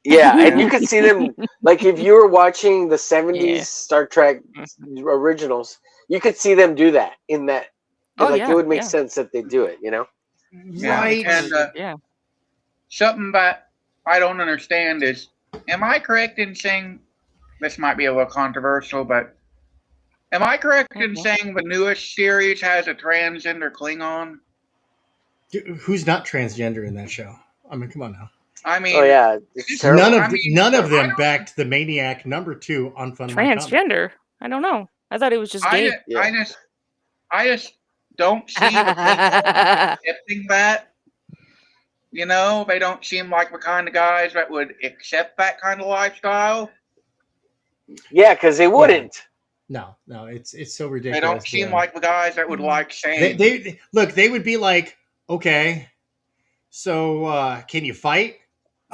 Yeah, and you could see them, like, if you were watching the 70s Star Trek originals, you could see them do that in that. It would make sense that they do it, Right. And something that I don't understand is, am I correct in saying, this might be a little controversial, but am I correct in saying the newest series has a transgender Klingon? Who's not transgender in that show? I mean, come on now. I mean, none of them backed the Maniac #2 on Fun. Transgender? I don't know. I thought it was just gay. I just don't see the accepting that. They don't seem like the kind of guys that would accept that kind of lifestyle. Yeah, because they wouldn't. No, it's so ridiculous. They don't seem like the guys that would like saying. They would be like, okay, so can you fight?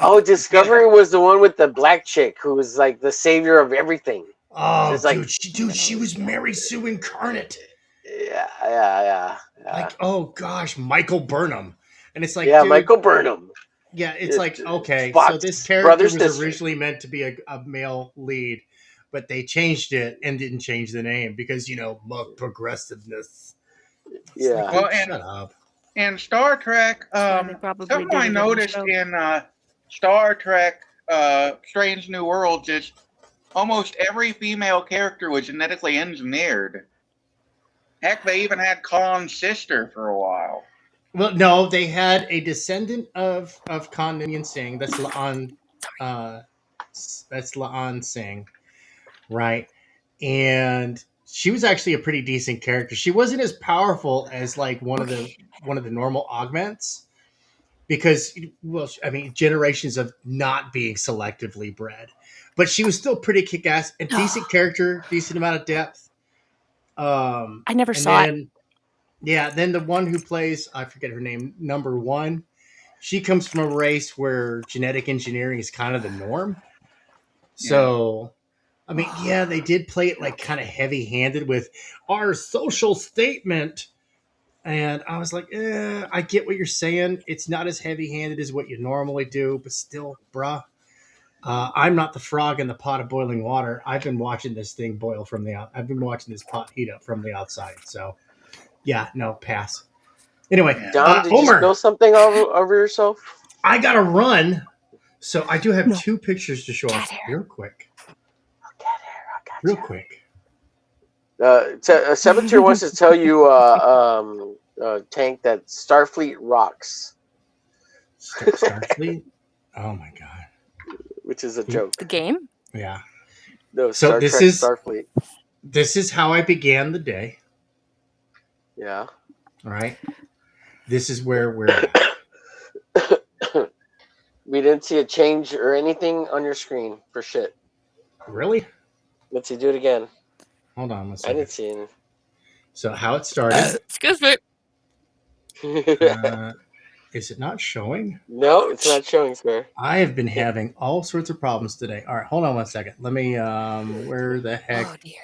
Oh, Discovery was the one with the black chick who was like the savior of everything. Oh, dude, she was Mary Sue incarnate. Yeah. Like, oh gosh, Michael Burnham, and it's like, dude, Michael Burnham. Yeah, it's like, okay, so this character was originally meant to be a male lead, but they changed it and didn't change the name because progressiveness. Yeah. Well, shut up. In Star Trek, something I noticed in Star Trek Strange New Worlds is almost every female character was genetically engineered. Heck, they even had Khan's sister for a while. Well, no, they had a descendant of Khan Noonien Singh. That's La'an Singh, right? And she was actually a pretty decent character. She wasn't as powerful as like one of the normal augments. Because, generations of not being selectively bred. But she was still pretty kick-ass and decent character, decent amount of depth. I never saw it. Yeah, then the one who plays, I forget her name, #1, she comes from a race where genetic engineering is kind of the norm. So, they did play it like kind of heavy-handed with our social statement. And I was like, I get what you're saying. It's not as heavy-handed as what you normally do, but still, bruh. I'm not the frog in the pot of boiling water. I've been watching this thing boil from the out. I've been watching this pot heat up from the outside. So, yeah, no, pass. Anyway, Don, did Omer, you spill something over yourself? I got to run. So I do have 2 pictures to show off real quick. Real quick. Saboteur wants to tell you Tank, that Starfleet rocks. Starfleet? Oh my god. Which is a joke. The game? Yeah. No, So Star Trek Starfleet. This is how I began the day. Yeah. All right. This is where we're at. We didn't see a change or anything on your screen for shit. Really? Let's see, do it again. Hold on one I second. didn't see anything. So how it started. Excuse me. Is it not showing? No, it's not showing, sir. I have been having all sorts of problems today. All right, hold on one second. Let me where the heck Oh dear.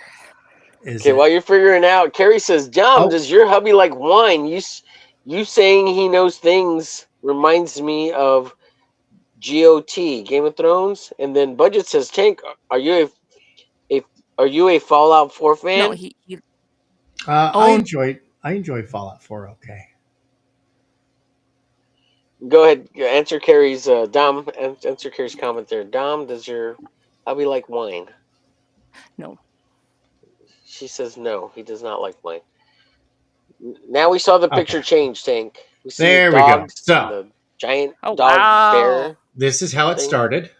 is Okay, it? while you're figuring out, Carrie says, Dom, does your hubby like wine? You saying he knows things reminds me of GOT, Game of Thrones. And then Budget says, Tank, are you a Fallout 4 fan? No, he I enjoy Fallout 4. Okay. Go ahead, answer Carrie's Dom. Answer Carrie's comment there. Dom, does your hubby like wine? No. She says no. He does not like wine. Now we saw the picture change, Tank. We see there the dogs, we go. So the giant dog wow. bear. This is how it started.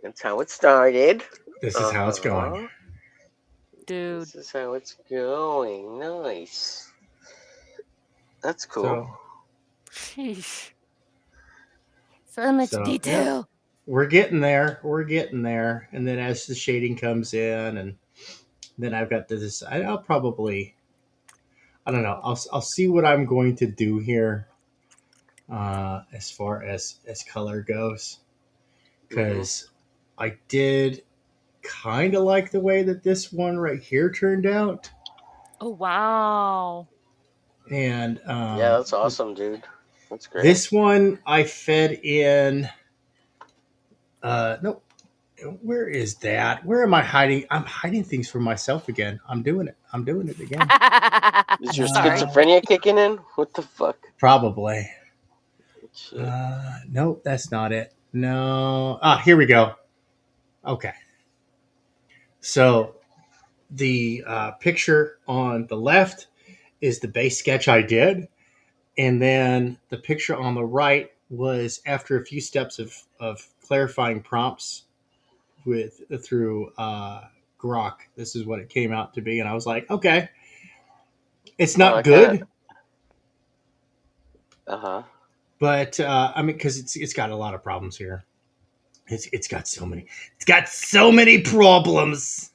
That's how it started. This is how it's going. Dude. This is how it's going. Nice. That's cool. So, sheesh. So much detail. Yeah, we're getting there. And then as the shading comes in, and then I've got this. I'll probably, I don't know. I'll see what I'm going to do here, as far as color goes, because I did kind of like the way that this one right here turned out. Oh wow! And yeah, that's awesome, dude. That's great. This one I fed in. Nope. Where is that? Where am I hiding? I'm hiding things from myself again. I'm doing it again. Is your schizophrenia kicking in? What the fuck? Probably. Nope, that's not it. No. Here we go. Okay. So the picture on the left is the base sketch I did. And then the picture on the right was after a few steps of clarifying prompts through Grok. This is what it came out to be. And I was like, okay, it's not good. But I mean, because it's got a lot of problems here. It's got so many problems.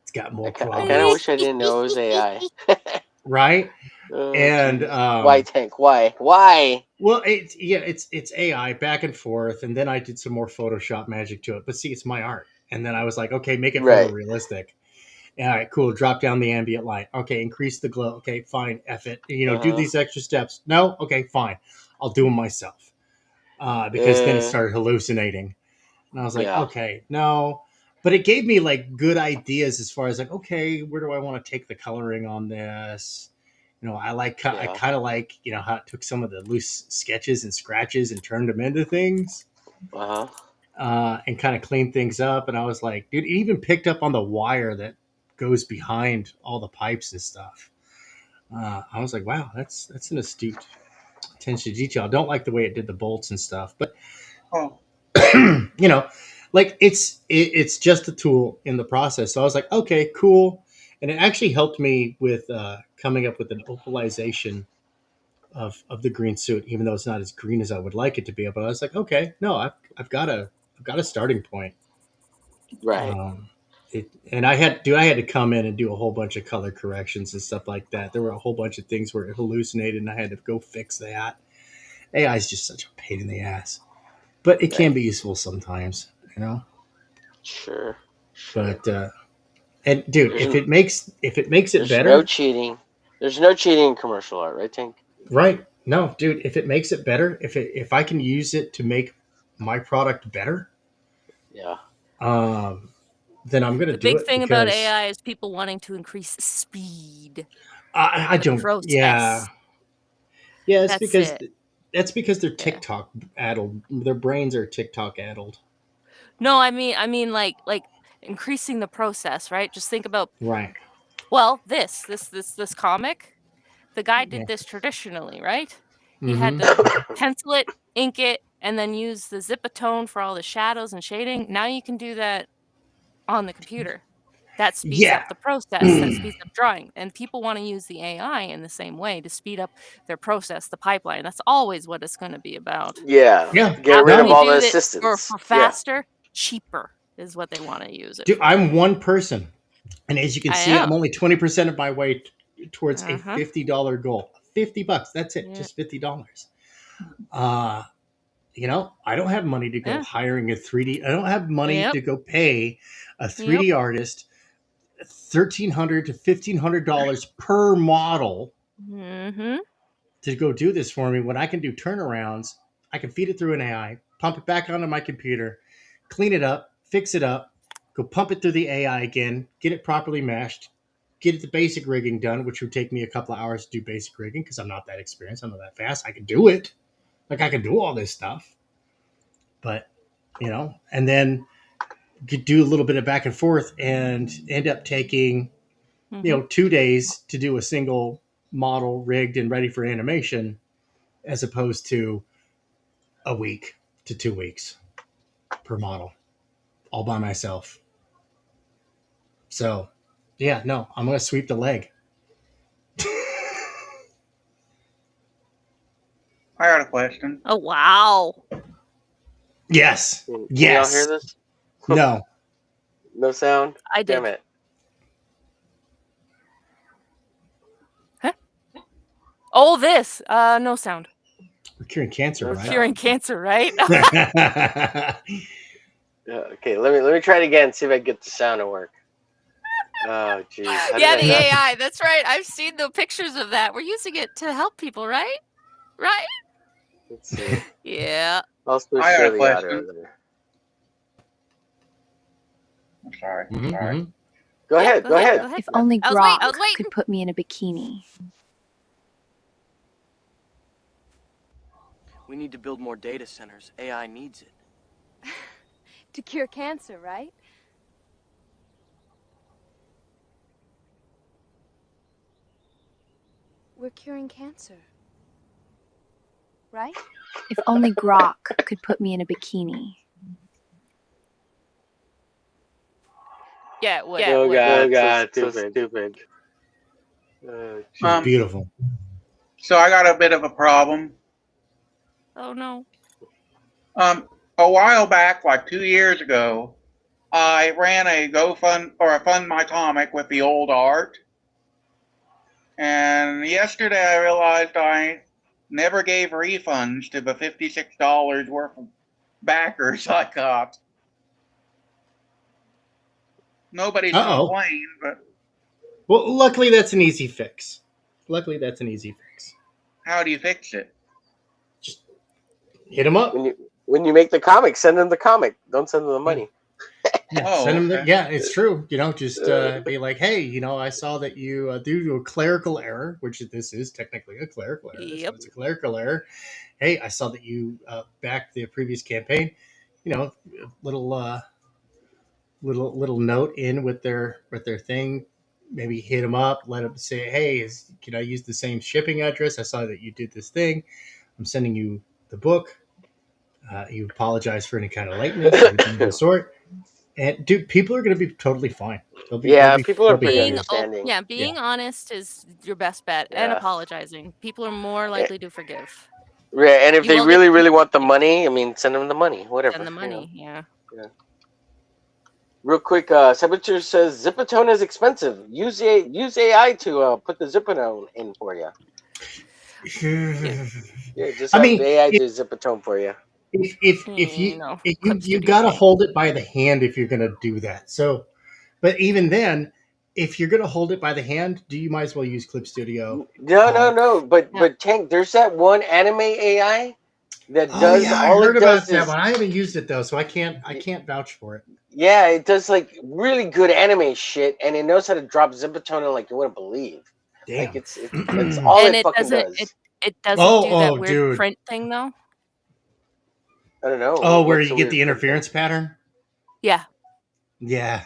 It's got more problems. I kind of wish I didn't know it was AI. Right? And why, Tank? Why? Well, it's AI back and forth, and then I did some more Photoshop magic to it. But see, it's my art, and then I was like, okay, make it photorealistic. All right, cool. Drop down the ambient light. Okay, increase the glow. Okay, fine. F it. Do these extra steps. No, okay, fine. I'll do them myself. Because then it started hallucinating, and I was like, okay, no. But it gave me like good ideas as far as like, okay, where do I want to take the coloring on this? I kind of like, how it took some of the loose sketches and scratches and turned them into things. And kind of cleaned things up. And I was like, dude, it even picked up on the wire that goes behind all the pipes and stuff. I was like, wow, that's an astute attention to detail. I don't like the way it did the bolts and stuff, but like it's just a tool in the process. So I was like, okay, cool. And it actually helped me with coming up with an opalization of the green suit, even though it's not as green as I would like it to be. But I was like, okay, no, I've got a starting point. Right. And I had to come in and do a whole bunch of color corrections and stuff like that. There were a whole bunch of things where it hallucinated, and I had to go fix that. AI is just such a pain in the ass, but it can be useful sometimes, Sure. But and dude, if it makes it better, no cheating. There's no cheating in commercial art, right, Tank? Right? No, dude. If it makes it better, if I can use it to make my product better, then I'm going to do it. The big thing about AI is people wanting to increase speed. I don't. Process. Yeah. That's because they're TikTok addled. Their brains are TikTok addled. No, I mean like increasing the process, right? Just think about right. Well, this comic, the guy did this traditionally, right? He Mm-hmm. had to pencil it, ink it, and then use the Zipatone for all the shadows and shading. Now you can do that on the computer. That speeds Yeah. up the process, that speeds up drawing. And people want to use the AI in the same way to speed up their process, the pipeline. That's always what it's going to be about. Yeah. Yeah. Get How rid can of we all do the this assistants. for faster, cheaper is what they want to use it Dude, for. I'm one person. And as you can I see, know. I'm only 20% of my way towards a Uh-huh. $50 goal. $50. That's it. Yeah. Just $50. You know, I don't have money to go Yeah. hiring a 3D. I don't have money Yep. to go pay a 3D artist $1,300 to $1,500 per model Mm-hmm. to go do this for me when I can do turnarounds. I can feed it through an AI, pump it back onto my computer, clean it up, fix it up, go pump it through the AI again, get it properly meshed, get it the basic rigging done, which would take me a couple of hours to do basic rigging because I'm not that experienced. I'm not that fast. I can do it. Like I can do all this stuff. But, you know, and then could do a little bit of back and forth and end up taking, you know, 2 days to do a single model rigged and ready for animation as opposed to a week to 2 weeks per model all by myself. So, yeah, no, I'm going to sweep the leg. I got a question. Oh, wow. Yes. Can Yes. y'all hear this? No. No sound? I did. Damn it. Huh? Oh, this. No sound. We're curing cancer, No right? Curing cancer, right? Yeah, okay, let me try it again. See if I can get the sound to work. Oh, geez. Yeah, the AI. That's right. I've seen the pictures of that. We're using it to help people, right? Right? Let's see. Yeah. I'll still I got show a the question. audio there. I'm sorry. Mhm, Sorry. mhm. Go ahead. Go ahead. If only I was Grok waiting. could put me in a bikini. We need to build more data centers. AI needs it. To cure cancer, right? We're curing cancer. Right? If only Grok could put me in a bikini. Yeah, it would. Oh, God. So stupid. She's beautiful. So I got a bit of a problem. Oh, no. A while back, like 2 years ago, I ran a Fund My Comic with the old art. And yesterday I realized I never gave refunds to the $56 worth of backers I got. Nobody's complained, but Well, luckily that's an easy fix. how do you fix it? Just hit them up. When you make the comic, send them the comic. Don't send them the money. Yeah, send them yeah, it's true. You know, just be like, hey, you know, I saw that you due to a clerical error, which this is technically a clerical error. Yep. So it's a clerical error. Hey, I saw that you backed the previous campaign. You know, little note in with their thing. Maybe hit them up, let them say, hey, can I use the same shipping address? I saw that you did this thing. I'm sending you the book. You apologize for any kind of lateness, anything of the sort. And dude, people are going to be totally fine. People are pretty understanding. Being honest is your best bet, and apologizing. People are more likely to forgive. Yeah, and if they really, really want the money, I mean, send them the money, whatever. Send the money, yeah. Real quick, Saboteur says Zipatone is expensive. Use AI to put the Zipatone in for you. Yeah, just have the AI do Zipatone for you. If you gotta hold it by the hand if you're gonna do that. So, but even then, if you're gonna hold it by the hand, you might as well use Clip Studio. No. But Tank, there's that one anime AI that does. Yeah, all I heard it about does that is, one. I haven't used it though, so I can't vouch for it. Yeah, it does like really good anime shit, and it knows how to drop Zipatone in like you wouldn't believe. Damn. Like it's all and it fucking does. It doesn't do that weird print thing though. I don't know. Oh, where you get the interference pattern? Yeah. Yeah.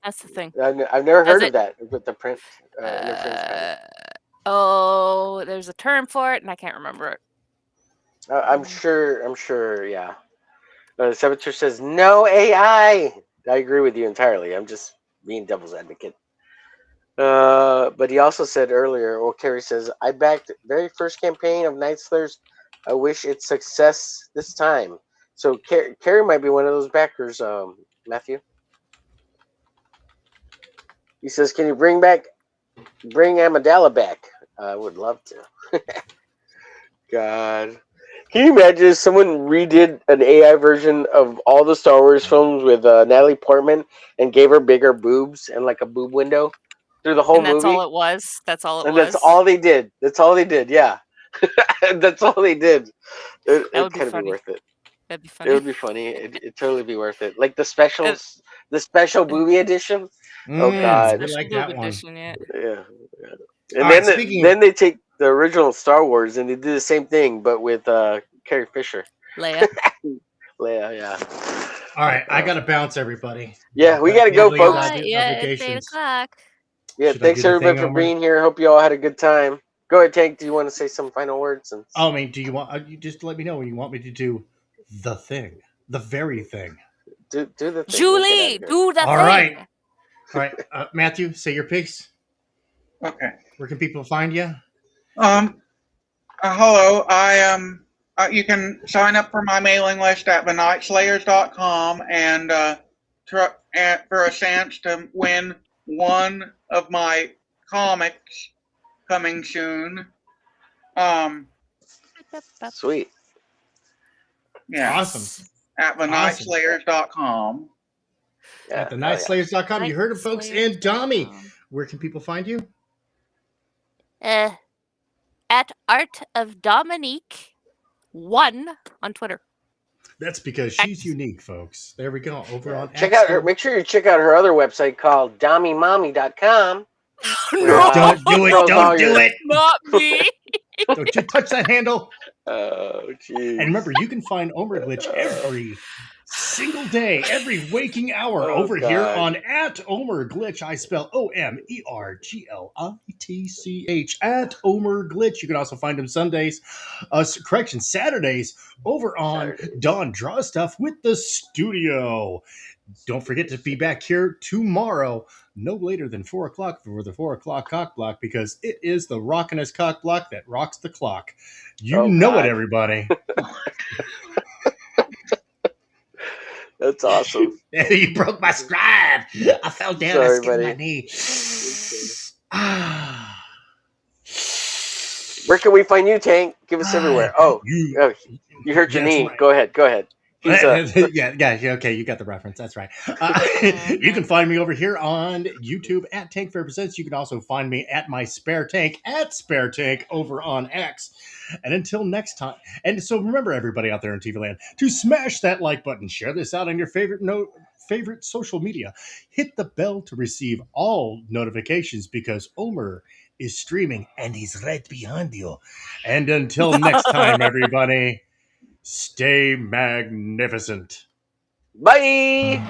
That's the thing. I've never heard of that with the print interference pattern. Oh, there's a term for it, and I can't remember it. I'm sure, yeah. Saboteur says, no AI. I agree with you entirely. I'm just being devil's advocate. But he also said earlier, or Kerry says, I backed the very first campaign of Night Slayers. I wish it's success this time. So Kerry might be one of those backers, Matthew. He says, can you bring Amidala back? I would love to. God. Can you imagine if someone redid an AI version of all the Star Wars films with Natalie Portman and gave her bigger boobs and like a boob window through the whole movie? And that's all it was? That's all it was? That's all they did. That's all they did, yeah. That's all they did. It would kind of be worth it. That'd be funny. It would be funny. It'd totally be worth it. Like the specials, the special movie edition. Oh God, I like that one. Edition, yeah. And then they take the original Star Wars and they do the same thing, but with Carrie Fisher. Leia, yeah. All right, I gotta bounce, everybody. Yeah, we gotta go, folks. Yeah, it's 8 o'clock. Yeah, thanks everybody for being here. Hope you all had a good time. Go ahead, Tank. Do you want to say some final words? I mean, do you want? You just let me know when you want me to do the thing, the very thing. Do the thing. Julie, do the thing. All right, Matthew, say your piece. Okay. Where can people find you? Hello. You can sign up for my mailing list at thenightslayers.com and for a chance to win one of my comics coming soon. Sweet. Yeah. Awesome. At thenightslayers.com. Yeah, at thenightslayers.com. You heard it, folks. And Dami, where can people find you? At Art of Dominique 1 on Twitter. That's because she's unique, folks. There we go. Over on check out her. Make sure you check out her other website called DamiMommy.com. No, don't do it. Don't do it. Not me. Don't you touch that handle. Oh, jeez. And remember, you can find Omer Glitch every single day, every waking hour over here on at Omer Glitch. I spell OMERGLITCH at Omer Glitch. You can also find him Saturdays over on Dawn Draw Stuff with the Studio. Don't forget to be back here tomorrow, no later than 4 o'clock for the 4 o'clock cock block, because it is the rockin'est cock block that rocks the clock. You know it, everybody. That's awesome. You broke my stride. I fell down. Sorry, I skipped my knee. Where can we find you, Tank? Give us everywhere. You hurt your knee. Right. Go ahead. Okay, you got the reference. That's right. You can find me over here on YouTube at Tank Ferret Presents. You can also find me at my Spare Tank at Spare Tank over on X. And until next time, and so remember, everybody out there in TV land, to smash that like button, share this out on your favorite social media, hit the bell to receive all notifications, because Omer is streaming and he's right behind you. And until next time, everybody, stay magnificent. Bye.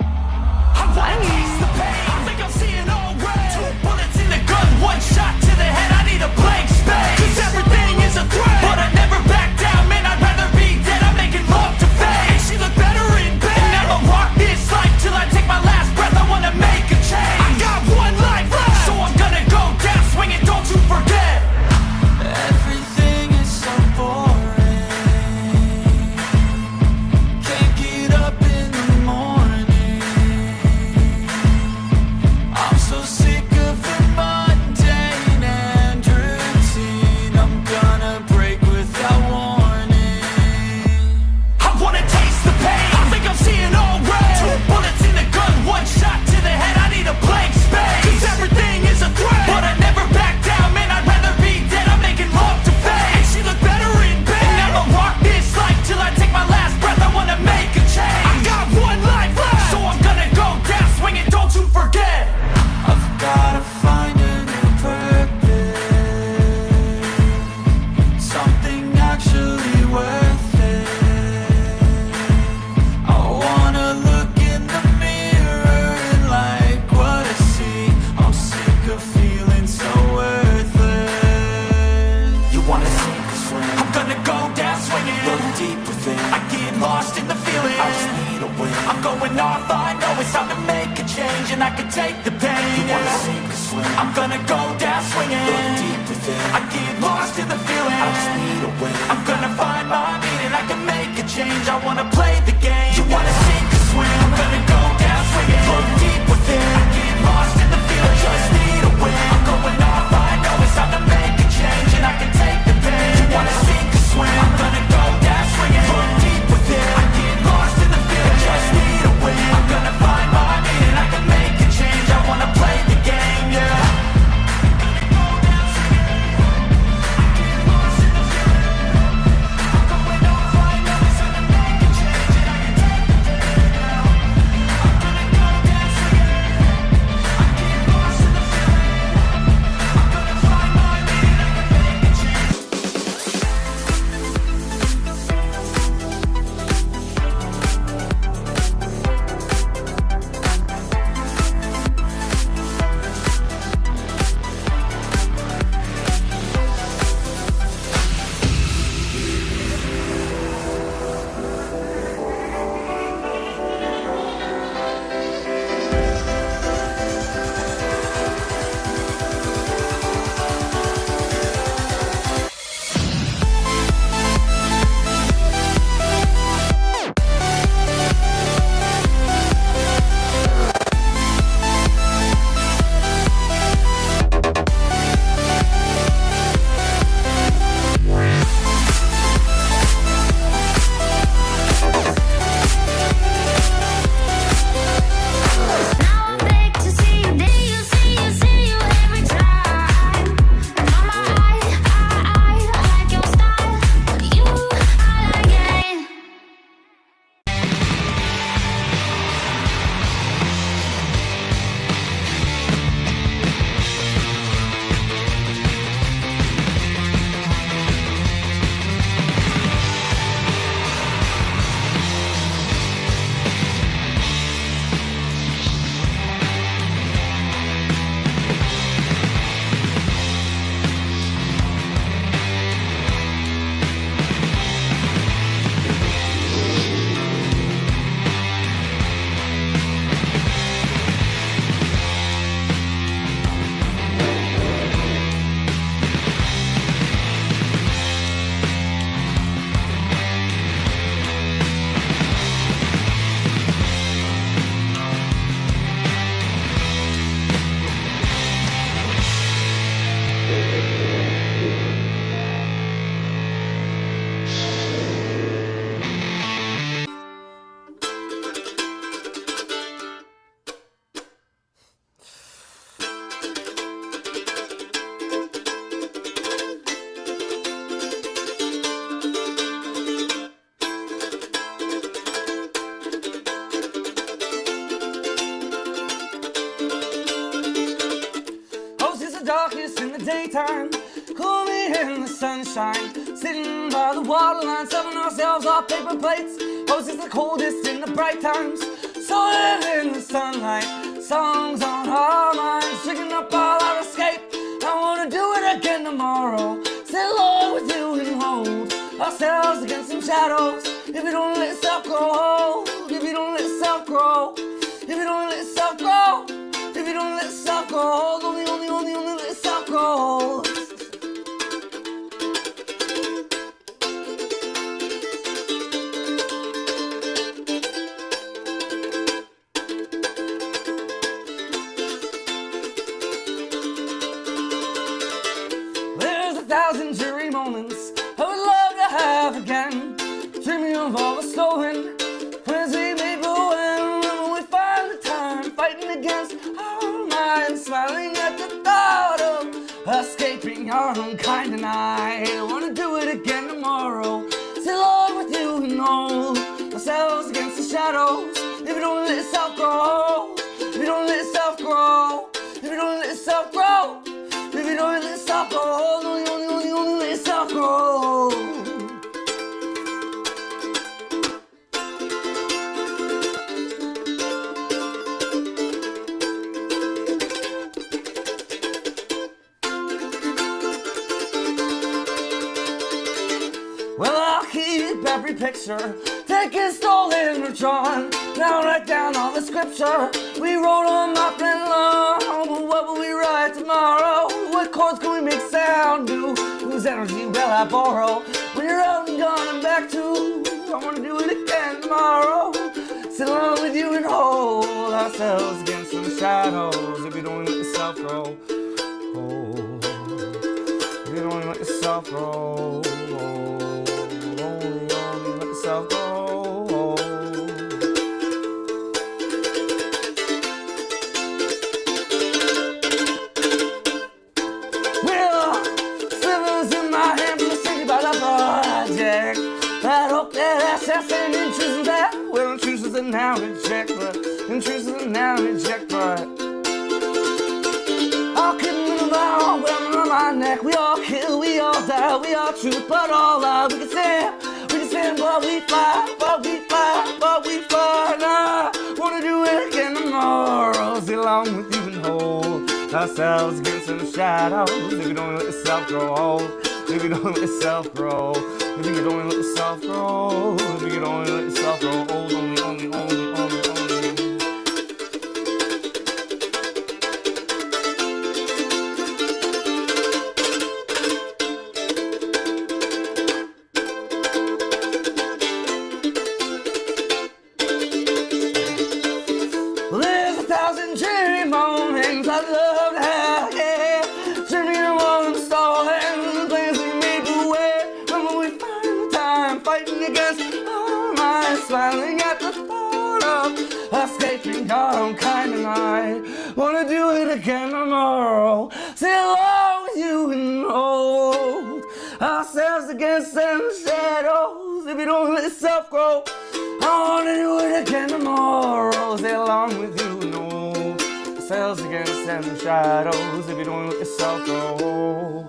I think I'm seeing all red. 2 bullets in the gun, 1 shot to the head. I need a blank space. 'Cause everything is a threat, but I never back down. Man, I'd rather be dead. I'm making love to fame. She look better in bed. And I'ma rock this life till I take my last breath. I wanna make a change. I got 1 life left, so I'm gonna go down swinging. Don't you forget. Everything is so boring. Can't get up in the morning. and I can take the pain. You wanna sink or swim? I'm gonna go down swinging. Look deep within. I get lost in the feeling. I just need a win. I'm gonna find my meaning. I can make a change. I wanna play the game. You wanna sink or swim? I'm gonna go down swinging. Look deep within. I get lost in the feeling. I just need a win. I'm going off. I know it's time to make a change, and I can take the pain. You wanna sink or swim? I'm gonna go down swinging. Look deep within. I get lost in the feeling. I just need a win. I'm gonna find my meaning. I can make a change. I wanna play the game, yeah. Darkness in the daytime, cool me in the sunshine, sitting by the water line, serving ourselves off paper plates. Oh, it's the coldest in the bright times, so live in the sunlight, songs on our minds, drinking up all our escape. I wanna do it again tomorrow, say Lord with you and hold ourselves against some shadows. If you don't let self grow, if you don't let self grow, if you don't let self grow, if you don't let self grow, only let self grow. There's 1,000 jury moments I would love to have again, dreaming of all the stolen plans we made, but when we find the time fighting against our minds, smiling at the thought of escaping our unkind tonight. I wanna do it again tomorrow, say Lord with you and hold ourselves against the shadows. If you don't let self grow, if you don't let self grow, if you don't let self grow, if you don't let self grow, only let self grow. Well, I'll keep every picture, they get stolen or drawn. Now write down all the scripture we wrote on my friend long. What will we write tomorrow? What chords can we make sound do? Whose energy will I borrow? When you're out and gone and back to, I wanna do it again tomorrow. Sit along with you and hold ourselves against some shadows. If you don't let yourself grow, if you don't let yourself grow, only let yourself grow. Well, slivers in my hand from the city by the project. I hope that access and intrusions that, well, intrusions are now reject, but intrusions are now reject, but I'll keep them all wearing on my neck. We all kill, we all die, we all truth, but all lie. We can stand, but we fly, but we fly, but we fly. Nah, wanna do it again tomorrow. Sit along with you and hold ourselves against some shadows. If you don't let yourself grow, if you don't let yourself grow, if you could only let yourself grow, if you could only let yourself grow, only. Well, there's 1,000 dreary moments I'd love to have, yeah. Dreaming of all them stolen plans we made away. When will we find the time fighting against our minds, smiling at the thought of escaping our own kind, and I wanna do it again tomorrow. Sit along with you and hold ourselves against them shadows. If you don't let yourself grow, I wanna do it again tomorrow. Stay along with you and hold ourselves against them shadows. If you don't let yourself grow.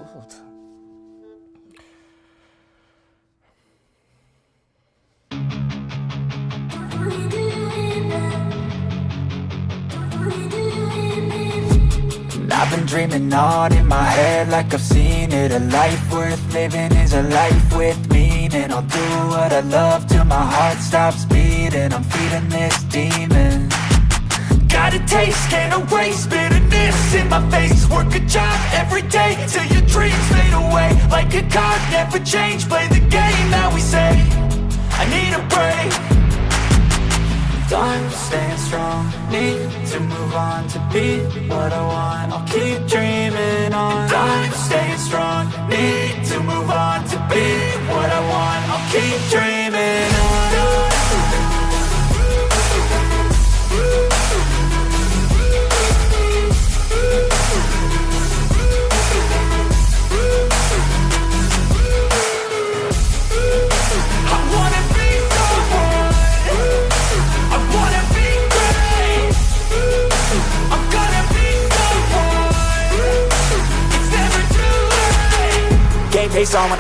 I've been dreaming on in my head like I've seen it. A life worth living is a life with meaning. I'll do what I love till my heart stops beating. I'm feeding this demon. Got a taste, can't erase bitterness in my face. Work a job every day till your dreams fade away. Like a card, never change, play the game that we say. I need a break. I'm staying strong, need to move on to be what I want. I'll keep dreaming on. I'm staying strong, need to move on to be what I want. I'll keep dreaming on. Game face on when I